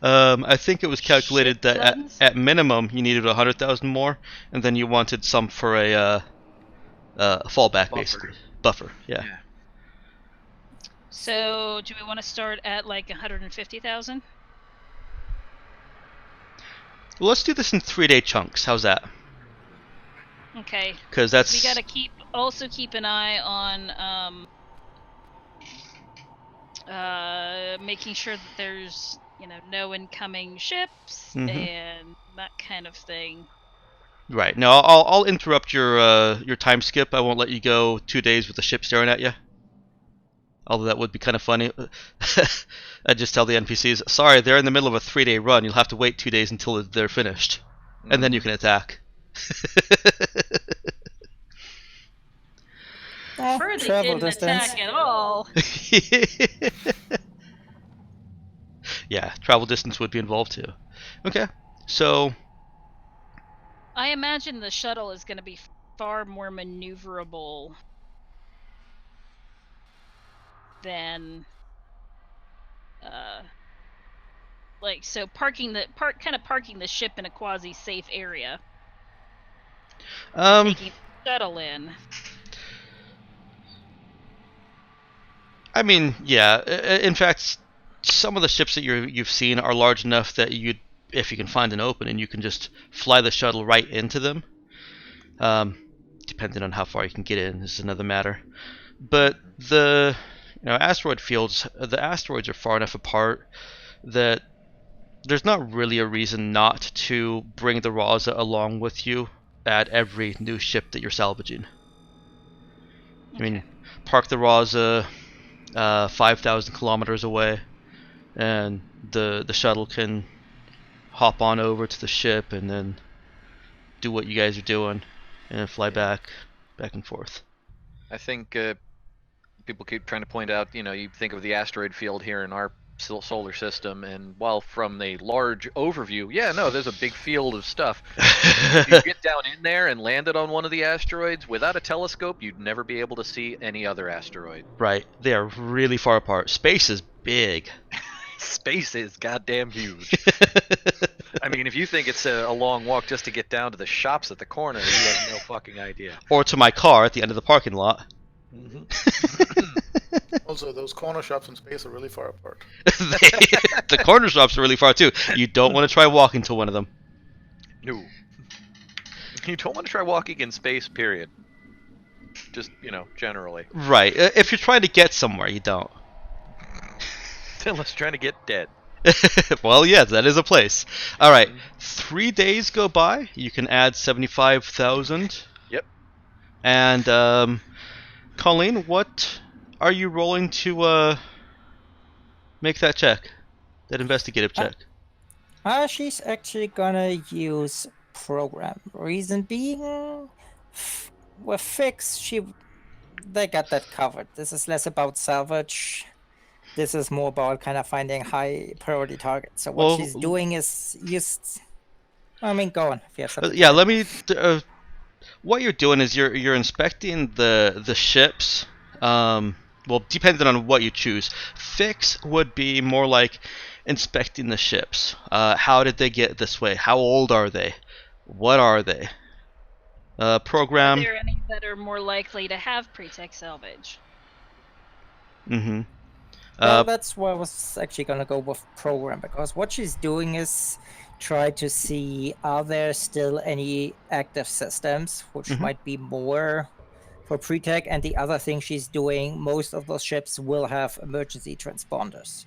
I think it was calculated Shit that tons? at minimum you needed 100,000 more, and then you wanted some for a fallback, Buffer. basically. Buffer, yeah. So, do we want to start at like 150,000? Well, let's do this in 3-day chunks. How's that? Okay. Because that's... We gotta also keep an eye on making sure that there's no incoming ships and that kind of thing. Right. No, I'll interrupt your time skip. I won't let you go 2 days with the ship staring at you. Although that would be kind of funny. I'd just tell the NPCs, sorry, they're in the middle of a 3-day run. You'll have to wait 2 days until they're finished. And then you can attack. Sure, they didn't attack at all. Yeah, travel distance would be involved too. Okay, so... I imagine the shuttle is going to be far more maneuverable than so parking the ship in a quasi safe area. Taking the shuttle in. I mean, yeah. In fact, some of the ships that you've seen are large enough that if you can find an opening, you can just fly the shuttle right into them. Depending on how far you can get in is another matter. But the asteroid fields, the asteroids are far enough apart that there's not really a reason not to bring the Raza along with you at every new ship that you're salvaging. Okay. I mean, park the Raza 5,000 kilometers away, and the shuttle can hop on over to the ship and then do what you guys are doing and then fly back and forth. I think people keep trying to point out, you think of the asteroid field here in our solar system, and while from a large overview, there's a big field of stuff. If you get down in there and landed on one of the asteroids without a telescope, you'd never be able to see any other asteroid. Right, they are really far apart. Space is big. Space is goddamn huge. I mean, if you think it's a long walk just to get down to the shops at the corner, you have no fucking idea. Or to my car at the end of the parking lot. Also, those corner shops in space are really far apart. The corner shops are really far too. You don't want to try walking to one of them. No. You don't want to try walking in space, period. Just, generally. Right. If you're trying to get somewhere, you don't. Unless trying to get dead. Well, yeah, that is a place. All right. 3 days go by. You can add 75,000. Yep. And Colleen, what are you rolling to make that check? That investigative check. She's actually gonna use program. Reason being, with Fix, they got that covered. This is less about salvage. This is more about kind of finding high priority targets. So what she's doing is just... I mean, go on. If you have something yeah, let me what you're doing is you're inspecting the ships. Well, depending on what you choose. Fix would be more like inspecting the ships. How did they get this way? How old are they? What are they? Are Program. there any that are more likely to have pre-tech salvage? Mm-hmm. Well, that's why I was actually gonna go with program, because what she's doing is try to see, are there still any active systems, which Mhm. might be more for pre-tech, and the other thing she's doing, most of those ships will have emergency transponders.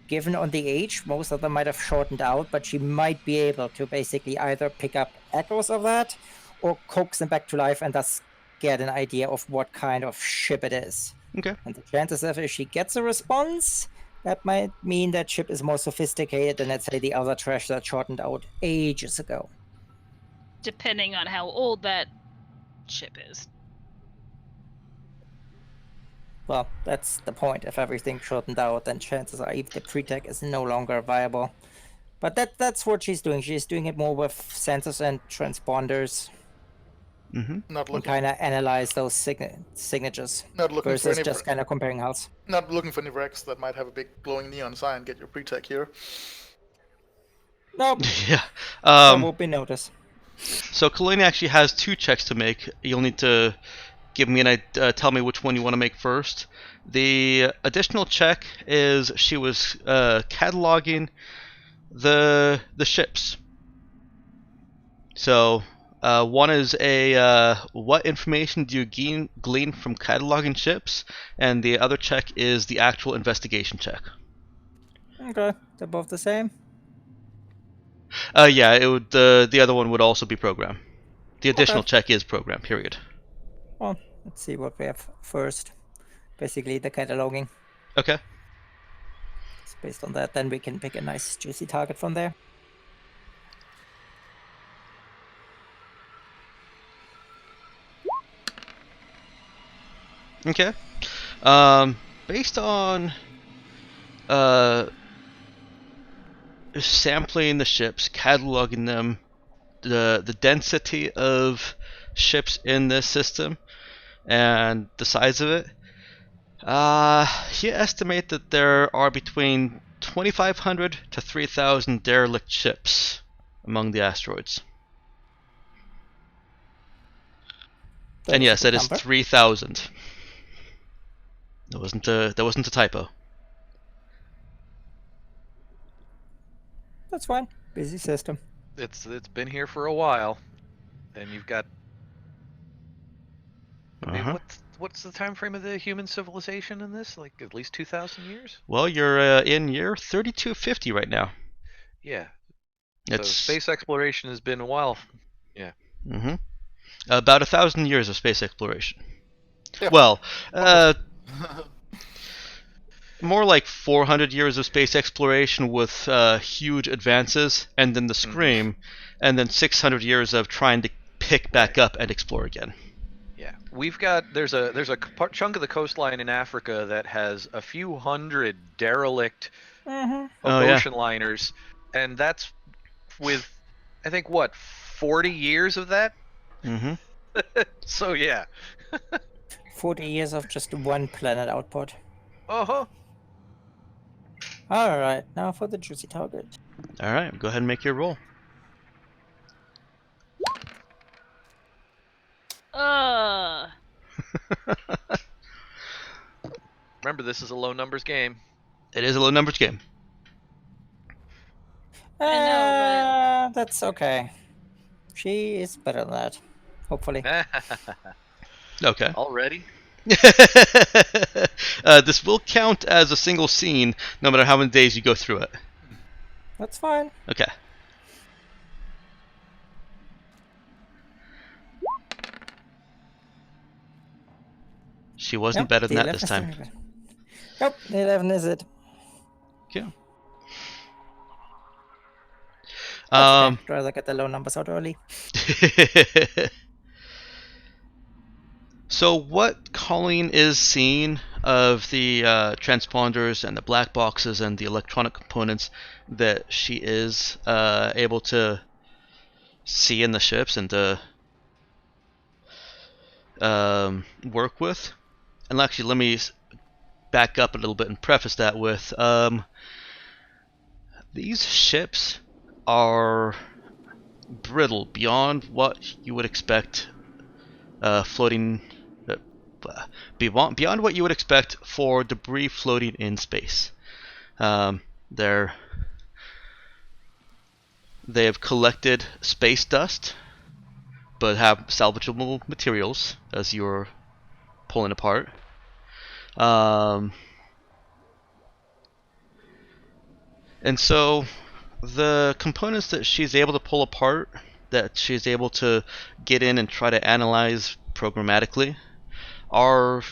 Given on the age, most of them might have shortened out, but she might be able to basically either pick up echoes of that or coax them back to life and thus get an idea of what kind of ship it is. Okay. And the chances of if she gets a response, that might mean that ship is more sophisticated than, let's say, the other trash that shortened out ages ago. Depending on how old that ship is. Well, that's the point. If everything shortened out, then chances are even the pre-tech is no longer viable. But that's what she's doing. She's doing it more with sensors and transponders Mm-hmm. Not and looking, kind of analyze those signatures not looking for versus any, just kind of comparing hulls. not looking for any wrecks that might have a big glowing neon sign. Get your pre-tech here. Nope, Yeah. that will be noticed. So Kalani actually has 2 checks to make. You'll need to give me tell me which one you want to make first. The additional check is she was cataloging the ships. So one is a what information do you glean from cataloging ships, and the other check is the actual investigation check. Okay, they're both the same. Yeah, it would. The other one would also be program. The additional Okay. check is program. Period. Well, let's see what we have first. Basically, the cataloging. Okay. So based on that, then we can pick a nice juicy target from there. Okay. Based on sampling the ships, cataloging them, the density of ships in this system, and the size of it, you estimate that there are between 2,500 to 3,000 derelict ships among the asteroids. And yes, that is 3,000. That wasn't a typo. That's fine. Busy system. It's been here for a while, and you've got. I mean, what's the time frame of the human civilization in this? Like at least 2,000 years? Well, you're in year 3250 right now. Yeah. It's So space exploration has been a while. Yeah. Mm-hmm. About 1,000 years of space exploration. Yeah. Well, more like 400 years of space exploration with huge advances, and then the scream, and then 600 years of trying to pick back up and explore again. Yeah, we've got there's a chunk of the coastline in Africa that has a few hundred derelict ocean liners, and that's with I think what 40 years of that. Mm-hmm. So yeah. 40 years of just one planet output. Uh-huh. Alright, now for the juicy target. Alright, go ahead and make your roll. Remember, this is a low numbers game. It is a low numbers game. I know, That's okay. She is better than that. Hopefully. Okay. Already? This will count as a single scene, no matter how many days you go through it. That's fine. Okay. She wasn't better than that this time. Nope, 11 is it. Okay. Okay. Rather get the low numbers out early. So what Colleen is seeing of the transponders and the black boxes and the electronic components that she is able to see in the ships and to work with. And actually, let me back up a little bit and preface that with these ships are brittle beyond what you would expect floating beyond what you would expect for debris floating in space. They have collected space dust, but have salvageable materials as you're pulling apart. And so the components that she's able to pull apart, that she's able to get in and try to analyze programmatically, are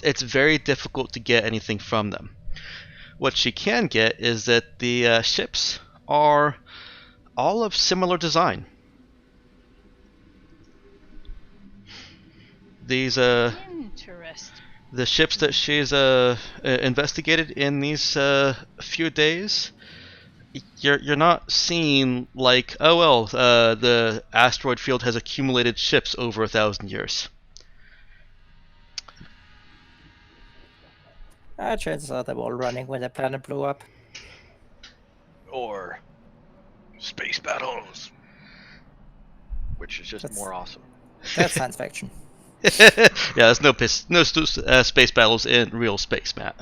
it's very difficult to get anything from them. What she can get is that the ships are all of similar design. These Interesting. the ships that she's investigated in these few days, you're not seeing like, oh well, the asteroid field has accumulated ships over 1,000 years. Chances are they were all running when the planet blew up. Or space battles, which is just That's- more awesome. That's science fiction. Yeah, there's no space battles in real space, Matt.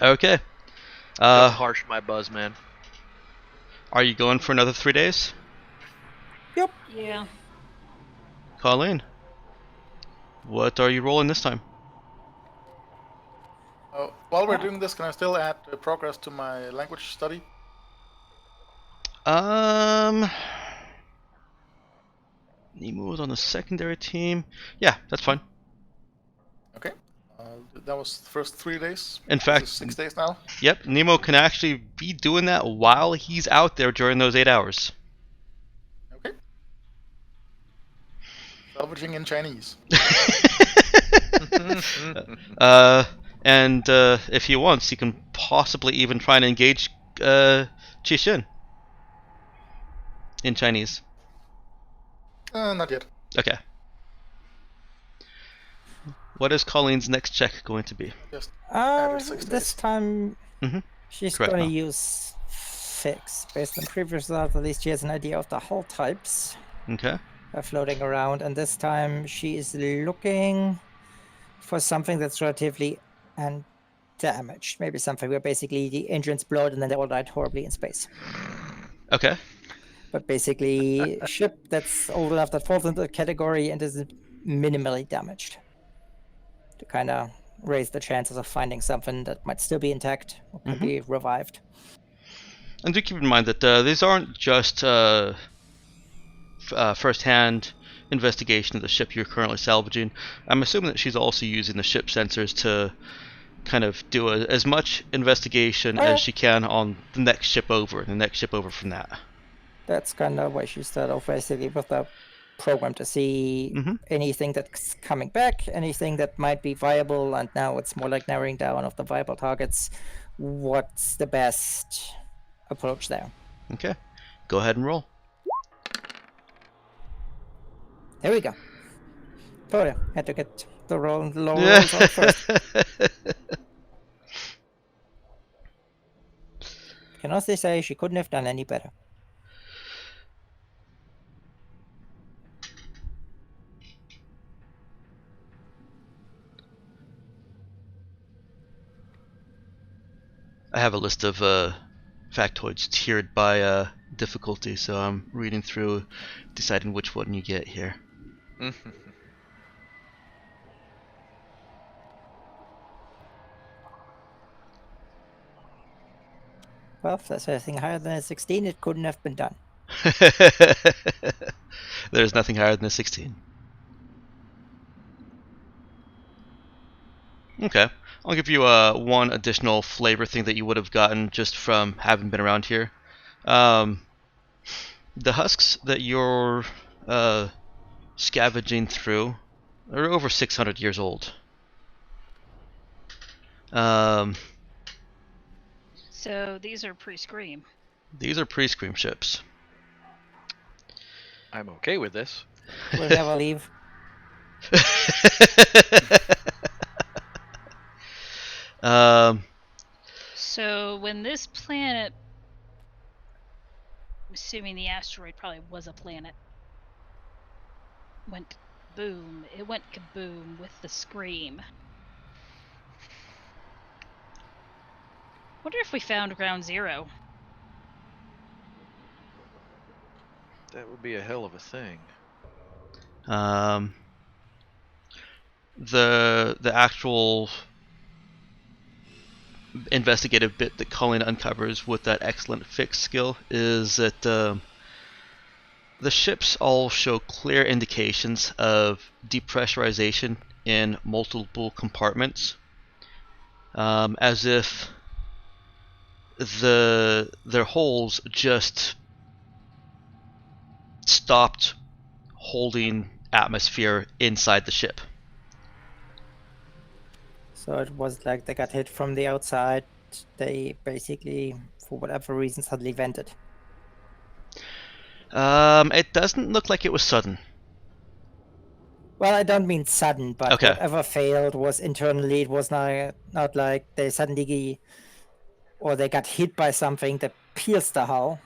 Okay. Don't harsh my buzz, man. Are you going for another 3 days? Yeah. Colleen, what are you rolling this time? While we're doing this, can I still add progress to my language study? Nemo was on the secondary team. Yeah, that's fine. Okay. That was the first 3 days. In This fact, is 6 days now. yep, Nemo can actually be doing that while he's out there during those 8 hours. Okay. Salvaging in Chinese. And if he wants, he can possibly even try and engage Qixin in Chinese. Not yet. Okay. What is Colleen's next check going to be? Just added 6 This days. time Mhm. she's Correct, going to no. use fix. Based on previous results, at least she has an idea of the hull types Okay. floating around, and this time she is looking for something that's relatively undamaged. Maybe something where basically the engines blowed and then they all died horribly in space. Okay. But basically, a ship that's old enough that falls into the category and is minimally damaged. To kind of raise the chances of finding something that might still be intact or could be revived. And do keep in mind that these aren't just first-hand investigation of the ship you're currently salvaging. I'm assuming that she's also using the ship sensors to kind of do as much investigation as she can on the next ship over, and the next ship over from that. That's kind of why she started off basically with the program to see anything that's coming back, anything that might be viable, and now it's more like narrowing down of the viable targets. What's the best approach there? Okay. Go ahead and roll. There we go. Told you, had to get the low rolls out first. Can honestly say she couldn't have done any better. I have a list of factoids tiered by difficulty, so I'm reading through, deciding which one you get here. Well, if there's anything higher than a 16, it couldn't have been done. There's nothing higher than a 16. Okay. I'll give you one additional flavor thing that you would have gotten just from having been around here. The husks that you're scavenging through are over 600 years old. So these are pre-scream. These are pre-scream ships. I'm okay with this. We'll never leave. um, So when this planet, I'm assuming the asteroid probably was a planet, went boom. It went kaboom with the scream. Wonder if we found Ground Zero. That would be a hell of a thing. the actual investigative bit that Colleen uncovers with that excellent fix skill is that the ships all show clear indications of depressurization in multiple compartments, as if their holes just stopped holding atmosphere inside the ship. So it was like they got hit from the outside. They basically, for whatever reason, suddenly vented. It doesn't look like it was sudden. Well, I don't mean sudden, but Okay. whatever failed was internally. It was not like they suddenly, or they got hit by something that pierced the hull,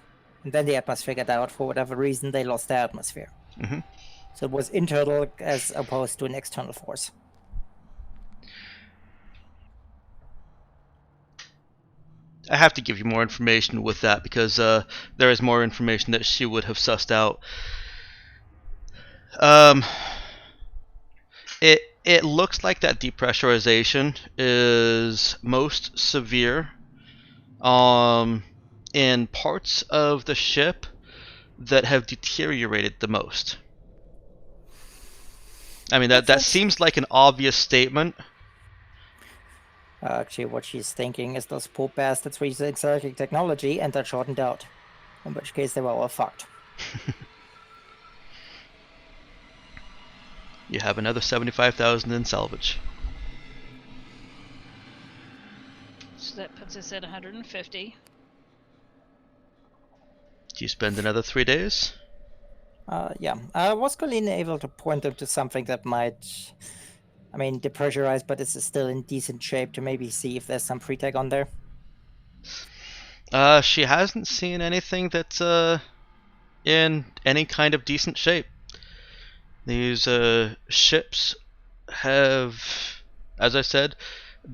and then the atmosphere got out. For whatever reason, they lost their atmosphere. Mm-hmm. So it was internal as opposed to an external force. I have to give you more information with that because there is more information that she would have sussed out. It looks like that depressurization is most severe in parts of the ship that have deteriorated the most. I mean, that seems like an obvious statement. Actually, what she's thinking is those poor bastards were using psychic technology and that shortened out. In which case, they were all fucked. You have another 75,000 in salvage. So that puts us at 150. Do you spend another 3 days? Yeah. Was Colleen able to point them to something that might, depressurize, but is still in decent shape to maybe see if there's some pre-tech on there? She hasn't seen anything that's in any kind of decent shape. These ships have, as I said,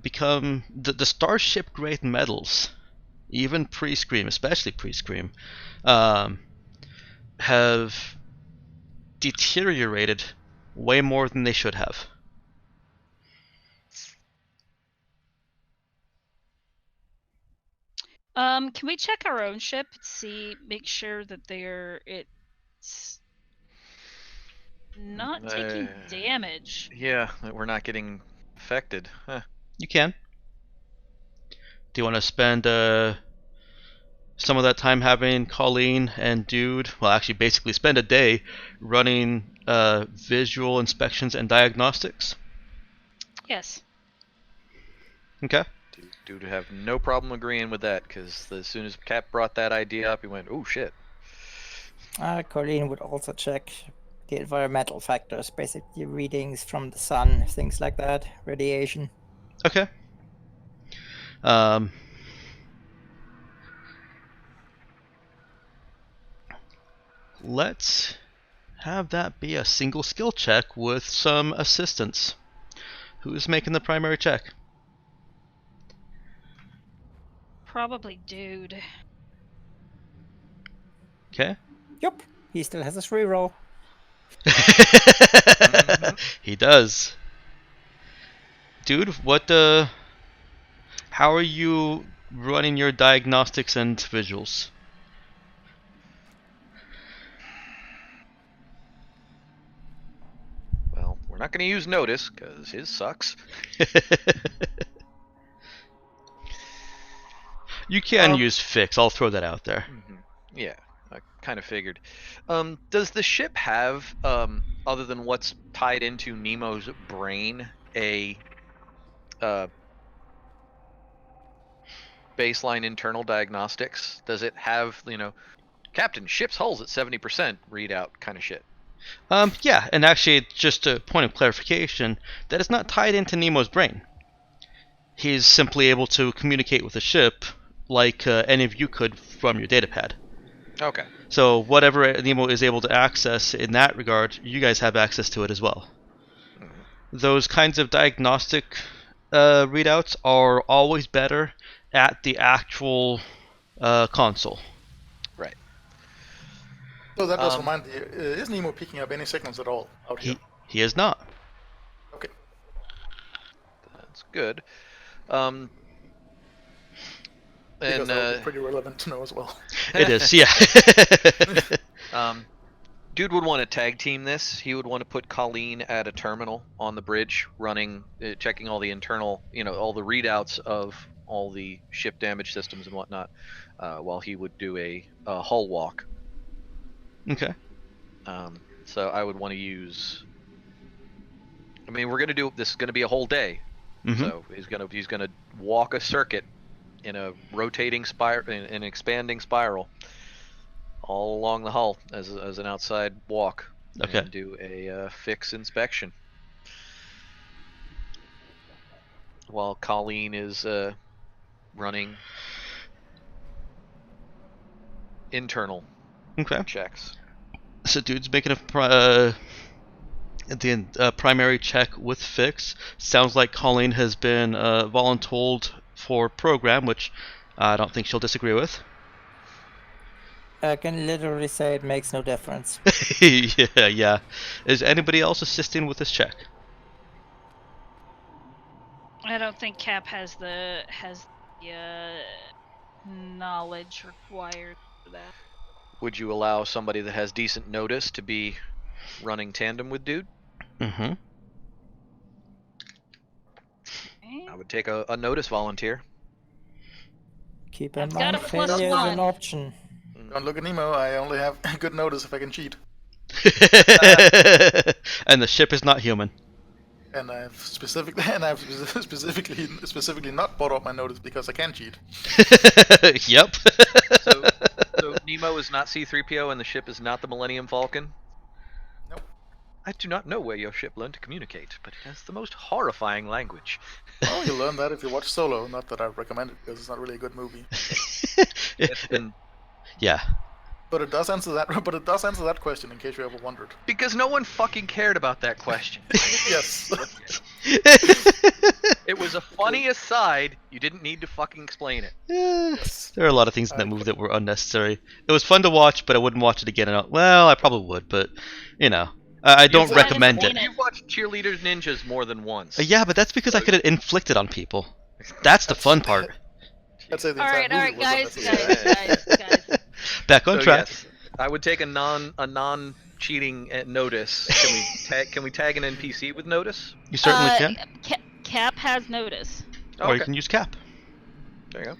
become the starship grade metals, even pre-scream, especially pre-scream, have deteriorated way more than they should have. Can we check our own ship? Make sure that it's not taking damage. Yeah, that we're not getting affected. Huh. You can. Do you want to spend some of that time having Colleen and Dude, well, actually, basically spend a day running visual inspections and diagnostics? Yes. Okay. Dude have no problem agreeing with that, because as soon as Cap brought that idea up, he went, "Oh shit." Colleen would also check the environmental factors, basically readings from the sun, things like that, radiation. Okay. Let's have that be a single skill check with some assistance. Who's making the primary check? Probably Dude. Okay. Yep, he still has his reroll. He does. Dude, how are you running your diagnostics and visuals? Well, we're not going to use notice, because his sucks. You can use fix. I'll throw that out there. Yeah, I kind of figured. Does the ship have, other than what's tied into Nemo's brain, a baseline internal diagnostics? Does it have, Captain, ship's hull's at 70% readout kind of shit. Yeah, and actually, just a point of clarification, that is not tied into Nemo's brain. He's simply able to communicate with the ship like any of you could from your datapad. Okay. So whatever Nemo is able to access in that regard, you guys have access to it as well. Those kinds of diagnostic readouts are always better at the actual console. Right. So that does remind me, is Nemo picking up any signals at all out here? He is not. Okay. That's good. Because And that would be pretty relevant to know as well. It is, yeah. Dude would want to tag team this. He would want to put Colleen at a terminal on the bridge, running, checking all the internal, all the readouts of all the ship damage systems and whatnot, while he would do a hull walk. Okay. So I would want to use. I mean, we're gonna do this. Is gonna be a whole day. Mm-hmm. So he's gonna walk a circuit in a rotating spiral, in an expanding spiral, all along the hull as an outside walk. Okay. And do a fix inspection while Colleen is running internal Okay. checks. So dude's making a primary check with fix. Sounds like Colleen has been voluntold for program, which I don't think she'll disagree with. I can literally say it makes no difference. Yeah. Is anybody else assisting with this check? I don't think Cap has the knowledge required for that. Would you allow somebody that has decent notice to be running tandem with dude? Mm-hmm. I would take a notice volunteer. Keep in I've got mind, a plus failure is an one. option. Don't look at Nemo, I only have good notice if I can cheat. And the ship is not human. And I've specifically not brought up my notice because I can cheat. Yep. So Nemo is not C-3PO and the ship is not the Millennium Falcon? Nope. I do not know where your ship learned to communicate, but it has the most horrifying language. Well, you'll learn that if you watch Solo. Not that I recommend it because it's not really a good movie. It's been Yeah. But it does answer that. But it does answer that question in case you ever wondered. because no one fucking cared about that question. Yes. It was a funny aside. You didn't need to fucking explain it. Yes. There are a lot of things in that movie that were unnecessary. It was fun to watch, but I wouldn't watch it again. Well, I probably would, but I don't You've recommend seen it. You've watched Cheerleaders Ninjas more than once. Yeah, but that's because I could inflict it on people. That's the fun part. I'd say the All entire right, movie guys, was unnecessary. guys. Back on So track. yes, I would take a non-cheating notice. Can we tag an NPC with notice? You certainly can. Cap has notice. Or you Okay. can use Cap. There you go.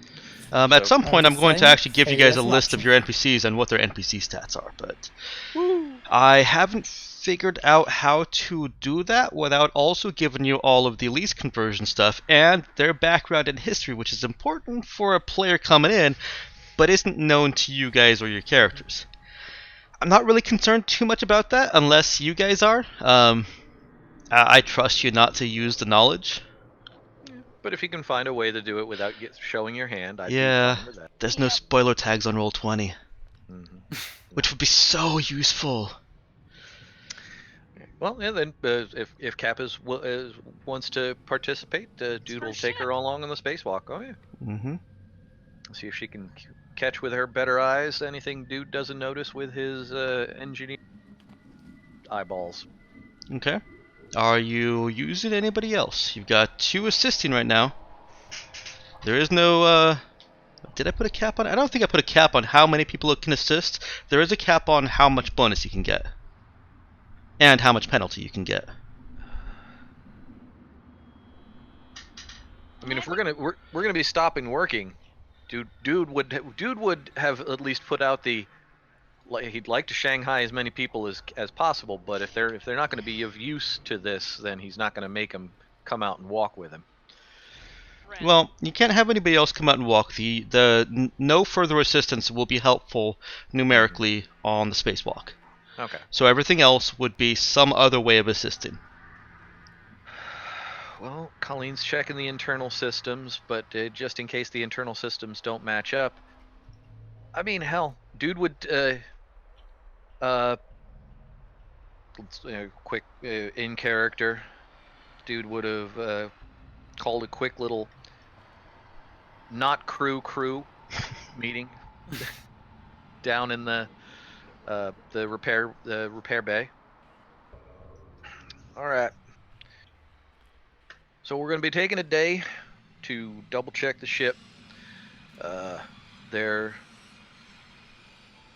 At So- some point, I'm going to saying, actually give you failure guys a is an list of option. your NPCs and what their NPC stats are, but I haven't figured out how to do that without also giving you all of the lease conversion stuff and their background and history, which is important for a player coming in, but isn't known to you guys or your characters. I'm not really concerned too much about that, unless you guys are. I trust you not to use the knowledge. But if you can find a way to do it without showing your hand, I'd be Yeah, fine with that. there's no spoiler tags on Roll20, Mhm. which would be so useful. Well, yeah, then if Cap wants to participate, dude will take her along on the spacewalk. Oh yeah. Mm-hmm. See if she can catch with her better eyes anything dude doesn't notice with his engineer eyeballs. Okay. Are you using anybody else? You've got 2 assisting right now. There is no, did I put a cap on it? I don't think I put a cap on how many people can assist. There is a cap on how much bonus you can get. And how much penalty you can get. I mean, if we're gonna be stopping working, dude would have at least put out he'd like to Shanghai as many people as possible, but if they're not going to be of use to this, then he's not going to make them come out and walk with him. threat. Well, you can't have anybody else come out and walk. No further assistance will be helpful numerically on the spacewalk. Okay. So everything else would be some other way of assisting. Well, Colleen's checking the internal systems, but just in case the internal systems don't match up, I mean, hell, dude would quick in character, dude would have called a quick little not crew meeting down in the repair bay. All right. So we're going to be taking a day to double check the ship.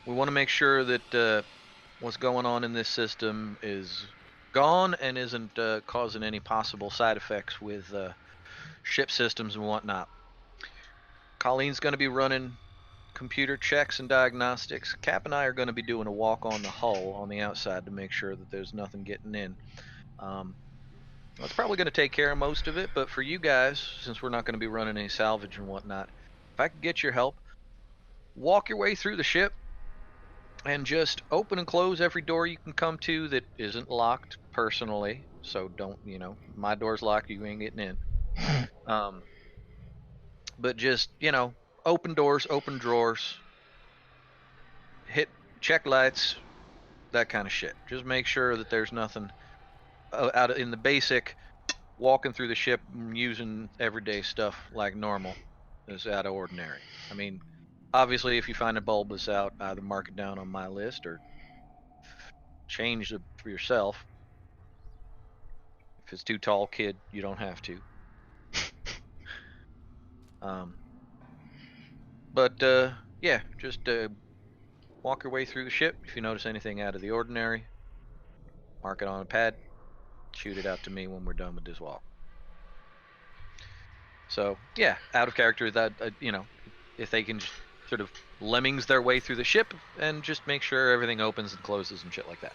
We want to make sure that what's going on in this system is gone and isn't causing any possible side effects with ship systems and whatnot. Colleen's going to be running computer checks and diagnostics. Cap and I are going to be doing a walk on the hull on the outside to make sure that there's nothing getting in. That's probably going to take care of most of it, but for you guys, since we're not going to be running any salvage and whatnot, if I could get your help, walk your way through the ship and just open and close every door you can come to that isn't locked personally. So don't, my door's locked, you ain't getting in. But just, open doors, open drawers, check lights, that kind of shit. Just make sure that there's nothing out in the basic walking through the ship using everyday stuff like normal is out of ordinary. I mean, obviously, if you find a bulb that's out, either mark it down on my list or change it for yourself. If it's too tall, kid, you don't have to. Yeah, just walk your way through the ship. If you notice anything out of the ordinary, mark it on a pad, shoot it out to me when we're done with this walk. So, yeah, out of character, that, if they can just sort of lemmings their way through the ship and just make sure everything opens and closes and shit like that.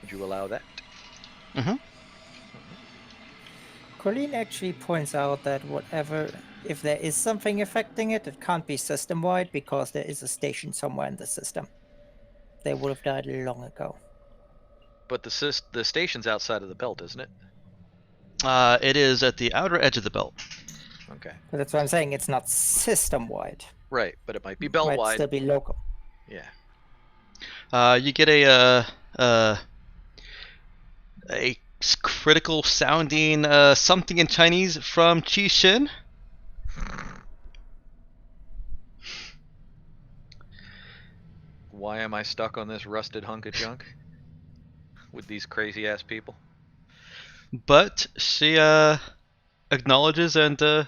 Would you allow that? Mm-hmm. Colleen actually points out that if there is something affecting it, it can't be system-wide because there is a station somewhere in the system. They would have died long ago. But the station's outside of the belt, isn't it? It is at the outer edge of the belt. Okay. But that's what I'm saying. It's not system-wide. Right, but it might be belt-wide. Might still be local. Yeah. You get a critical sounding something in Chinese from Qi Xin. Why am I stuck on this rusted hunk of junk with these crazy ass people? But she acknowledges and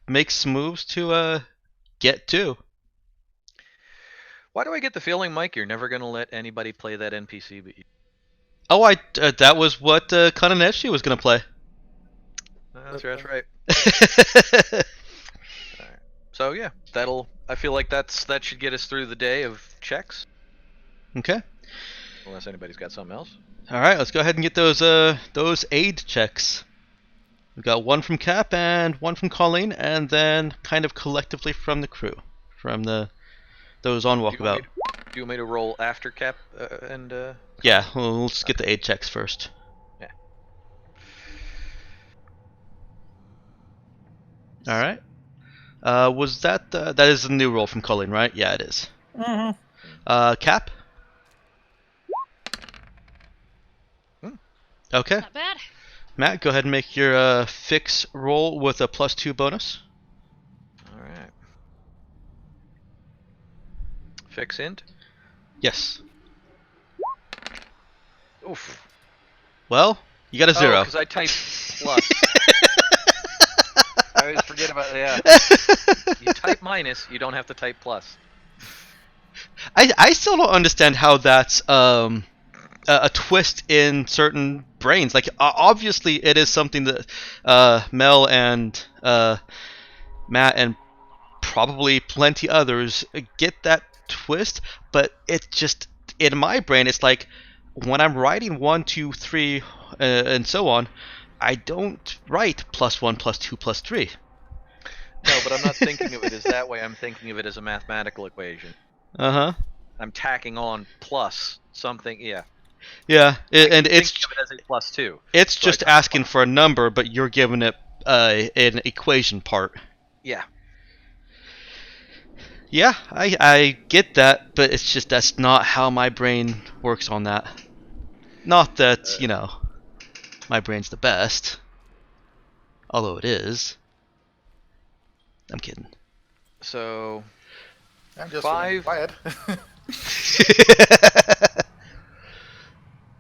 makes moves to get to. Why do I get the feeling, Mike, you're never gonna let anybody play that NPC but you? Oh, that was what Kananeshi was gonna play. That's right. Alright. So yeah, I feel like that should get us through the day of checks. Okay. Unless anybody's got something else. All right, let's go ahead and get those aid checks. We got one from Cap and one from Colleen, and then kind of collectively from the crew, from those on walkabout. Do you want me to roll after Cap and? Yeah, well, let's get the aid checks first. Yeah. All right. Was that is a new roll from Colleen, right? Yeah, it is. Mm-hmm. Cap. Okay. Not bad. Matt, go ahead and make your fix roll with a +2 bonus. Alright. Fix int? Yes. Oof. Well, you got a 0. Oh, because I typed plus. I always forget about that. You type minus, you don't have to type plus. I still don't understand how that's a twist in certain brains. Like, obviously it is something that Mel and Matt and probably plenty others get that twist, but it just, in my brain, it's like when I'm writing 1, 2, 3 and so on, I don't write +1, +2, +3. No, but I'm not thinking of it as that way. I'm thinking of it as a mathematical equation. Uh-huh. I'm tacking on plus something. Yeah. Yeah, and Thinking of it as a +2. it's So I just took asking plus. for a number, but you're giving it an equation part. Yeah. Yeah, I get that, but it's just that's not how my brain works on that. Not that, my brain's the best, although it is. I'm kidding. So I'm just 5. quiet.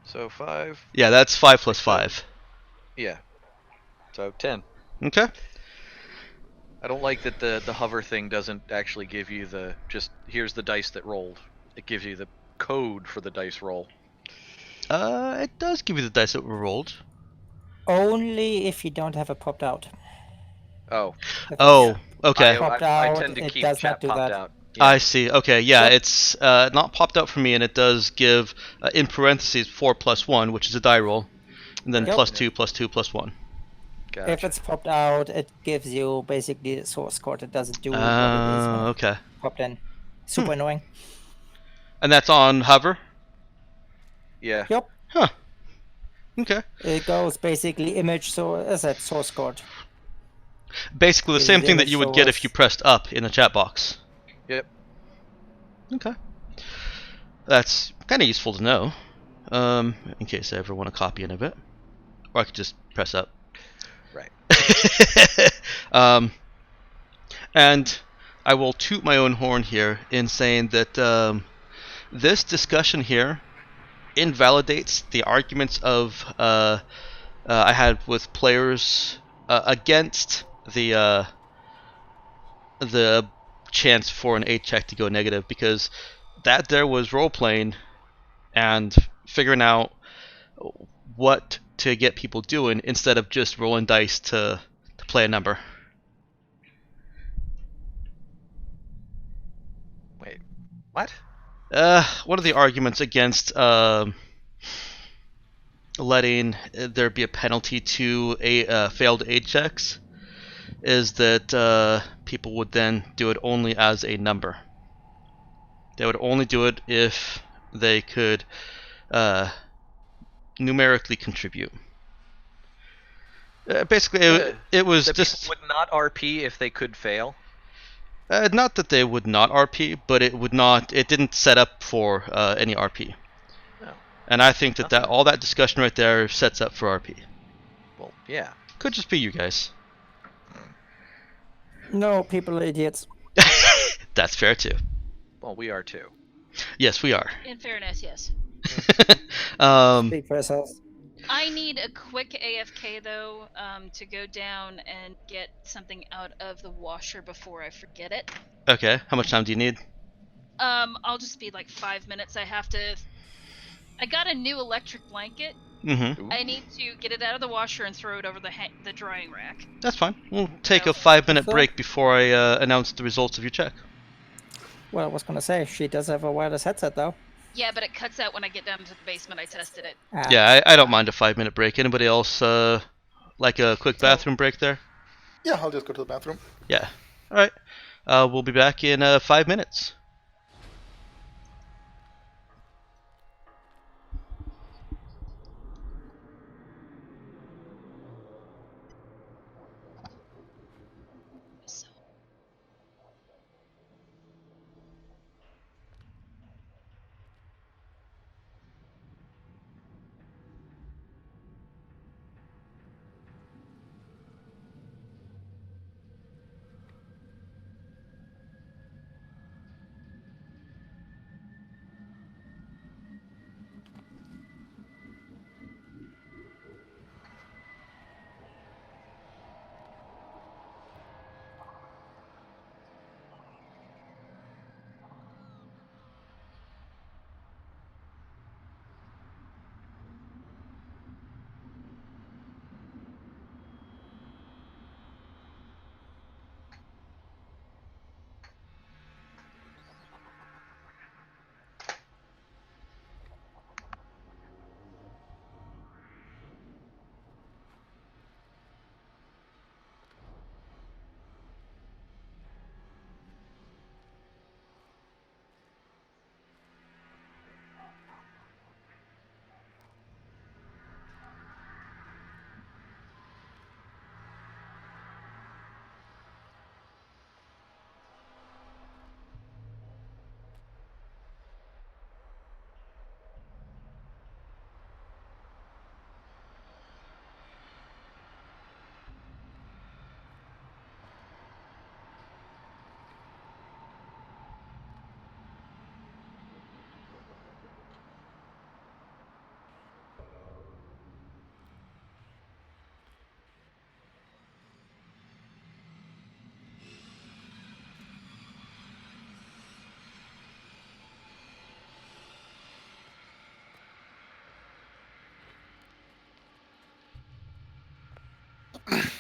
So 5. Yeah, that's 5 plus 5. Yeah. So 10. Okay. I don't like that the hover thing doesn't actually give you the just here's the dice that rolled. It gives you the code for the dice roll. It does give you the dice that were rolled. Only if you don't have it popped out. Oh. If Oh, it's okay. popped I out, tend to it keep does not chat do popped that. out. Yeah. I see. Okay, yeah, Yep. it's not popped out for me, and it does give in parentheses 4 plus 1, which is a die roll, and then Right. plus Yep. 2 plus 2 plus 1. Gotcha. If it's popped out, it gives you basically the source code. It doesn't do what it is when it's Okay. popped in. Super annoying. And that's on hover? Yeah. Yep. Huh. Okay. It goes basically image, so as that source code. Basically the This same is thing that image you would get if source. you pressed up in the chat box. Yep. Okay. That's kind of useful to know, in case I ever want a copy in of it. Or I could just press up. Right. And I will toot my own horn here in saying that this discussion here invalidates the arguments of I had with players against the chance for an 8 check to go negative, because that there was role playing and figuring out what to get people doing instead of just rolling dice to play a number. Wait. What? One of the arguments against letting there be a penalty to failed aid checks is that people would then do it only as a number. They would only do it if they could numerically contribute. Basically, it was The just people would not RP if they could fail. not that they would not RP, but it would not. It didn't set up for any RP. No. And I think that Nothing. all that discussion right there sets up for RP. Well, yeah. Could just be you guys. No, people are idiots. That's fair too. Well, we are too. Yes, we are. In fairness, yes. Speak for yourselves. I need a quick AFK though, to go down and get something out of the washer before I forget it. Okay, how much time do you need? I'll just be like 5 minutes. I got a new electric blanket. Mm-hmm. Ooh. I need to get it out of the washer and throw it over the drying rack. That's fine. We'll take No. a 5-minute So- break before I announce the results of your check. Well, I was gonna say, she does have a wireless headset though. Yeah, but it cuts out when I get down to the basement. I tested it. Ah. Yeah, I don't mind a 5-minute break. Anybody else like a quick bathroom break there? Yeah, I'll just go to the bathroom. Yeah. All right. We'll be back in 5 minutes. So,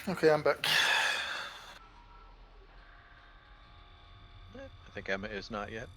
Okay, I'm back. I think Emma is not yet.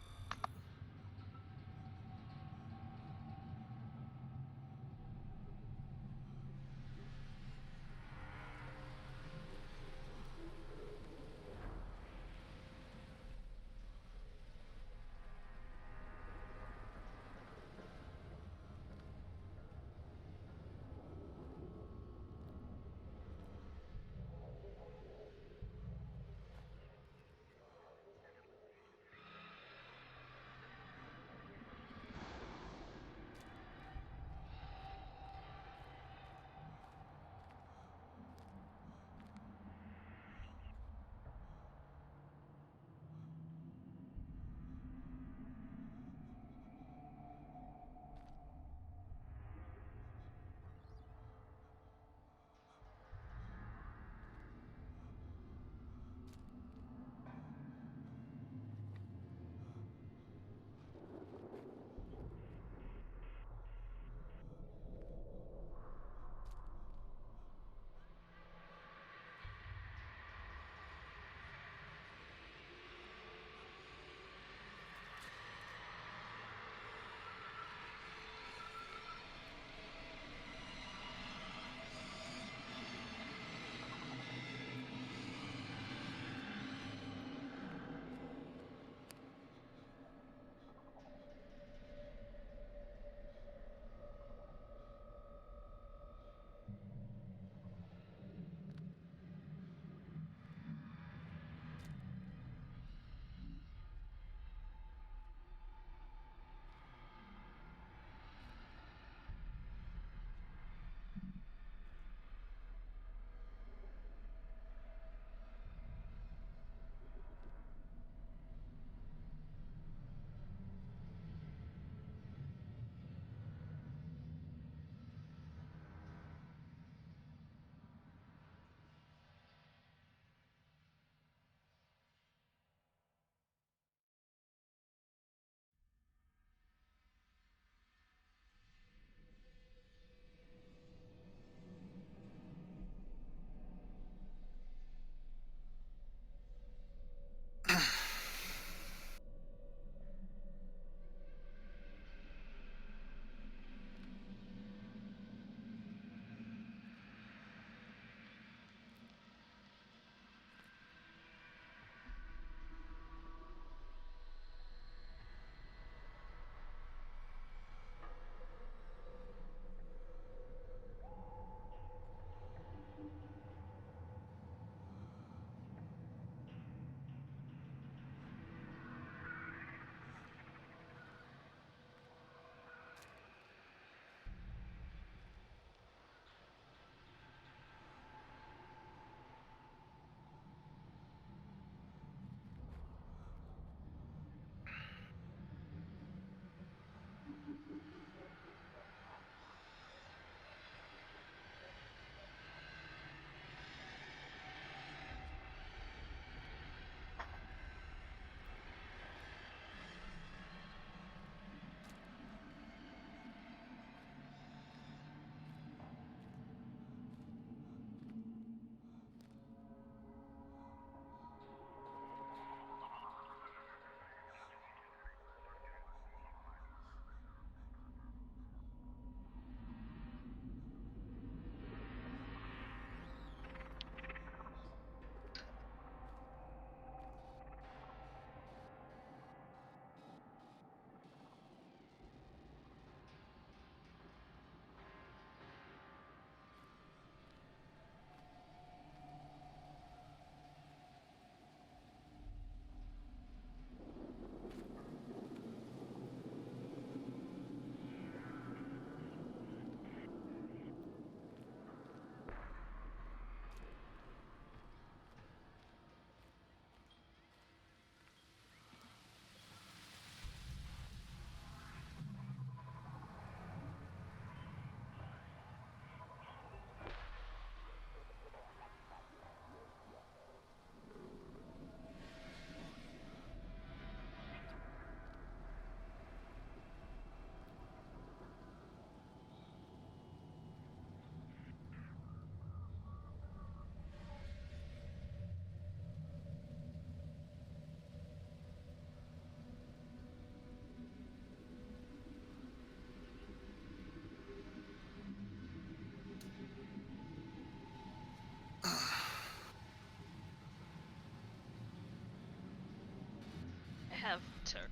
have turn.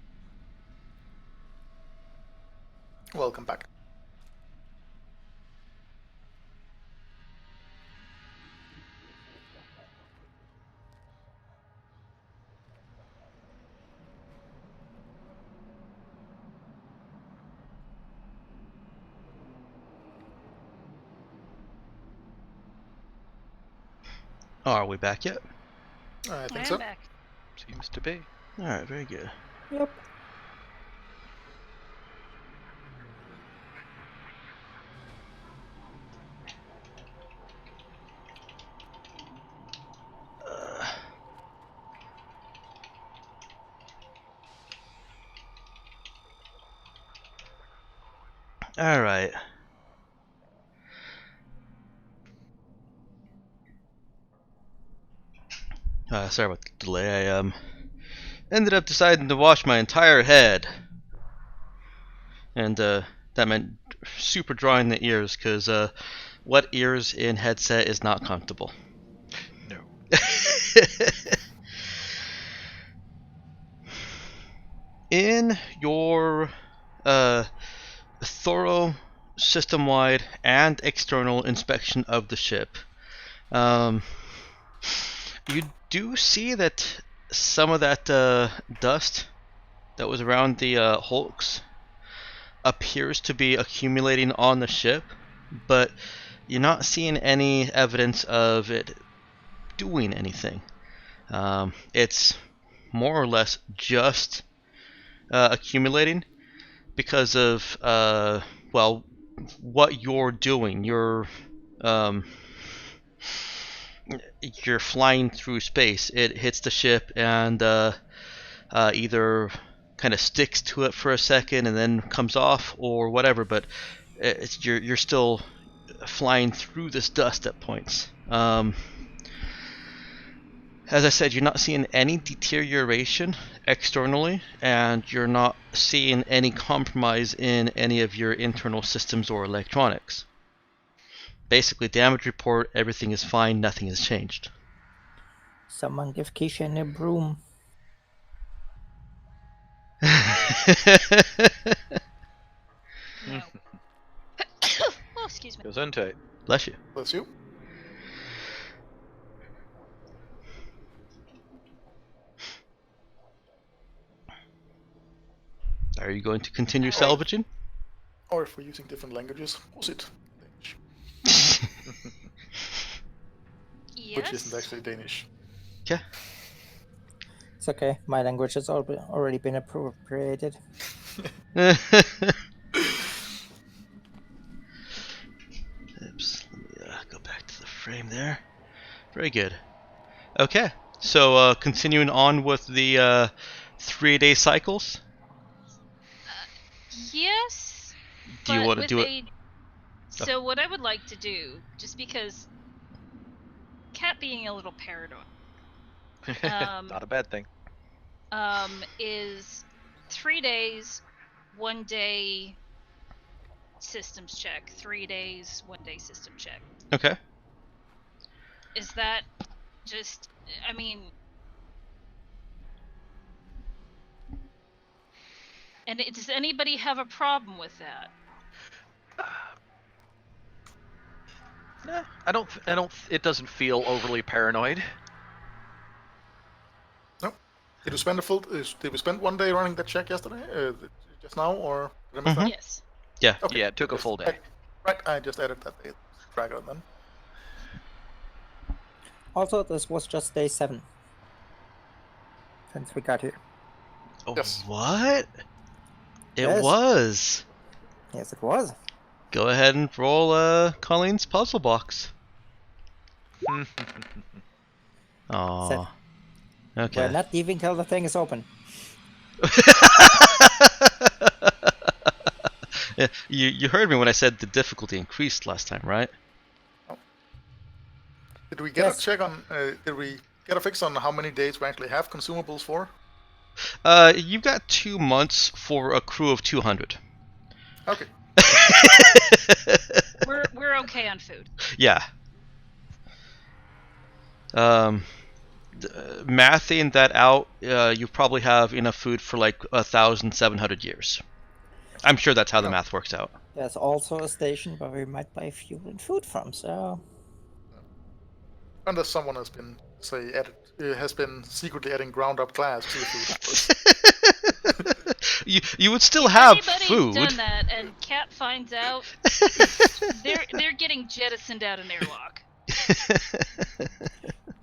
Welcome back. Oh, are we back yet? I think I'm so. back. Seems to be. Alright, very good. Yep. Alright. Sorry about the delay. I ended up deciding to wash my entire head. And that meant super drawing the ears, because wet ears in headset is not comfortable. No. In your thorough system-wide and external inspection of the ship, you do see that some of that dust that was around the hulks appears to be accumulating on the ship, but you're not seeing any evidence of it doing anything. It's more or less just accumulating because of well, what you're doing. You're flying through space. It hits the ship and either kind of sticks to it for a second and then comes off or whatever, but you're still flying through this dust at points. As I said, you're not seeing any deterioration externally, and you're not seeing any compromise in any of your internal systems or electronics. Basically, damage report, everything is fine, nothing has changed. Someone give Keisha a broom. No. Oh, excuse me. Gesundheit. Bless you. Bless you. Are you going to continue salvaging? Or if we're using different languages, was it Danish? Yes. Which isn't actually Danish. Yeah. It's okay. My language has already been appropriated. Oops. Let me go back to the frame there. Very good. Okay. So continuing on with the 3-day cycles. Yes. Do you but want to with do it? a- So what I would like to do, just because Cat being a little paranoid, Not a bad thing. is 3 days, 1 day systems check, 3 days, 1 day system check. Okay. Is that just? I mean, and does anybody have a problem with that? Nah, I don't. It doesn't feel overly paranoid. No. Did we spend Did we spend 1 day running that check yesterday? Just now, or did I miss that? Yes. Yeah. Okay. Yeah, it took a full day. Right, I just added that day tracker then. Also, this was just day 7 since we got here. Oh, Yes. what? It Yes. was. Yes, it was. Go ahead and roll Colleen's puzzle box. Aww. We're Okay. not leaving till the thing is open. Yeah, you heard me when I said the difficulty increased last time, right? Did we get Yes. a check on? Did we get a fix on how many days we actually have consumables for? You've got 2 months for a crew of 200. Okay. We're okay on food. Yeah. mathing that out, you probably have enough food for like 1,700 years. I'm sure that's how the math works out. There's also a station where we might buy fuel and food from, so... Unless someone has been, say, has been secretly adding ground-up glass to the food, of course. You would still If have anybody's food. done that and Cat finds out, they're getting jettisoned out an airlock.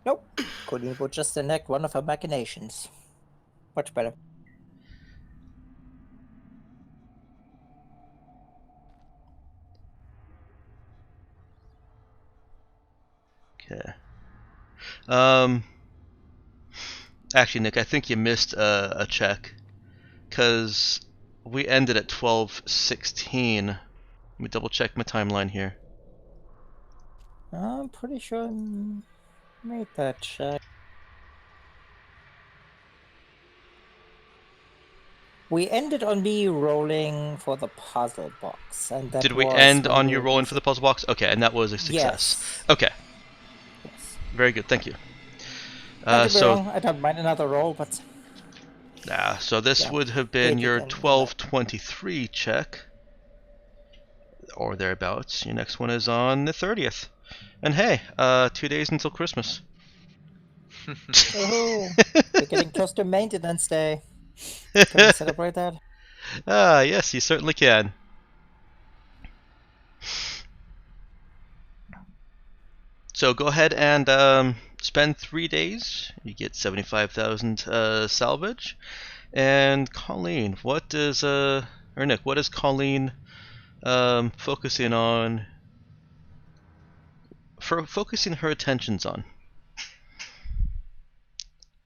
Nope. Colleen would just enact one of her machinations. Much better. Okay. Actually, Nick, I think you missed a check, because we ended at 12:16. Let me double check my timeline here. I'm pretty sure I made that check. We ended on me rolling for the puzzle box, and that Did we was end when on we you were rolling for the puzzle box? Okay, and that was a success. Yes. Okay, Yes. very good, thank you. Don't get me wrong, I don't mind another roll, but So this Yeah, would have been take it your and 12:23 check, or thereabouts. Your next one is on the 30th, and hey, 2 days until Christmas. oh, we're getting close to maintenance day. Can we celebrate that? Yes, you certainly can. So go ahead and spend 3 days. You get 75,000 salvage. And Colleen, what is or Nick, what is Colleen focusing on? Focusing her attentions on.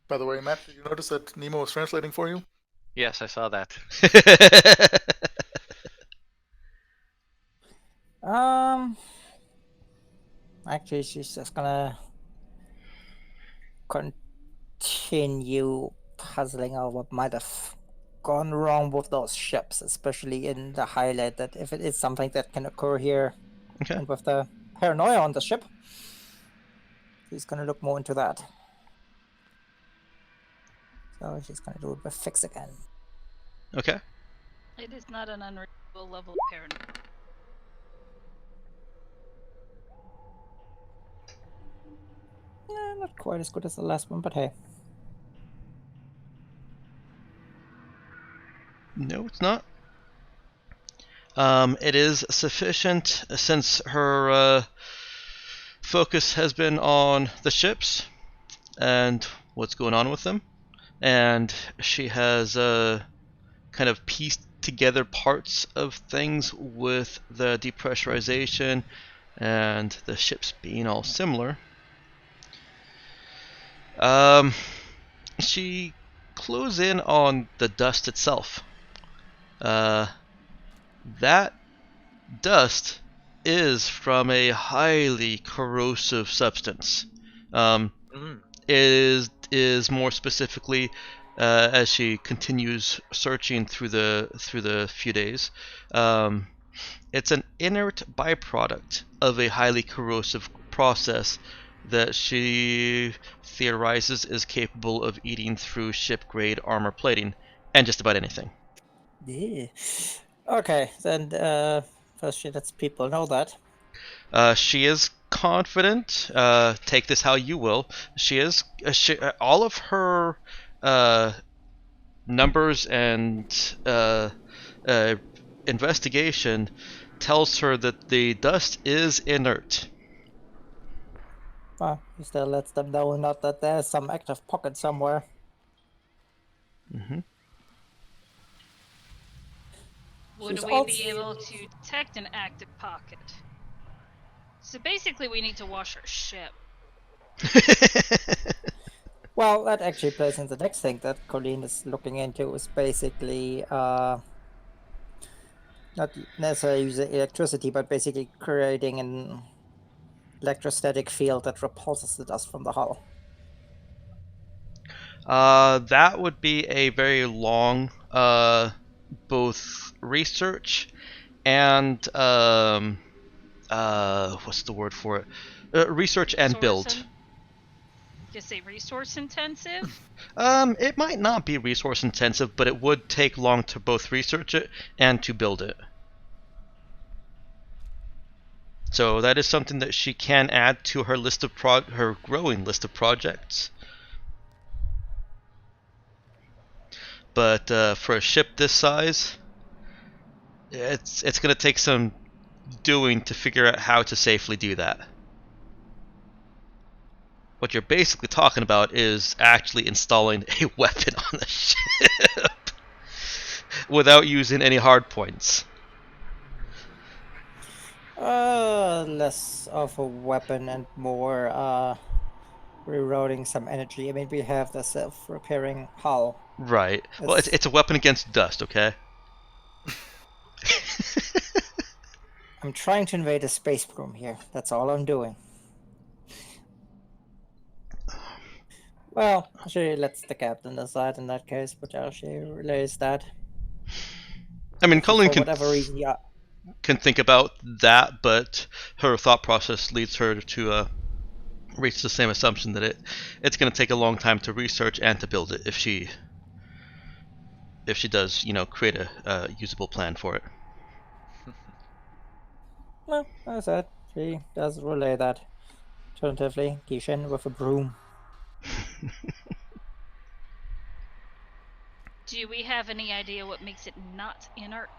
By the way, Matt, did you notice that Nemo was translating for you? Yes, I saw that. Actually, she's just gonna continue puzzling out what might have gone wrong with those ships, especially in the highlight that if it is something that can occur here, Okay. and with the paranoia on the ship, she's gonna look more into that. So she's gonna do it with fix again. Okay. It is not an unreasonable level of paranoia. Yeah, not quite as good as the last one, but hey. No, it's not. It is sufficient since her focus has been on the ships and what's going on with them, and she has kind of pieced together parts of things with the depressurization and the ships being all similar. She clues in on the dust itself. That dust is from a highly corrosive substance. Is more specifically, as she continues searching through the few days, it's an inert byproduct of a highly corrosive process that she theorizes is capable of eating through ship-grade armor plating and just about anything. Yeah. Okay, then first she lets people know that. She is confident. Take this how you will. She is. All of her numbers and investigation tells her that the dust is inert. Well, he still lets them know not that there's some active pocket somewhere. Mm-hmm. Would She's we also- be able to detect an active pocket? So basically, we need to wash our ship. Well, that actually plays into the next thing that Colleen is looking into is basically not necessarily using electricity, but basically creating an electrostatic field that repulses the dust from the hull. That would be a very long both research and what's the word for it? Research and build. Sorensen? to say resource intensive? It might not be resource intensive, but it would take long to both research it and to build it. So that is something that she can add to her list of her growing list of projects. But for a ship this size, it's going to take some doing to figure out how to safely do that. What you're basically talking about is actually installing a weapon on the ship without using any hard points. Less of a weapon and more rerouting some energy. I mean, we have the self-repairing hull. Right. Well, it's a weapon against dust, okay? I'm trying to invade a space broom here. That's all I'm doing. Well, she lets the captain decide in that case, but she relays that. I mean, Colleen For whatever reason, yeah. can think about that, but her thought process leads her to reach the same assumption that it's going to take a long time to research and to build it if she does, create a usable plan for it. Well, as I said, she does relay that. Alternatively, Kishin with a broom. Do we have any idea what makes it not inert?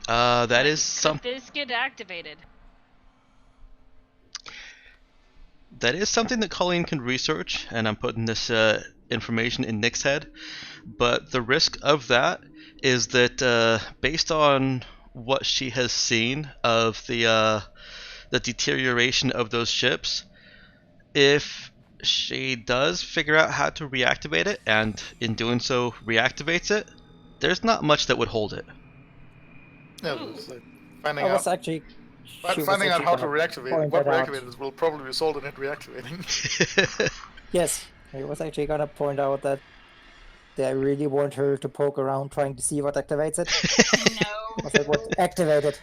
That is Could this get activated? That is something that Colleen can research, and I'm putting this information in Nick's head. But the risk of that is that based on what she has seen of the deterioration of those ships, if she does figure out how to reactivate it, and in doing so reactivates it, there's not much that would hold it. Yeah, it's like finding I was out. actually Finding out how to gonna reactivate point what that out. reactivators will probably result in it reactivating. Yes, I was actually gonna point out that I really want her to poke around trying to see what activates it. No. Was like, what activate it?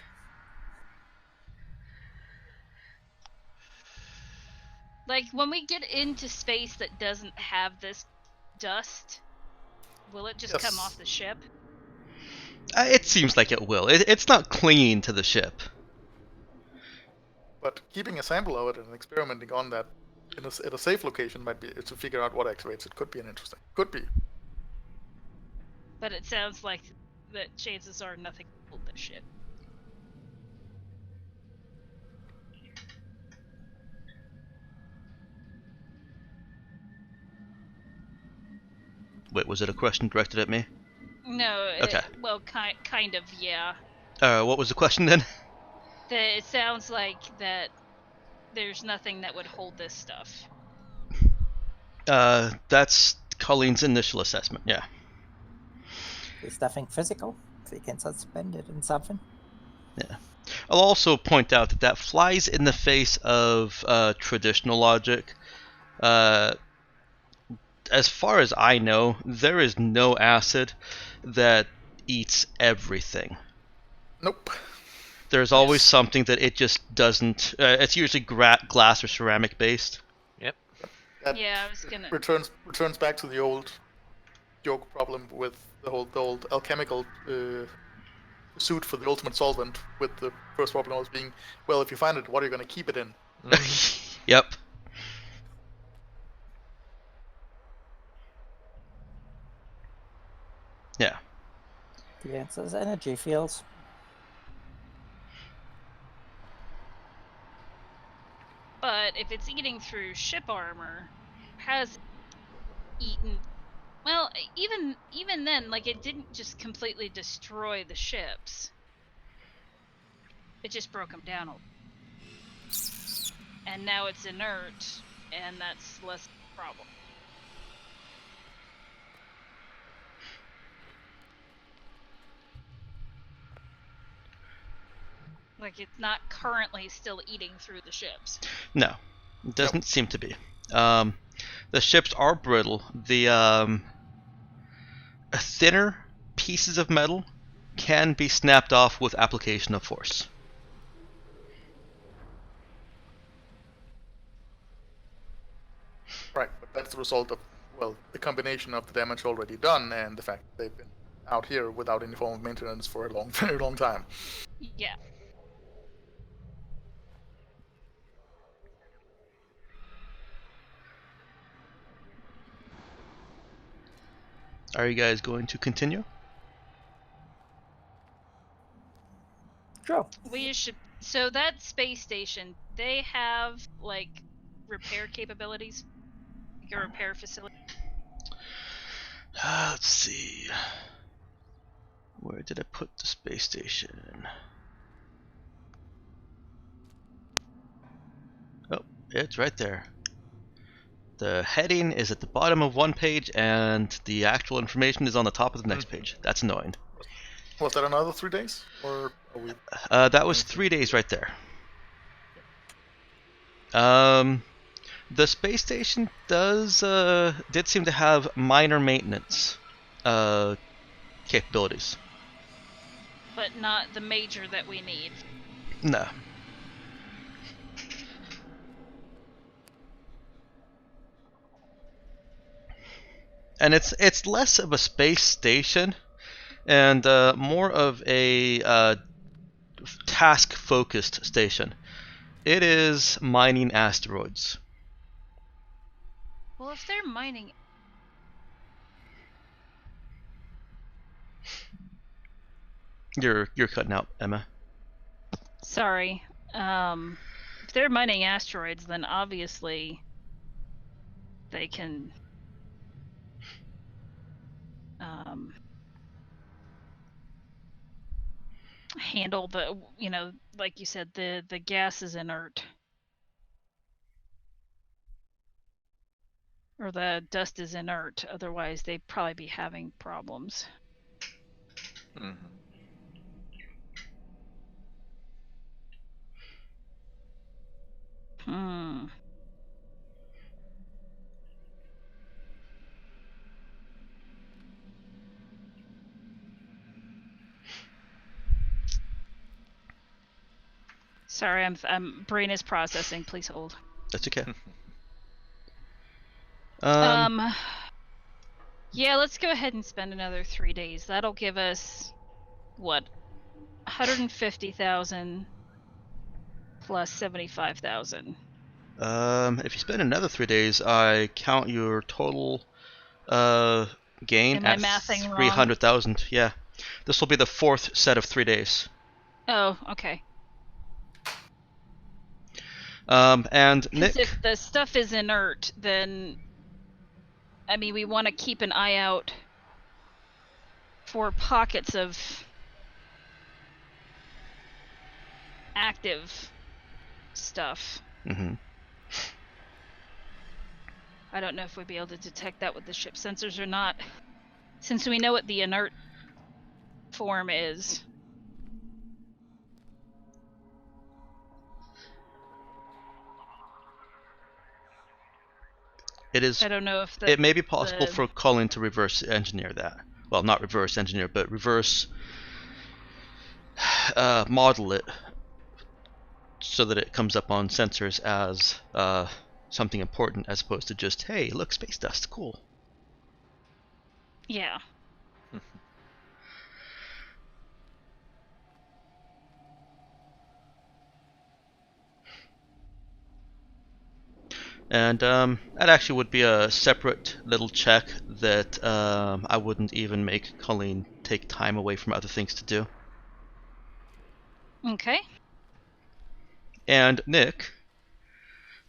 Like, when we get into space that doesn't have this dust, will it just come off the ship? It seems like it will. It's not clinging to the ship. But keeping a sample of it and experimenting on that at a safe location might be to figure out what activates it. Could be an interesting. Could be. But it sounds like that chances are nothing will hold the ship. Wait, was it a question directed at me? No. Okay. Well, kind of, yeah. What was the question then? It sounds like that there's nothing that would hold this stuff. That's Colleen's initial assessment, yeah. Is nothing physical? If we can suspend it in something. Yeah. I'll also point out that flies in the face of traditional logic. As far as I know, there is no acid that eats everything. Nope. There's always something that it just doesn't. It's usually glass or ceramic based. Yep. Yeah, I was gonna. Returns back to the old joke problem with the old alchemical suit for the ultimate solvent. With the first problem always being, well, if you find it, what are you going to keep it in? Yep. Yeah. The answer is energy fields. But if it's eating through ship armor, has eaten. Well, even then, like, it didn't just completely destroy the ships. It just broke them down a little. And now it's inert, and that's less of a problem. Like, it's not currently still eating through the ships. No, it doesn't seem to be. The ships are brittle. The thinner pieces of metal can be snapped off with application of force. Right, but that's the result of, well, the combination of the damage already done and the fact that they've been out here without any form of maintenance for a long, very long time. Yeah. Are you guys going to continue? Sure. We should. So that space station, they have like repair capabilities, like a repair facility. Let's see. Where did I put the space station? Oh, it's right there. The heading is at the bottom of one page, and the actual information is on the top of the next page. That's annoying. Was that another 3 days? Or are we... That was 3 days right there. The space station did seem to have minor maintenance capabilities. But not the major that we need. No. And it's less of a space station and more of a task-focused station. It is mining asteroids. Well, if they're mining, You're cutting out, Emma. sorry. If they're mining asteroids, then obviously they can handle the, like you said, the gas is inert. Or the dust is inert, otherwise they'd probably be having problems. Mm-hmm. Sorry, I'm brain is processing. Please hold. That's okay. Yeah, let's go ahead and spend another 3 days. That'll give us what, 150,000 plus 75,000. If you spend another 3 days, I count your total gain Am I at mathing wrong? 300,000. Yeah, this will be the fourth set of 3 days. Oh, okay. And Nick, if the stuff is inert, then I mean we want to keep an eye out for pockets of active stuff. Mm-hmm. I don't know if we'd be able to detect that with the ship sensors or not, since we know what the inert form is. It is. I don't know if It may be possible for Colin to reverse engineer that. Well, not reverse engineer, but reverse model it so that it comes up on sensors as something important, as opposed to just, hey, look, space dust, cool. Yeah. And that actually would be a separate little check that I wouldn't even make Colleen take time away from other things to do. Okay. And Nick,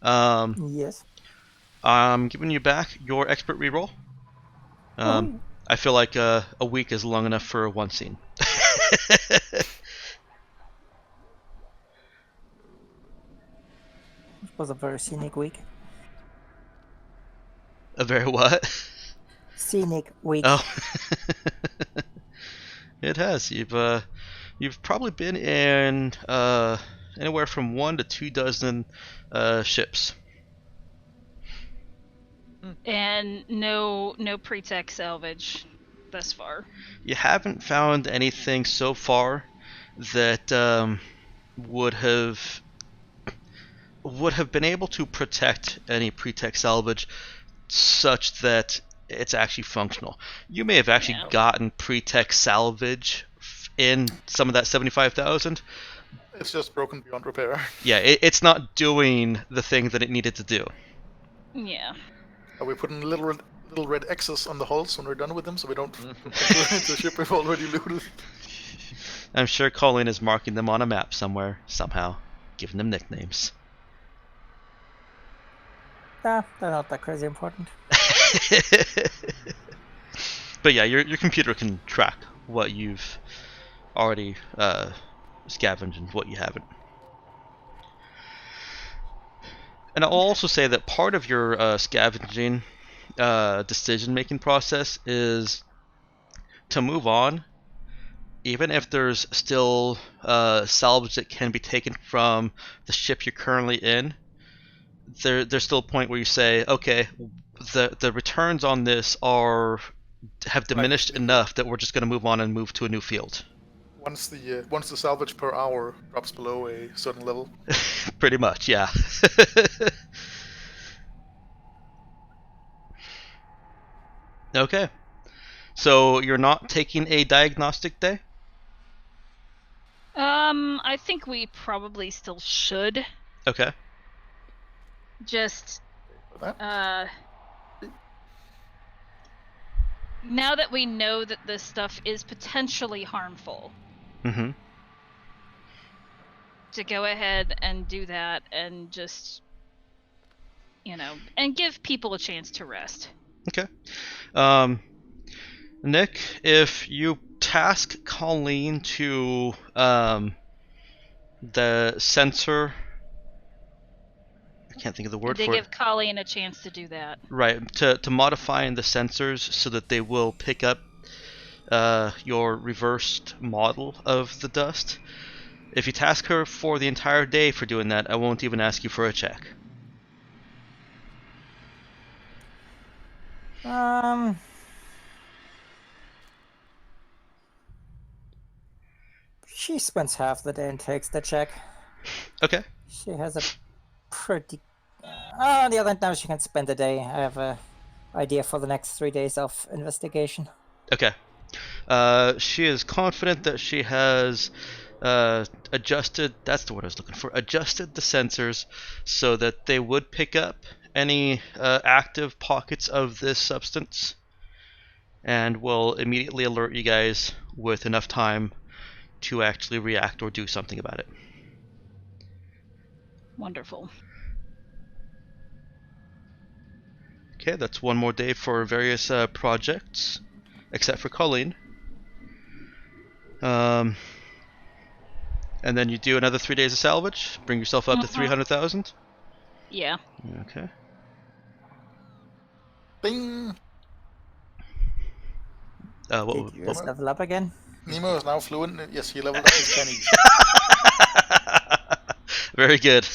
Yes. I'm giving you back your expert reroll. I feel like a week is long enough for one scene. It was a very scenic week. A very what? Scenic week. Oh, it has. You've probably been in anywhere from 1 to 2 dozen ships. And no pre-tech salvage. thus far. You haven't found anything so far that would have been able to protect any pre-tech salvage such that it's actually functional. You may have actually gotten pre-tech salvage in some of that 75,000. It's just broken beyond repair. Yeah, it's not doing the thing that it needed to do. Yeah. Are we putting little red X's on the hulls when we're done with them, so we don't into the ship we've already looted? I'm sure Colleen is marking them on a map somewhere, somehow, giving them nicknames. Nah, they're not that crazy important. But yeah, your computer can track what you've already scavenged and what you haven't. And I'll also say that part of your scavenging decision-making process is to move on, even if there's still salvage that can be taken from the ship you're currently in. There's still a point where you say, okay, the returns on this have diminished enough that we're just going to move on and move to a new field. Once the salvage per hour drops below a certain level. Pretty much, yeah. Okay. So you're not taking a diagnostic day? I think we probably still should. Okay. Just now that we know that this stuff is potentially harmful. Mm-hmm. To go ahead and do that and just, and give people a chance to rest. Okay. Nick, if you task Colleen to the sensor, I can't think of the word for it. They give Colleen a chance to do that. Right, to modifying the sensors so that they will pick up your reversed model of the dust. If you task her for the entire day for doing that, I won't even ask you for a check. She spends half the day and takes the check. Okay. She has a pretty... on the other hand, now she can spend the day. I have a idea for the next 3 days of investigation. Okay. She is confident that she has adjusted, that's the word I was looking for, adjusted the sensors so that they would pick up any active pockets of this substance and will immediately alert you guys with enough time to actually react or do something about it. Wonderful. Okay, that's one more day for various projects, except for Colleen. And then you do another 3 days of salvage, bring yourself up to 300,000? Yeah. Okay. Bing! Did you just level up again? Nemo is now fluent. Yes, he leveled up his pennies. Very good.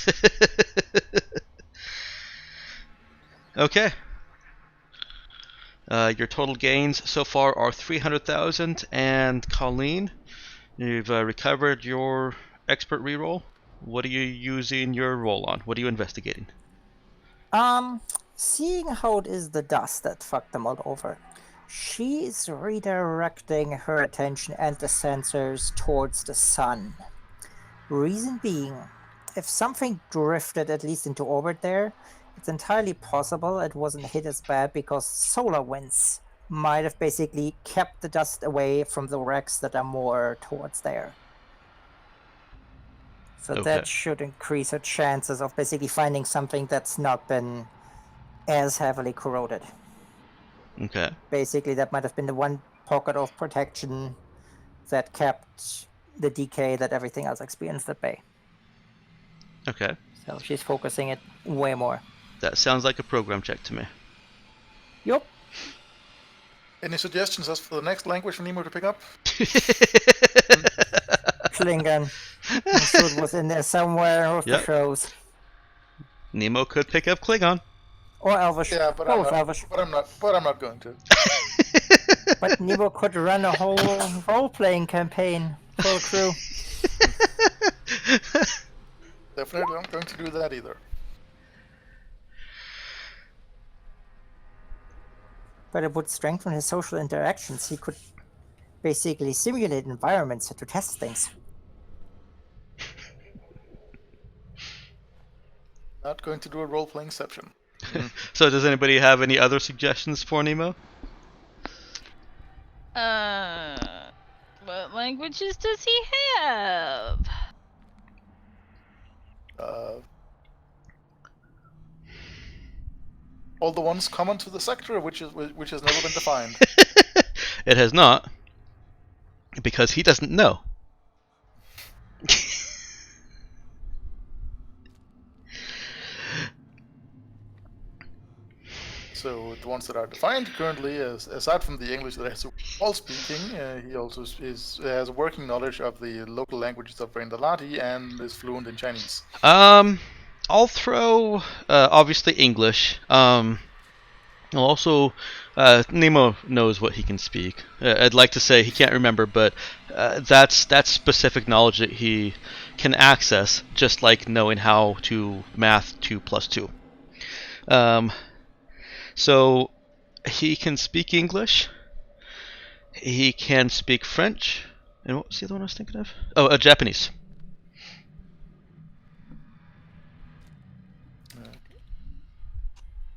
Okay. Your total gains so far are 300,000, and Colleen, you've recovered your expert reroll. What are you using your roll on? What are you investigating? Seeing how it is the dust that fucked them all over, she's redirecting her attention and the sensors towards the sun. Reason being, if something drifted at least into orbit there, it's entirely possible it wasn't hit as bad because solar winds might have basically kept the dust away from the wrecks that are more towards there. So that should increase her chances of basically finding something that's not been as heavily corroded. Okay. Basically, that might have been the one pocket of protection that kept the decay that everything else experienced at bay. Okay. So she's focusing it way more. That sounds like a program check to me. Yup. Any suggestions as for the next language for Nemo to pick up? Klingon. It was in there somewhere with the shows. Nemo could pick up Klingon. Or Elvish. Yeah, but I'm not going to. But Nemo could run a whole role-playing campaign for a crew. Definitely not going to do that either. But it would strengthen his social interactions. He could basically simulate environments to test things. Not going to do a role-playing exception. So does anybody have any other suggestions for Nemo? What languages does he have? All the ones common to the sector, which has never been defined. It has not, because he doesn't know. So the ones that are defined currently, aside from the English that has all speaking, he also has a working knowledge of the local languages of Brindalati and is fluent in Chinese. I'll throw obviously English. Also, Nemo knows what he can speak. I'd like to say he can't remember, but that's specific knowledge that he can access, just like knowing how to math 2 plus 2. So he can speak English. He can speak French. And what was the other one I was thinking of? Oh, Japanese.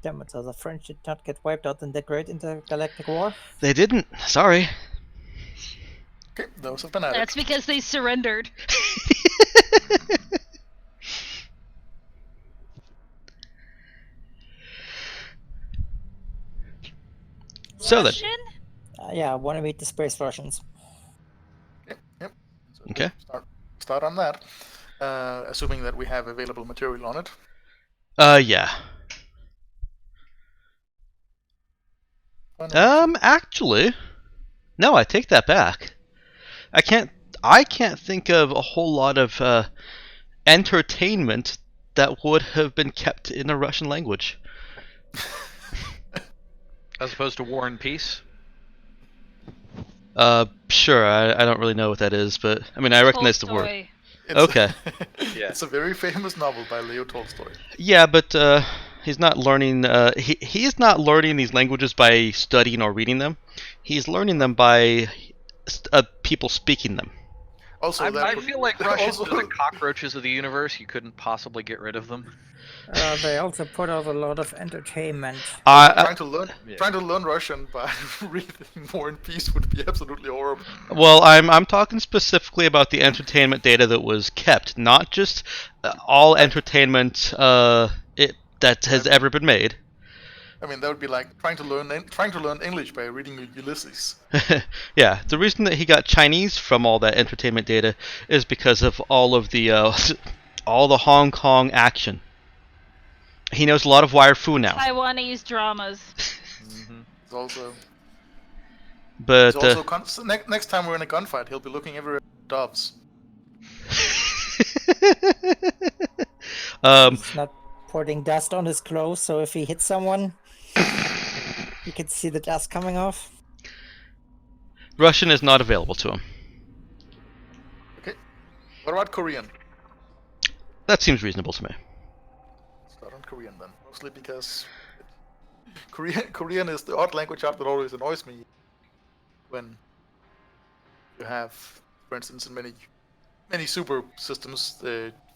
Damn it, so the French did not get wiped out in the Great Intergalactic War? They didn't. Sorry. Okay, those have been added. That's because they surrendered. So then. Russian? Yeah, I want to meet the space Russians. Yep. So Okay. Start on that, assuming that we have available material on it. Yeah. Actually, no, I take that back. I can't think of a whole lot of entertainment that would have been kept in a Russian language. As opposed to War and Peace? Sure, I don't really know what that is, but I mean, I recognize the word. Tolstoy. Okay. It's a very famous novel by Leo Tolstoy. Yeah, but he's not learning. He's not learning these languages by studying or reading them. He's learning them by people speaking them. Also, I feel like Russians also- are the cockroaches of the universe. You couldn't possibly get rid of them. They also put out a lot of entertainment. trying to learn Yeah. trying to learn Russian by reading War and Peace would be absolutely horrible. Well, I'm talking specifically about the entertainment data that was kept, not just all entertainment that has ever been made. I mean, that would be like trying to learn English by reading Ulysses. Yeah, the reason that he got Chinese from all that entertainment data is because of all of the all the Hong Kong action. He knows a lot of Wire Fu now. Taiwanese dramas. It's also But next time we're in a gunfight, he'll be looking everywhere at doves. He's not putting dust on his clothes, so if he hits someone, you can see the dust coming off. Russian is not available to him. Okay. What about Korean? That seems reasonable to me. Start on Korean then, mostly because Korean is the odd language that always annoys me. When you have, for instance, in many super systems,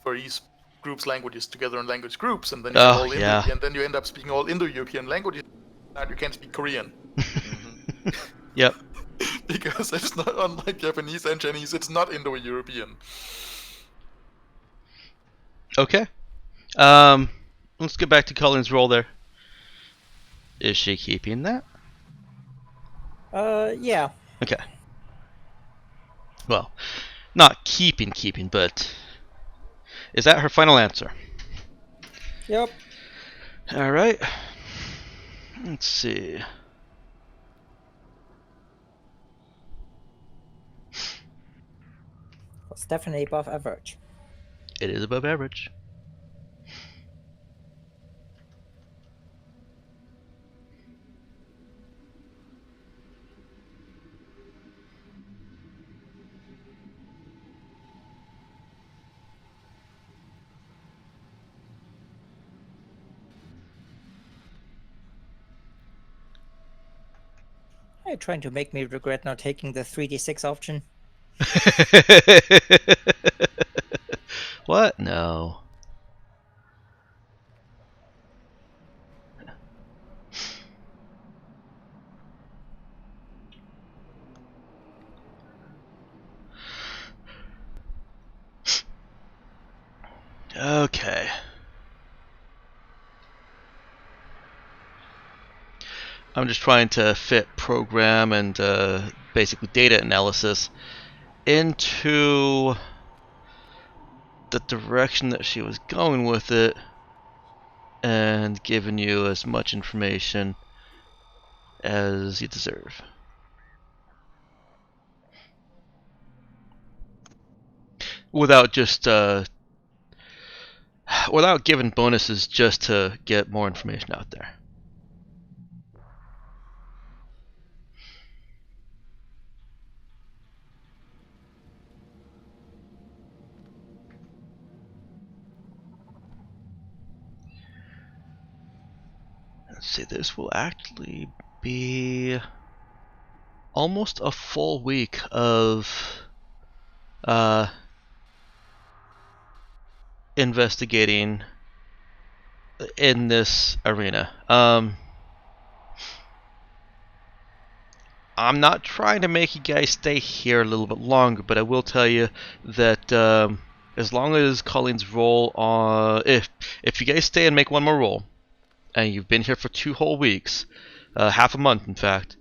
for each group's languages together in language groups, and then and then you end up speaking all Indo-European languages. Now you can't speak Korean. Yep. Because it's not, unlike Japanese and Chinese, it's not Indo-European. Okay. Let's get back to Colin's role there. Is she keeping that? Yeah. Okay. Well, not keeping, but is that her final answer? Yep. All right. Let's see. It's definitely above average. It is above average. You're trying to make me regret not taking the 3d6 option. What? No. Okay. I'm just trying to fit program and basically data analysis into the direction that she was going with it and giving you as much information as you deserve. Without just without giving bonuses just to get more information out there. Let's see, this will actually be almost a full week of investigating in this arena. I'm not trying to make you guys stay here a little bit longer, but I will tell you that as long as Colleen's roll on, if you guys stay and make one more roll, and you've been here for 2 whole weeks, half a month in fact,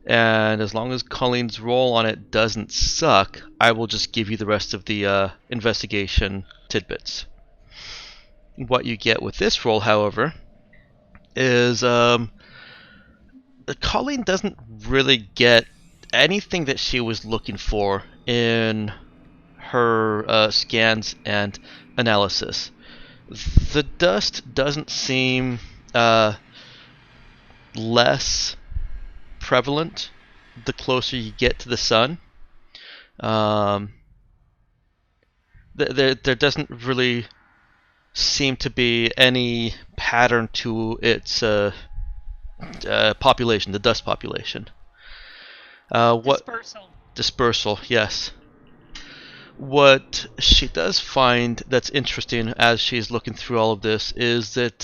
and as long as Colleen's roll on it doesn't suck, I will just give you the rest of the investigation tidbits. What you get with this roll, however, is Colleen doesn't really get anything that she was looking for in her scans and analysis. The dust doesn't seem less prevalent the closer you get to the sun. There doesn't really seem to be any pattern to its population, the dust population. Dispersal, yes. What she does find that's interesting as she's looking through all of this is that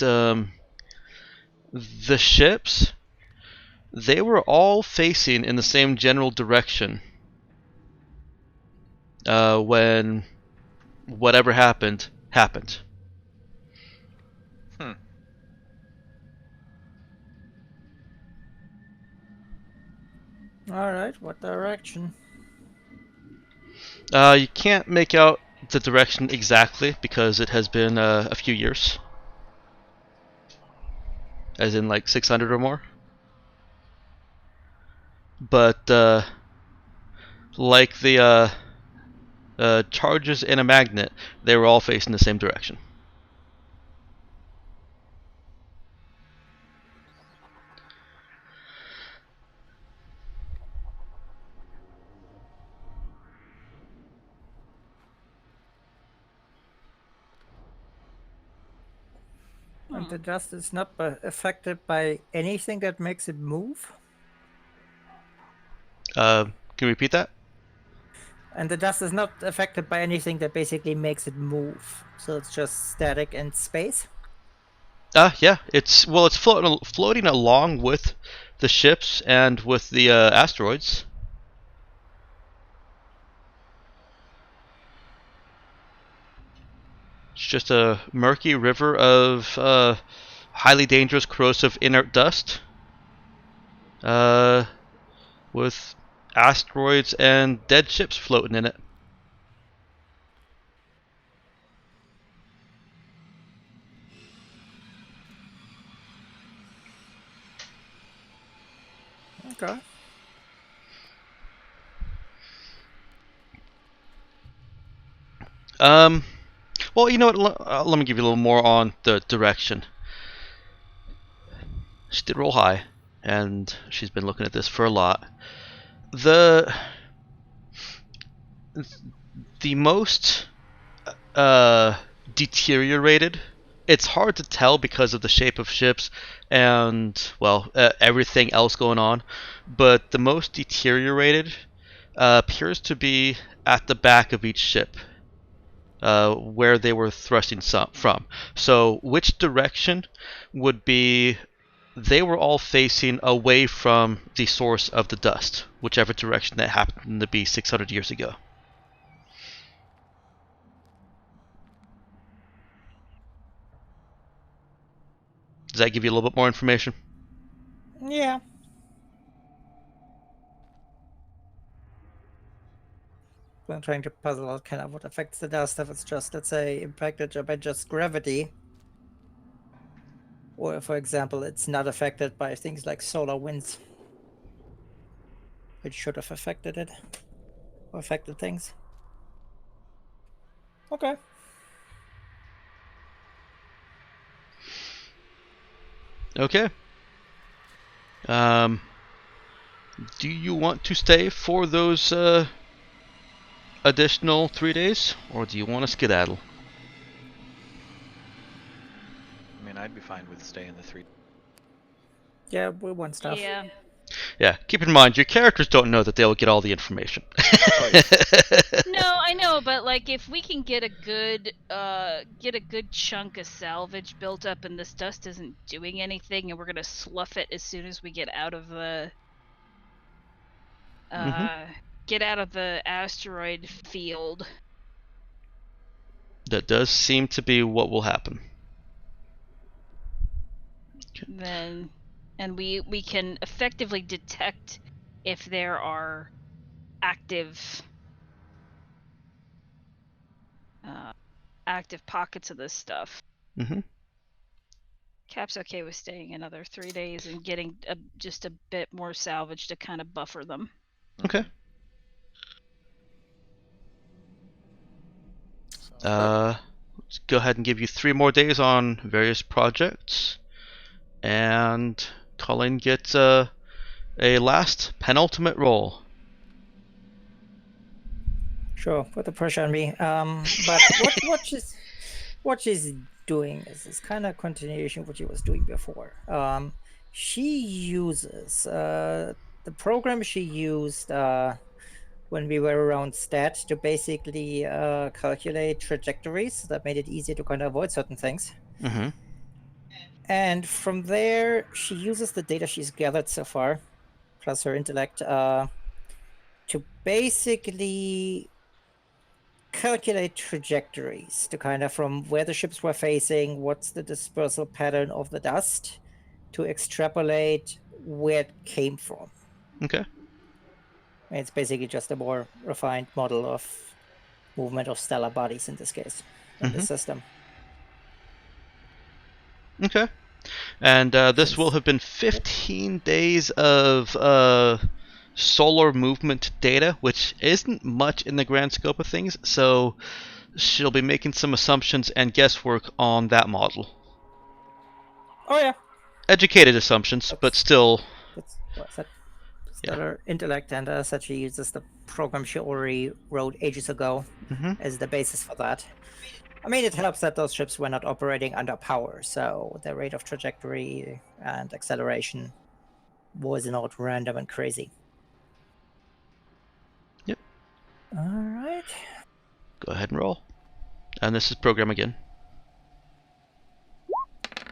the ships, they were all facing in the same general direction when whatever happened. Alright, what direction? You can't make out the direction exactly because it has been a few years. As in like 600 or more. But like the charges in a magnet, they were all facing the same direction. And the dust is not affected by anything that makes it move? Can you repeat that? And the dust is not affected by anything that basically makes it move. So it's just static in space? Yeah. It's floating along with the ships and with the asteroids. It's just a murky river of highly dangerous, corrosive, inert dust. With asteroids and dead ships floating in it. Okay. Well, you know what? Let me give you a little more on the direction. She did roll high, and she's been looking at this for a lot. The most deteriorated it's hard to tell because of the shape of ships and, well, everything else going on. But the most deteriorated appears to be at the back of each ship, where they were thrusting from. So, which direction would be? They were all facing away from the source of the dust, whichever direction that happened to be 600 years ago. Does that give you a little bit more information? Yeah. I'm trying to puzzle out kind of what affects the dust, if it's just, let's say, impacted by just gravity. Or, for example, it's not affected by things like solar winds, which should have affected it, or affected things. Okay. Okay. Do you want to stay for those additional 3 days, or do you want to skedaddle? I mean, I'd be fine with staying the 3. Yeah, we want stuff. Yeah. Yeah, keep in mind, your characters don't know that they'll get all the information. No, I know, but like if we can get a good chunk of salvage built up and this dust isn't doing anything and we're gonna slough it as soon as we get out of the asteroid field. That does seem to be what will happen. Then, and we can effectively detect if there are active pockets of this stuff. Mm-hmm. Cap's okay with staying another 3 days and getting just a bit more salvage to kind of buffer them. Okay. Let's go ahead and give you 3 more days on various projects, and Colin gets a last penultimate roll. Sure, put the pressure on me. But what she's doing is kind of continuation of what she was doing before. She uses the program she used when we were around stat to basically calculate trajectories that made it easier to kind of avoid certain things. Mm-hmm. And from there, she uses the data she's gathered so far, plus her intellect, to basically calculate trajectories to kind of from where the ships were facing, what's the dispersal pattern of the dust, to extrapolate where it came from. Okay. It's basically just a more refined model of movement of stellar bodies in this case, in the system. Okay. And this will have been 15 days of solar movement data, which isn't much in the grand scope of things, so she'll be making some assumptions and guesswork on that model. Oh, yeah. Educated assumptions, but still... That's what's that? Her intellect, and such she uses the program she already wrote ages ago as the basis for that. I mean, it helps that those ships were not operating under power, so the rate of trajectory and acceleration was not random and crazy. Yep. All right. Go ahead and roll. And this is program again.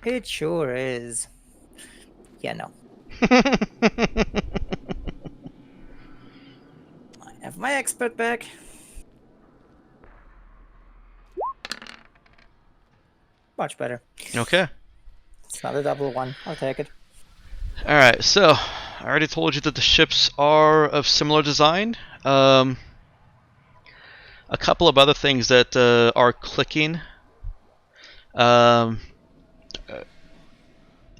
It sure is. Yeah, no. I have my expert back. Much better. Okay. It's not a double one. I'll take it. Alright, so I already told you that the ships are of similar design. A couple of other things that are clicking.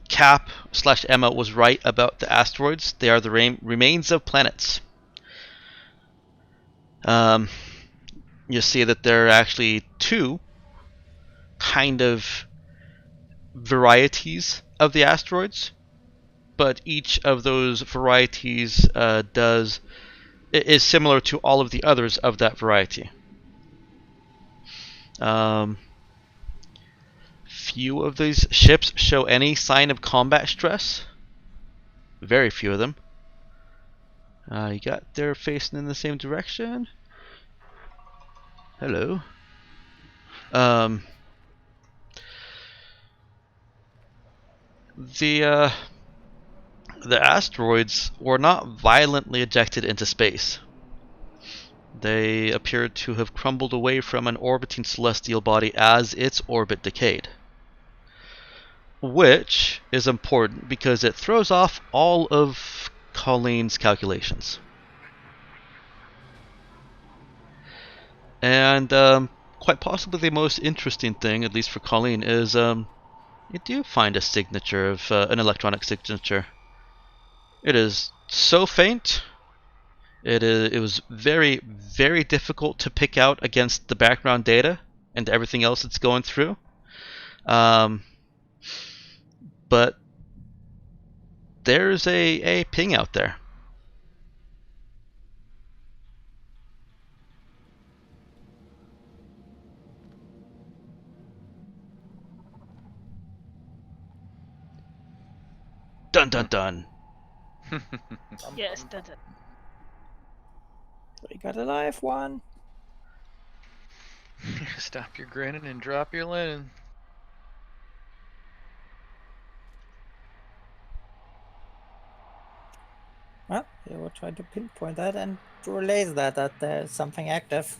Cap/Emma was right about the asteroids. They are the remains of planets. You see that there are actually 2 kind of varieties of the asteroids, but each of those varieties is similar to all of the others of few of these ships show any sign of combat stress. Very few of them. You got they're facing in the same direction. Hello. The asteroids were not violently ejected into space. They appeared to have crumbled away from an orbiting celestial body as its orbit decayed. Which is important because it throws off all of Colleen's calculations. And quite possibly the most interesting thing, at least for Colleen, is you do find a signature of an electronic signature. It is so faint. It was very, very difficult to pick out against the background data and everything else it's going through. But there's a ping out there. Dun dun dun. Yes, that's it. We got a live one. Stop your grinning and drop your linen. Well, they will try to pinpoint that and relay that there's something active.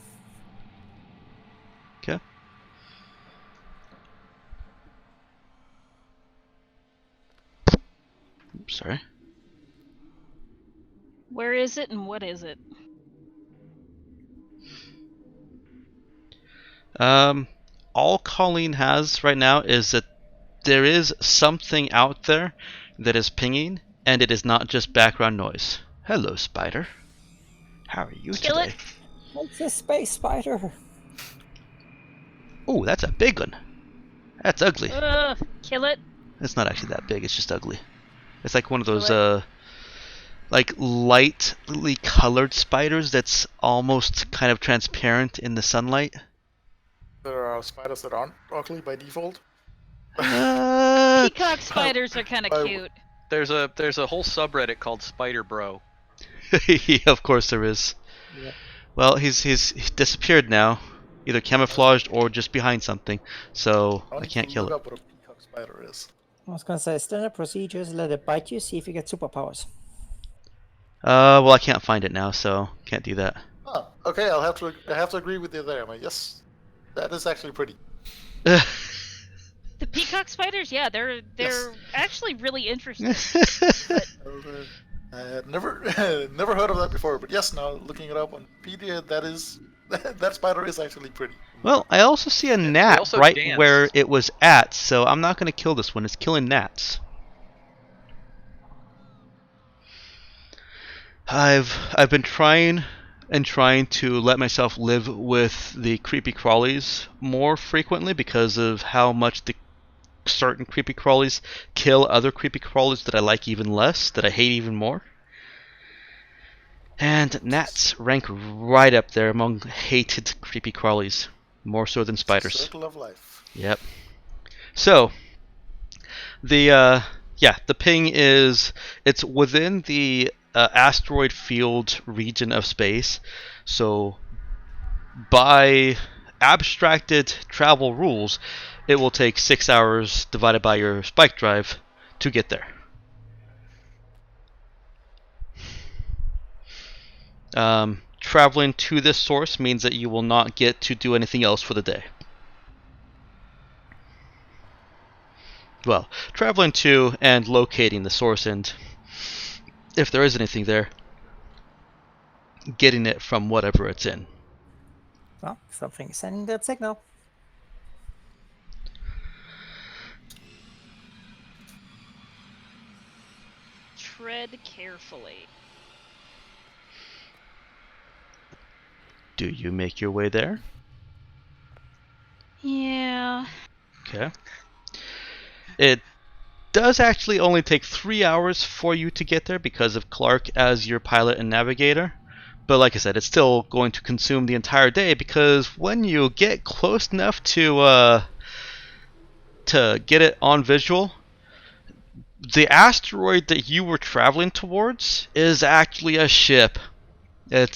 Okay. Oops, sorry. Where is it and what is it? All Colleen has right now is that there is something out there that is pinging, and it is not just background noise. Hello, spider. How are you Kill today? it. It's a space spider. Oh, that's a big one. That's ugly. Kill it. It's not actually that big. It's just ugly. It's like one of those Kill like lightly colored spiders that's almost kind of transparent in the sunlight. There are spiders that aren't ugly by default. Peacock spiders are kind of cute. There's a whole subreddit called Spider Bro. Yeah, of course there is. Yep. Well, he's disappeared now, either camouflaged or just behind something, so I can't kill Look it. up what a peacock spider is. I was gonna say standard procedures, let it bite you, see if you get superpowers. Well, I can't find it now, so can't do that. Oh, okay. I have to agree with you there. Yes, that is actually pretty. The peacock spiders, yeah, they're Yes. actually really interesting. I had never heard of that before, but yes, now looking it up on Wikipedia, that spider is actually pretty. Well, I also see a gnat also right dance. where it was at, so I'm not going to kill this one. It's killing gnats. I've been trying to let myself live with the creepy crawlies more frequently because of how much the certain creepy crawlies kill other creepy crawlies that I like even less, that I hate even more. And gnats rank right up there among hated creepy crawlies, more so than spiders. Circle of life. Yep. So, the ping is, it's within the asteroid field region of space. So, by abstracted travel rules, it will take 6 hours divided by your spike drive to get there. Traveling to this source means that you will not get to do anything else for the day. Well, traveling to and locating the source, and if there is anything there, getting it from whatever it's in. Well, something is sending that signal. Tread carefully. Do you make your way there? Yeah. Okay. It does actually only take 3 hours for you to get there because of Clark as your pilot and navigator. But like I said, it's still going to consume the entire day because when you get close enough to to get it on visual, the asteroid that you were traveling towards is actually a ship. That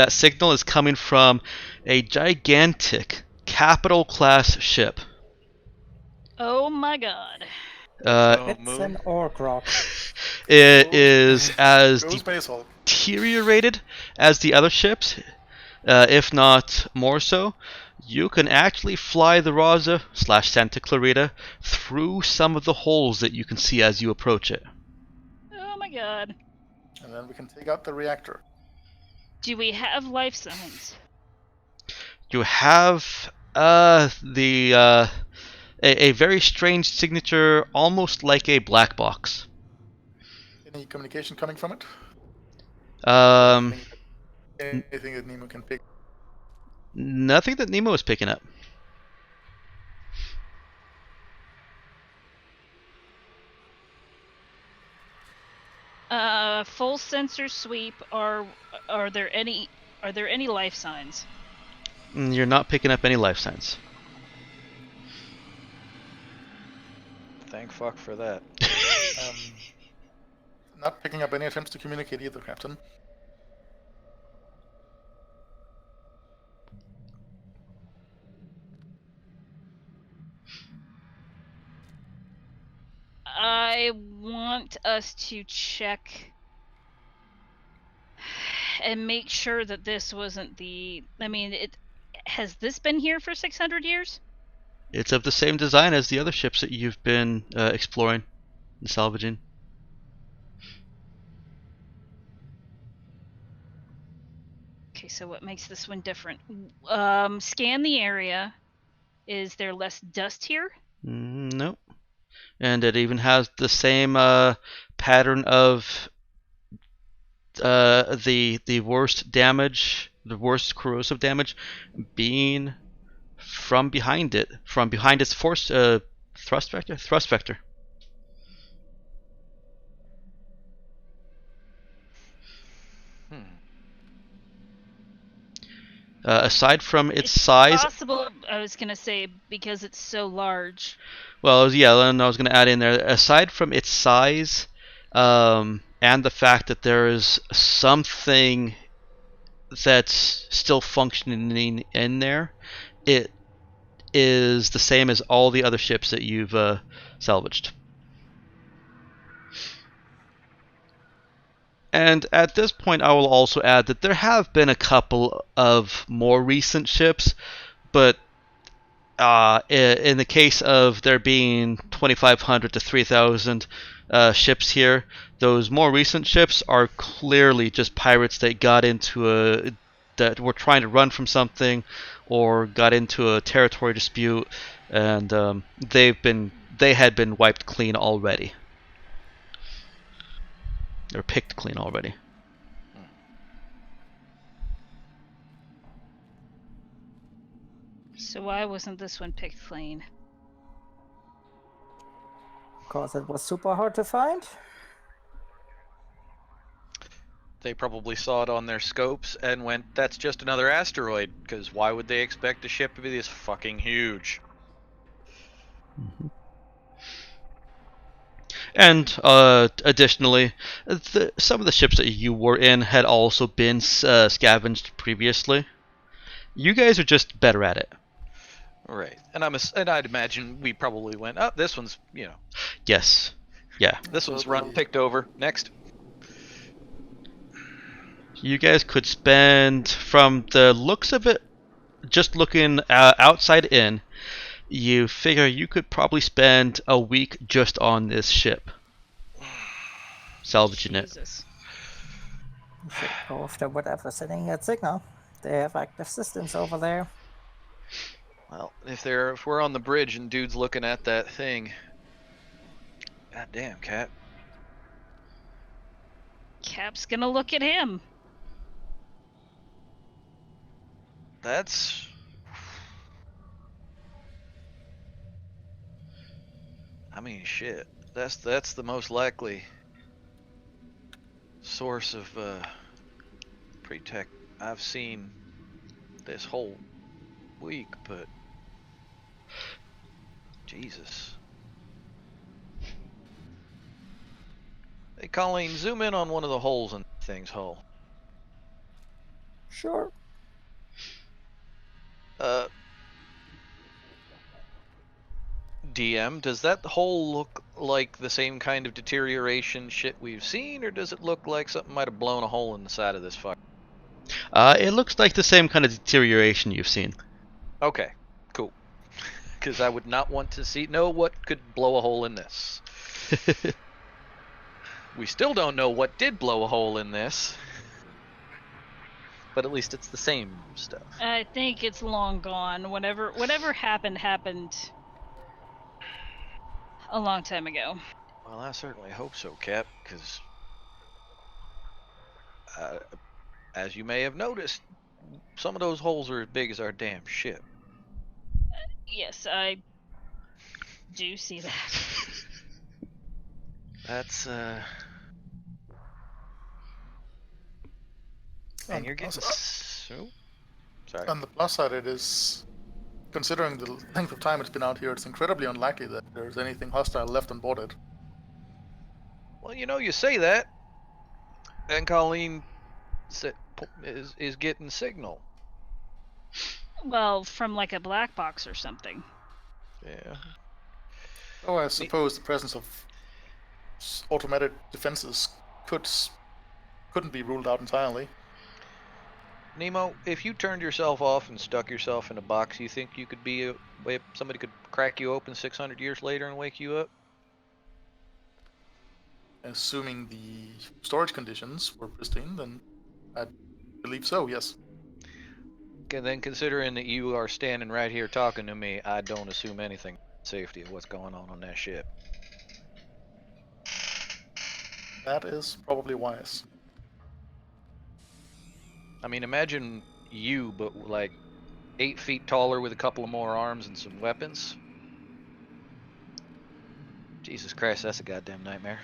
signal is coming from a gigantic capital class ship. Oh my god. No It's moon. an orc rock. It is as Go Space Hulk. deteriorated as the other ships, if not more so. You can actually fly the Raza/Santa Clarita through some of the holes that you can see as you approach it. Oh my god. And then we can take out the reactor. Do we have life signs? You have a very strange signature, almost like a black box. Any communication coming from it? Um, Anything that Nemo can pick? Nothing that Nemo is picking up. Full sensor sweep. Are there any life signs? You're not picking up any life signs. Thank fuck for that. Not picking up any attempts to communicate either, Captain. I want us to check and make sure that this wasn't the. I mean, has this been here for 600 years? It's of the same design as the other ships that you've been exploring and salvaging. Okay, so what makes this one different? Scan the area. Is there less dust here? Nope. And it even has the same pattern of the worst damage, the worst corrosive damage, being from behind its force thrust vector. Aside from its size, Possible. I was gonna say because it's so large. well, yeah, and I was going to add in there. Aside from its size, and the fact that there is something that's still functioning in there, it is the same as all the other ships that you've salvaged. And at this point, I will also add that there have been a couple of more recent ships, but in the case of there being 2,500 to 3,000 ships here, those more recent ships are clearly just pirates that got into that were trying to run from something, or got into a territory dispute, and they had been wiped clean already, or picked clean already. So why wasn't this one picked clean? Because it was super hard to find. They probably saw it on their scopes and went, that's just another asteroid, because why would they expect a ship to be this fucking huge? Mm-hmm. And additionally, some of the ships that you were in had also been scavenged previously. You guys are just better at it. Right. And I'd imagine we probably went, oh, this one's, Yes. Yeah. this one's picked over. Next. You guys could spend, from the looks of it, just looking outside in, you figure you could probably spend a week just on this ship, salvaging Jesus. We should go after whatever's sending that signal. They have active systems over there. Well, if we're on the bridge and dude's looking at that thing, goddamn, Cat. Cap's gonna look at him. That's... I mean, shit. That's the most likely source of pre-tech I've seen this whole week, but Jesus. Hey, Colleen, zoom in on one of the holes in the thing's hull. Sure. DM, does that hole look like the same kind of deterioration shit we've seen, or does it look like something might have blown a hole in the side of this fucker? It looks like the same kind of deterioration you've seen. Okay, cool. Because I would not want to know what could blow a hole in this. We still don't know what did blow a hole in this. But at least it's the same stuff. I think it's long gone. Whatever happened a long time ago. Well, I certainly hope so, Cap, because as you may have noticed, some of those holes are as big as our damn ship. Yes, I do see that. That's and you're getting so sorry. On the plus side, it is, considering the length of time it's been out here, it's incredibly unlikely that there's anything hostile left on board it. Well, you say that, and Colleen is getting signal. Well, from like a black box or something. Yeah. Oh, I suppose the presence of automated defenses couldn't be ruled out entirely. Nemo, if you turned yourself off and stuck yourself in a box, you think you could somebody could crack you open 600 years later and wake you up? Assuming the storage conditions were pristine, then I believe so, yes. And then considering that you are standing right here talking to me, I don't assume anything safety of what's going on that ship. That is probably wise. I mean, imagine you, but like 8 feet taller with a couple of more arms and some weapons. Jesus Christ, that's a goddamn nightmare.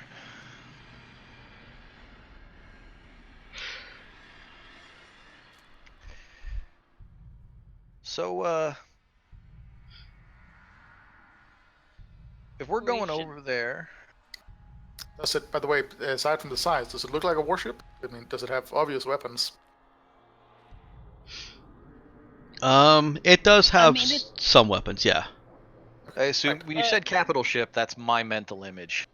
So, if we're going over there... Does it, by the way, aside from the size, does it look like a warship? I mean, does it have obvious weapons? It does have it's... some weapons, yeah. I assume when you said capital ship, that's my mental image.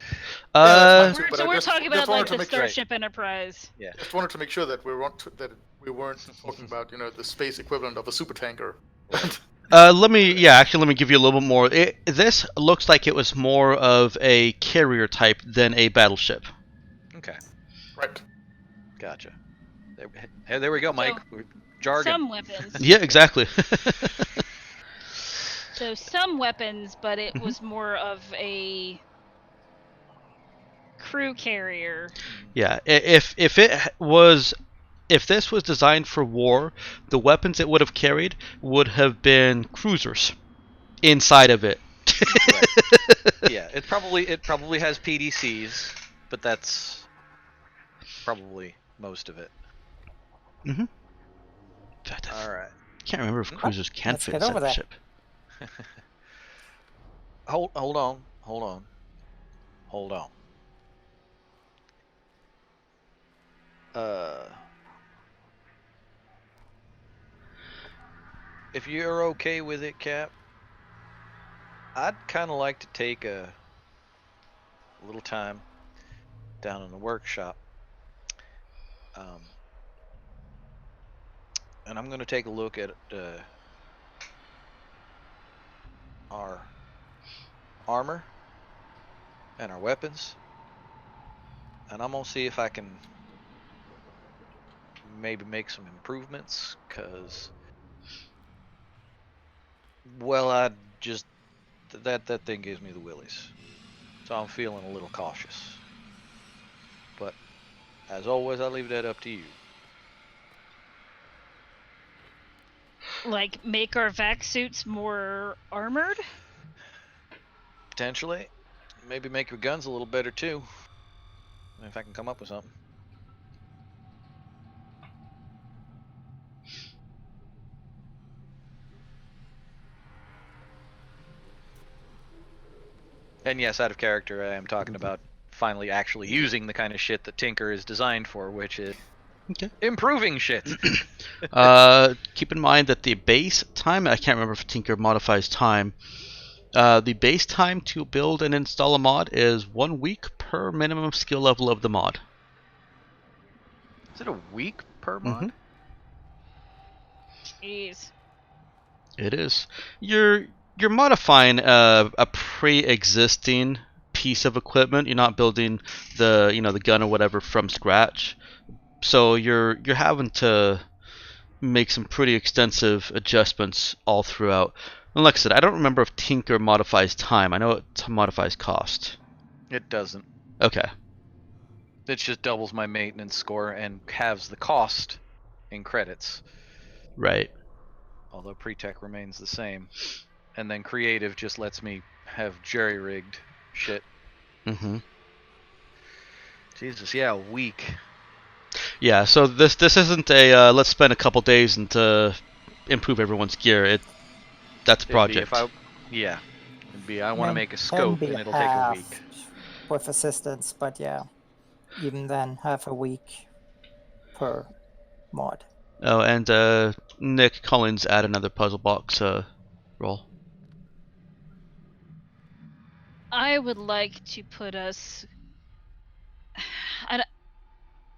Yeah, too, so we're talking about like the Starship Enterprise. Yeah. Just wanted to make sure that we weren't talking about the space equivalent of a supertanker. let me give you a little bit more. This looks like it was more of a carrier type than a battleship. Okay. Right. Gotcha. There we go, Mike. So, jargon. Some weapons. Yeah, exactly. So some weapons, but it was more of a crew carrier. Yeah, if this was designed for war, the weapons it would have carried would have been cruisers inside of it. Right. Yeah, it probably has PDCs, but that's probably most of it. Mm-hmm. All right. Can't remember if cruisers can fit inside the ship. Hold on. If you're okay with it, Cap, I'd kind of like to take a little time down in the workshop. And I'm going to take a look at our armor and our weapons. And I'm going to see if I can maybe make some improvements, because, well, that thing gives me the willies. So I'm feeling a little cautious. But as always, I leave that up to you. Like, make our vac suits more armored? Potentially. Maybe make your guns a little better too. If I can come up with something. And yes, out of character, I am talking about finally actually using the kind of shit that Tinker is designed for, which is Okay. improving shit. Keep in mind that the base time, I can't remember if Tinker modifies time. The base time to build and install a mod is 1 week per minimum skill level of the mod. Is it a week per mod? Mhm. Jeez. It is. You're modifying a pre-existing piece of equipment. You're not building the gun or whatever from scratch. So you're having to make some pretty extensive adjustments all throughout. And like I said, I don't remember if Tinker modifies time. I know it modifies cost. It doesn't. Okay. It just doubles my maintenance score and halves the cost in credits. Right. Although pre-tech remains the same. And then creative just lets me have jerry-rigged shit. Mm-hmm. Jesus, yeah, a week. Yeah, so this isn't a let's spend a couple days and to improve everyone's gear. That's a project. It'd be I want to make a Can scope be and it'll take a half week. with assistance, but yeah, even then, half a week per mod. Oh, and Nick Collins add another puzzle box roll. I would like to put us.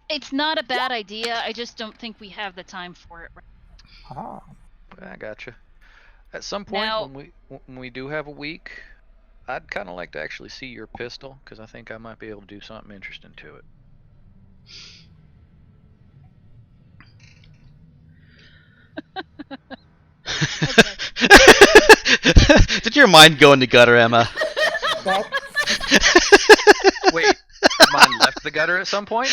It's not a bad idea. I just don't think we have the time for it. Ah, I gotcha. At some point, Now- when we do have a week, I'd kind of like to actually see your pistol because I think I might be able to do something interesting to it. Did your mind go in the gutter, Emma? that, Wait, mine left the gutter at some point?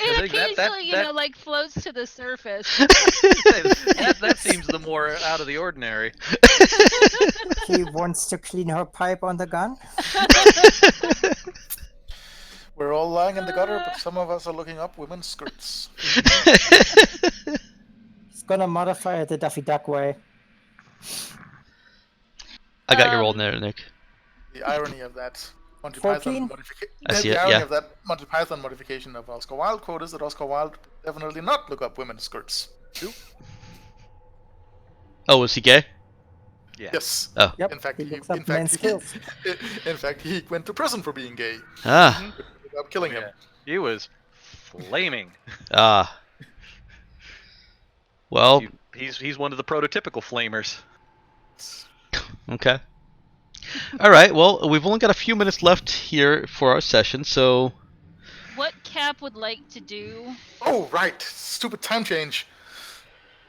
It I think occasionally, like floats to the surface. that seems the more out of the ordinary. she wants to clean her pipe on the gun. We're all lying in the gutter, but some of us are looking up women's skirts. He's gonna modify it the Daffy Duck way. I got your roll there, Nick. The irony of that Monty 14? Python modification. I see The it, irony yeah. of that Monty Python modification of Oscar Wilde quote is that Oscar Wilde would definitely not look up women's skirts. Oh, was he gay? Yeah. Yes. Oh. Yep. In fact, he looks up men's skills. in fact, he went to prison for being gay. Ah. Without killing him. Yeah. He was flaming. Ah. Well, He's one of the prototypical flamers. okay. All right. Well, we've only got a few minutes left here for our session, so What Cap would like to do? Oh, right. Stupid time change.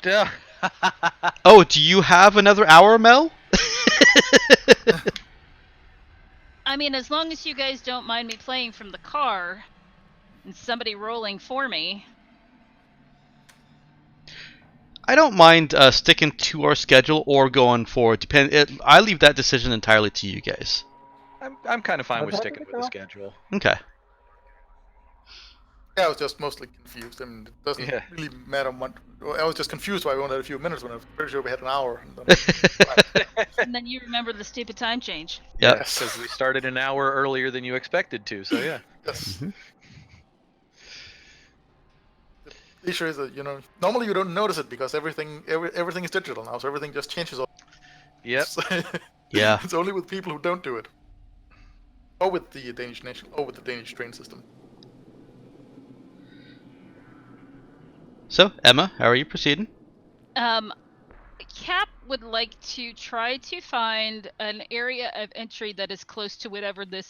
Duh. oh, do you have another hour, Mel? I mean, as long as you guys don't mind me playing from the car and somebody rolling for me. I don't mind sticking to our schedule or going forward. I leave that decision entirely to you guys. I'm kind of fine with Okay. sticking with the schedule. Okay. Yeah, I was just mostly confused. I mean, it doesn't Yeah. really matter much. I was just confused why we only had a few minutes when I was pretty sure we had an hour. And then, And then you remember the stupid time change. Yep. Yes. Because we started an hour earlier than you expected to, so yeah. Yes. The issue is that normally you don't notice it because everything is digital now, so everything just changes. Yep. Yeah. It's only with people who don't do it, or with the Danish train system. So, Emma, how are you proceeding? Cap would like to try to find an area of entry that is close to whatever the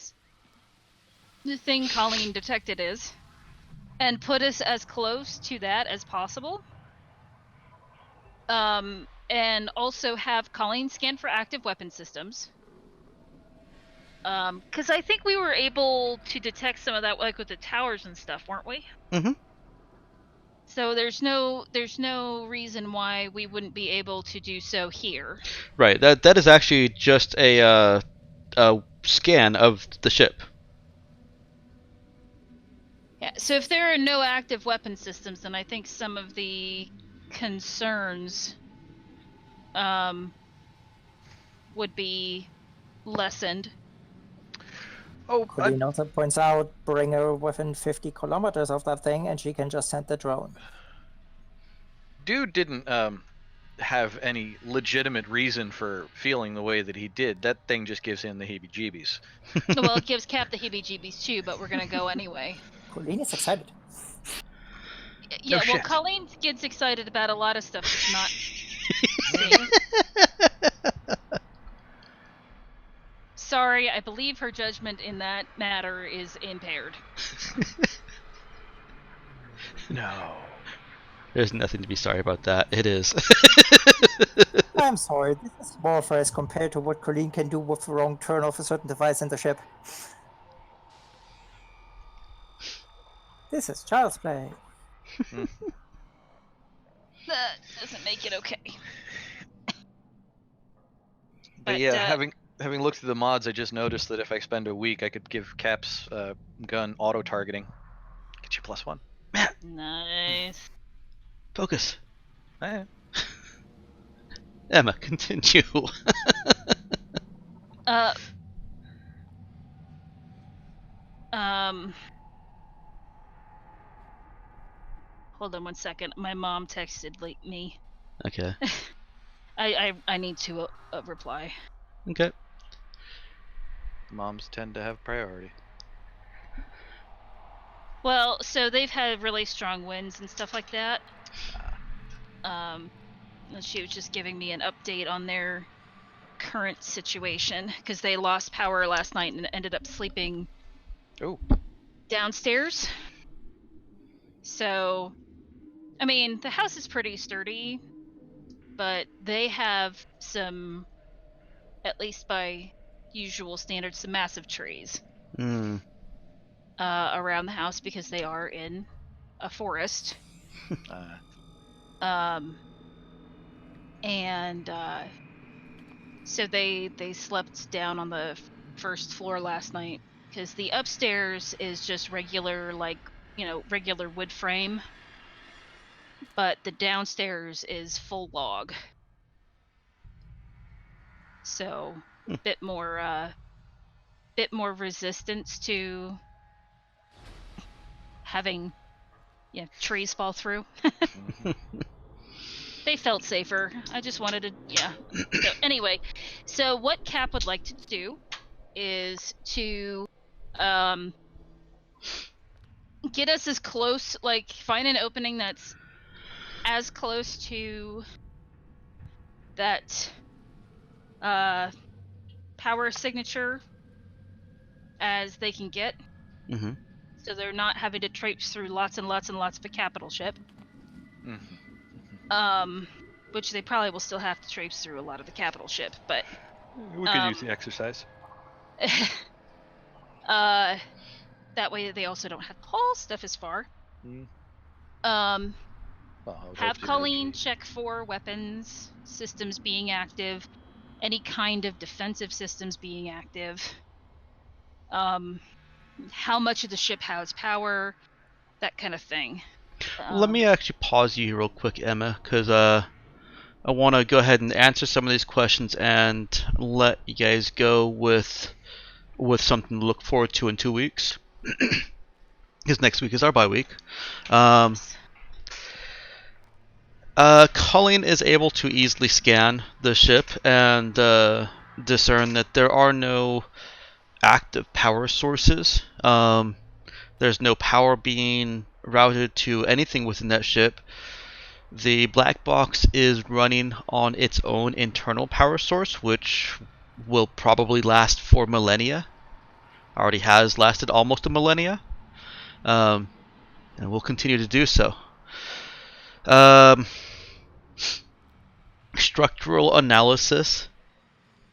thing Colleen detected is, and put us as close to that as possible. And also have Colleen scan for active weapon systems. Because I think we were able to detect some of that, like with the towers and stuff, weren't we? Mm-hmm. So there's no reason why we wouldn't be able to do so here. Right. That is actually just a scan of the ship. Yeah. So if there are no active weapon systems, then I think some of the concerns would be lessened. Oh, Colleen also points out, bring her within 50 kilometers of that thing, and she can just send the drone. dude didn't have any legitimate reason for feeling the way that he did. That thing just gives him the heebie-jeebies. Well, it gives Cap the heebie-jeebies too, but we're gonna go anyway. Colleen is excited. Yeah, well, shit. Colleen gets excited about a lot of stuff that's not safe. Sorry, I believe her judgment in that matter is impaired. No. There's nothing to be sorry about that. It is. I'm sorry, this is warfare as compared to what Colleen can do with the wrong turn of a certain device in the ship. This is child's play. That doesn't make it okay. But yeah, having looked through the mods, I just noticed that if I spend a week, I could give Cap's gun auto-targeting. Get you +1. Man, Nice. focus. Eh. Emma, continue. Hold on one second. My mom texted me. Okay. I need to reply. Okay. Moms tend to have priority. Well, so they've had really strong winds and stuff like that. And she was just giving me an update on their current situation because they lost power last night and ended up sleeping downstairs. So, I mean, the house is pretty sturdy, but they have some, at least by usual standards, some massive trees around the house because they are in a forest. So they slept down on the first floor last night because the upstairs is just regular, regular wood frame, but the downstairs is full log. So bit more resistance to having trees fall through. They felt safer. I just wanted to, So anyway, so what Cap would like to do is to get us as close, find an opening that's as close to that power signature as they can get. Mm-hmm. So they're not having to traipse through lots and lots and lots of a capital ship. Which they probably will still have to traipse through a lot of the capital ship, but we could use the exercise. That way they also don't have to haul stuff as far. Have Colleen check for weapons systems being active, any kind of defensive systems being active, how much of the ship has power, that kind of thing. Let me actually pause you real quick, Emma, because I want to go ahead and answer some of these questions and let you guys go with something to look forward to in 2 weeks. Because next week is our bye week. Colleen is able to easily scan the ship and discern that there are no active power sources. There's no power being routed to anything within that ship. The black box is running on its own internal power source, which will probably last for millennia. Already has lasted almost a millennia. And will continue to do so. Structural analysis.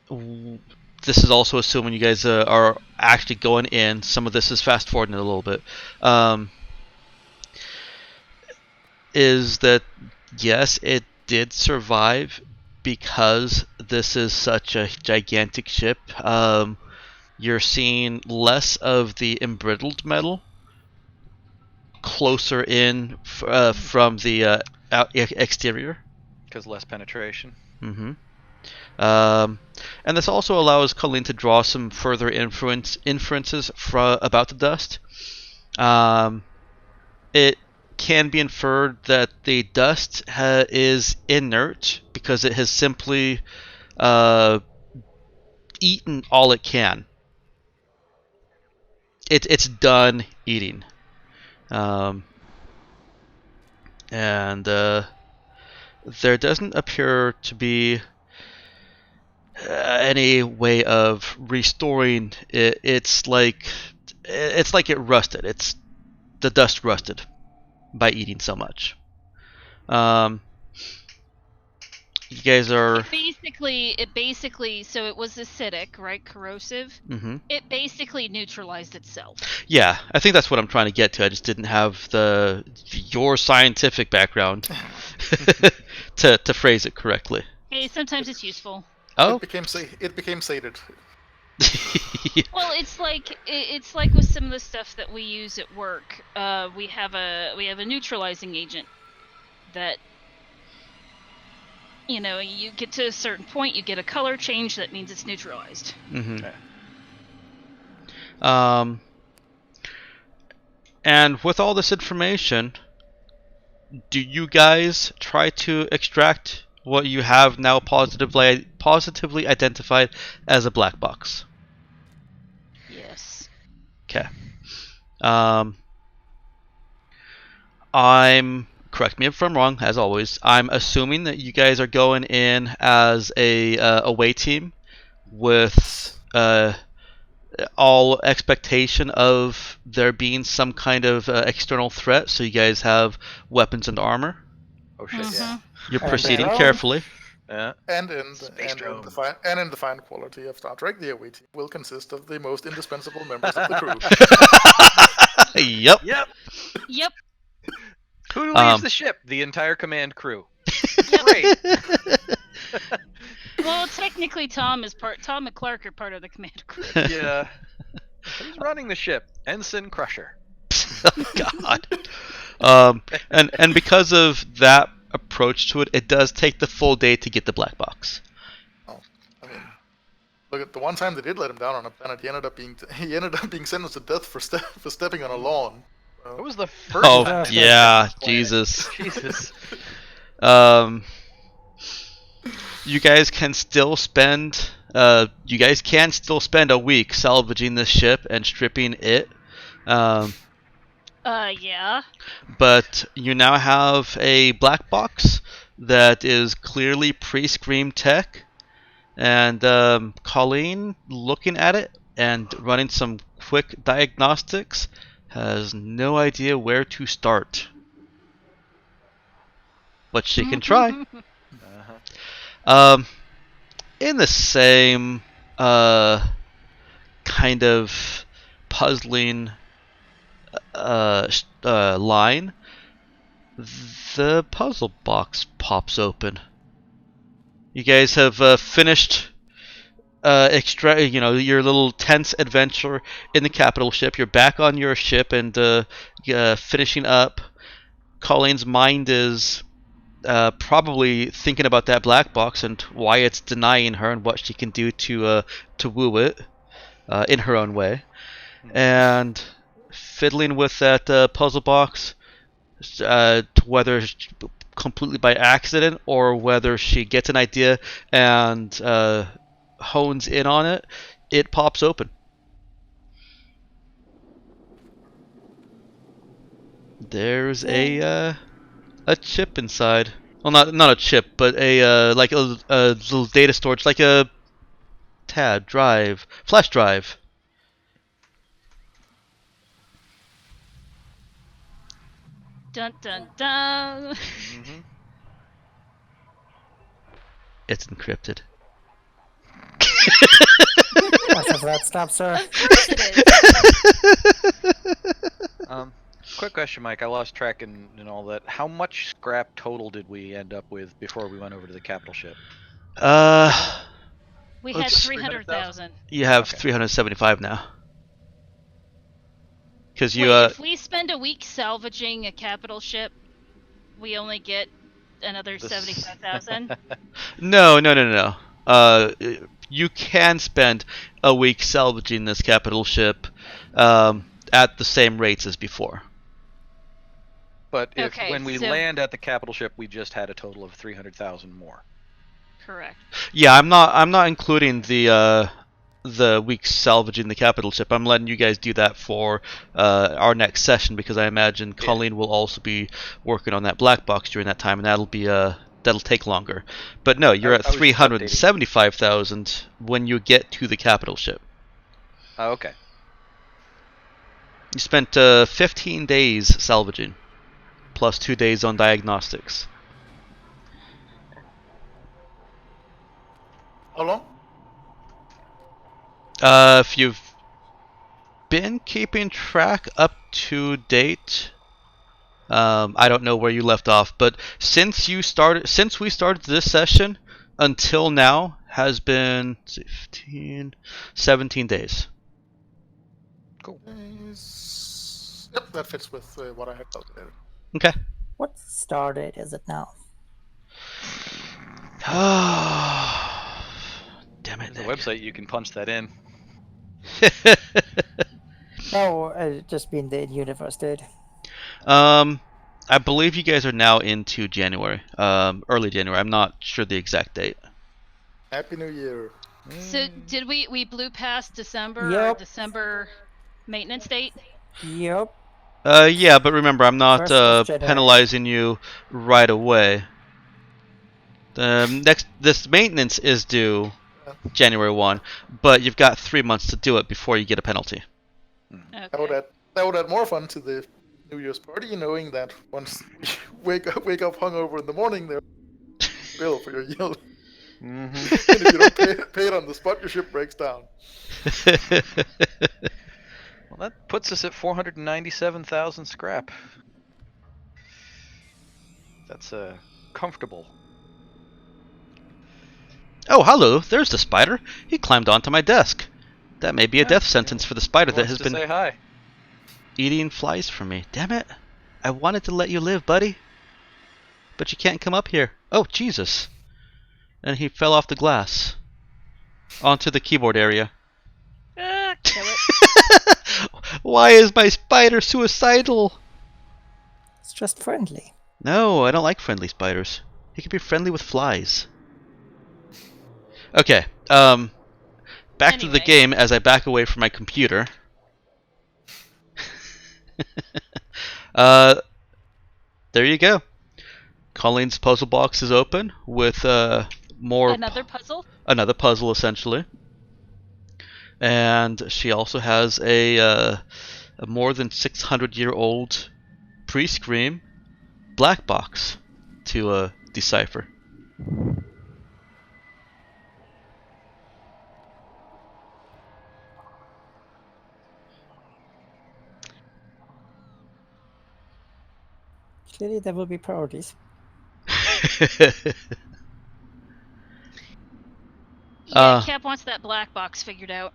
This is also assuming you guys are actually going in. Some of this is fast forwarding a little bit. Is that yes, it did survive because this is such a gigantic ship. You're seeing less of the embrittled metal closer in from the exterior. Because less penetration. Mm-hmm. And this also allows Colleen to draw some further inferences about the dust. It can be inferred that the dust is inert because it has simply eaten all it can. It's done eating. And there doesn't appear to be any way of restoring it. It's like it rusted. The dust rusted by eating so much. You guys are It basically so it was acidic, right? Corrosive. Mm-hmm. It basically neutralized itself. Yeah, I think that's what I'm trying to get to. I just didn't have your scientific background to phrase it correctly. Hey, sometimes it's useful. Oh, It became sated. Well, it's like with some of the stuff that we use at work. We have a neutralizing agent that, you get to a certain point, you get a color change, that means it's neutralized. Mm-hmm. And with all this information, do you guys try to extract what you have now positively identified as a black box? Yes. Okay. Correct me if I'm wrong, as always. I'm assuming that you guys are going in as a away team with all expectation of there being some kind of external threat, so you guys have weapons and armor. Oh shit! Yeah. You're And proceeding drone. carefully. Yeah. And in the fine quality of Star Trek, the away team will consist of the most indispensable members of the crew. Yep. Yep. Who leaves the ship? The entire command crew. Great. Well, technically, Tom and Clark are part of the command crew. Yeah. Who's running the ship? Ensign Crusher. Oh, God. And because of that approach to it, it does take the full day to get the black box. Oh, I mean, look at the one time they did let him down on a planet. He ended up being sentenced to death for stepping on a lawn. What was the first Oh, time? yeah, Jesus. Jesus. You guys can still spend a week salvaging this ship and stripping it. Yeah. But you now have a black box that is clearly pre-scream tech, and Colleen, looking at it and running some quick diagnostics, has no idea where to start. But she can try. In the same kind of puzzling line, the puzzle box pops open. You guys have finished your little tense adventure in the capital ship. You're back on your ship and finishing up. Colleen's mind is probably thinking about that black box and why it's denying her and what she can do to woo it in her own way, and fiddling with that puzzle box, whether completely by accident or whether she gets an idea and hones in on it, it pops open. There's a chip inside. Well, not a chip, but a like a little data storage, like a flash drive. Dun dun dun. Mm-hmm. It's encrypted. What's up for that stop, sir? Of course it is. Quick question, Mike. I lost track and all that. How much scrap total did we end up with before we went over to the capital ship? We had Let's- 300,000. You have Okay. 375 now. Because you Wait, if we spend a week salvaging a capital ship, we only get another 75,000. no. you can spend a week salvaging this capital ship at the same rates as before. But if Okay, when we so- land at the capital ship, we just had a total of 300,000 more. Correct. Yeah, I'm not including the week salvaging the capital ship. I'm letting you guys do that for our next session, because I imagine Colleen will also be working on that black box during that time, and that'll take longer. But no, you're I at was just 375,000 when you get to the capital ship. Oh, okay. You spent 15 days salvaging, plus 2 days on diagnostics. How long? If you've been keeping track up to date, I don't know where you left off, but since we started this session until now has been 15, 17 days. Cool. Yep, that fits with what I had calculated. Okay. What star date is it now? Damn it. There's a website you can punch that in. No, just being the universe date. I believe you guys are now into January, early January. I'm not sure the exact date. Happy New Year. So did we blew past December or Yep. December maintenance date? Yep. Yeah, but remember, I'm not 1st of January. penalizing you right away. This maintenance is due January 1, but you've got 3 months to do it before you get a penalty. Okay. That would add more fun to the New Year's party, knowing that once you wake up hungover in the morning, there's a bill for your yield. Mm-hmm. And if you don't pay it on the spot, your ship breaks down. Well, that puts us at 497,000 scrap. That's comfortable. Oh, hello, there's the spider. He climbed onto my desk. That may be a death sentence for the spider that has been say hi. eating flies from me. Damn it. I wanted to let you live, buddy. But you can't come up here. Oh, Jesus. And he fell off the glass. Onto the keyboard area. Kill it. Why is my spider suicidal? It's just friendly. No, I don't like friendly spiders. He can be friendly with flies. Okay, back to the Anyway. game as I back away from my computer. There you go. Colleen's puzzle box is open with more Another puzzle? another puzzle essentially, and she also has a more than 600-year-old pre-Scream black box to decipher. Clearly, there will be priorities. Yeah, Cap wants that black box figured out.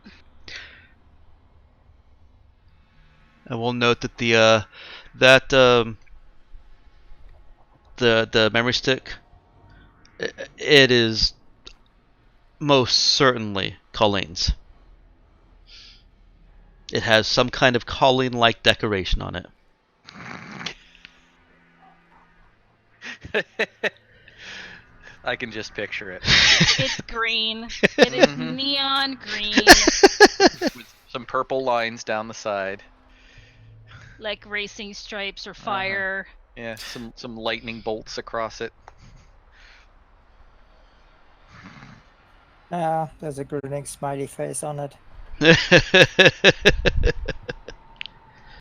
I will note that the memory stick, it is most certainly Colleen's. It has some kind of Colleen-like decoration on it. I can just picture it. It's green. It is neon green, With some purple lines down the side. like racing stripes or fire. Yeah, some lightning bolts across it. Yeah, there's a grinning smiley face on it.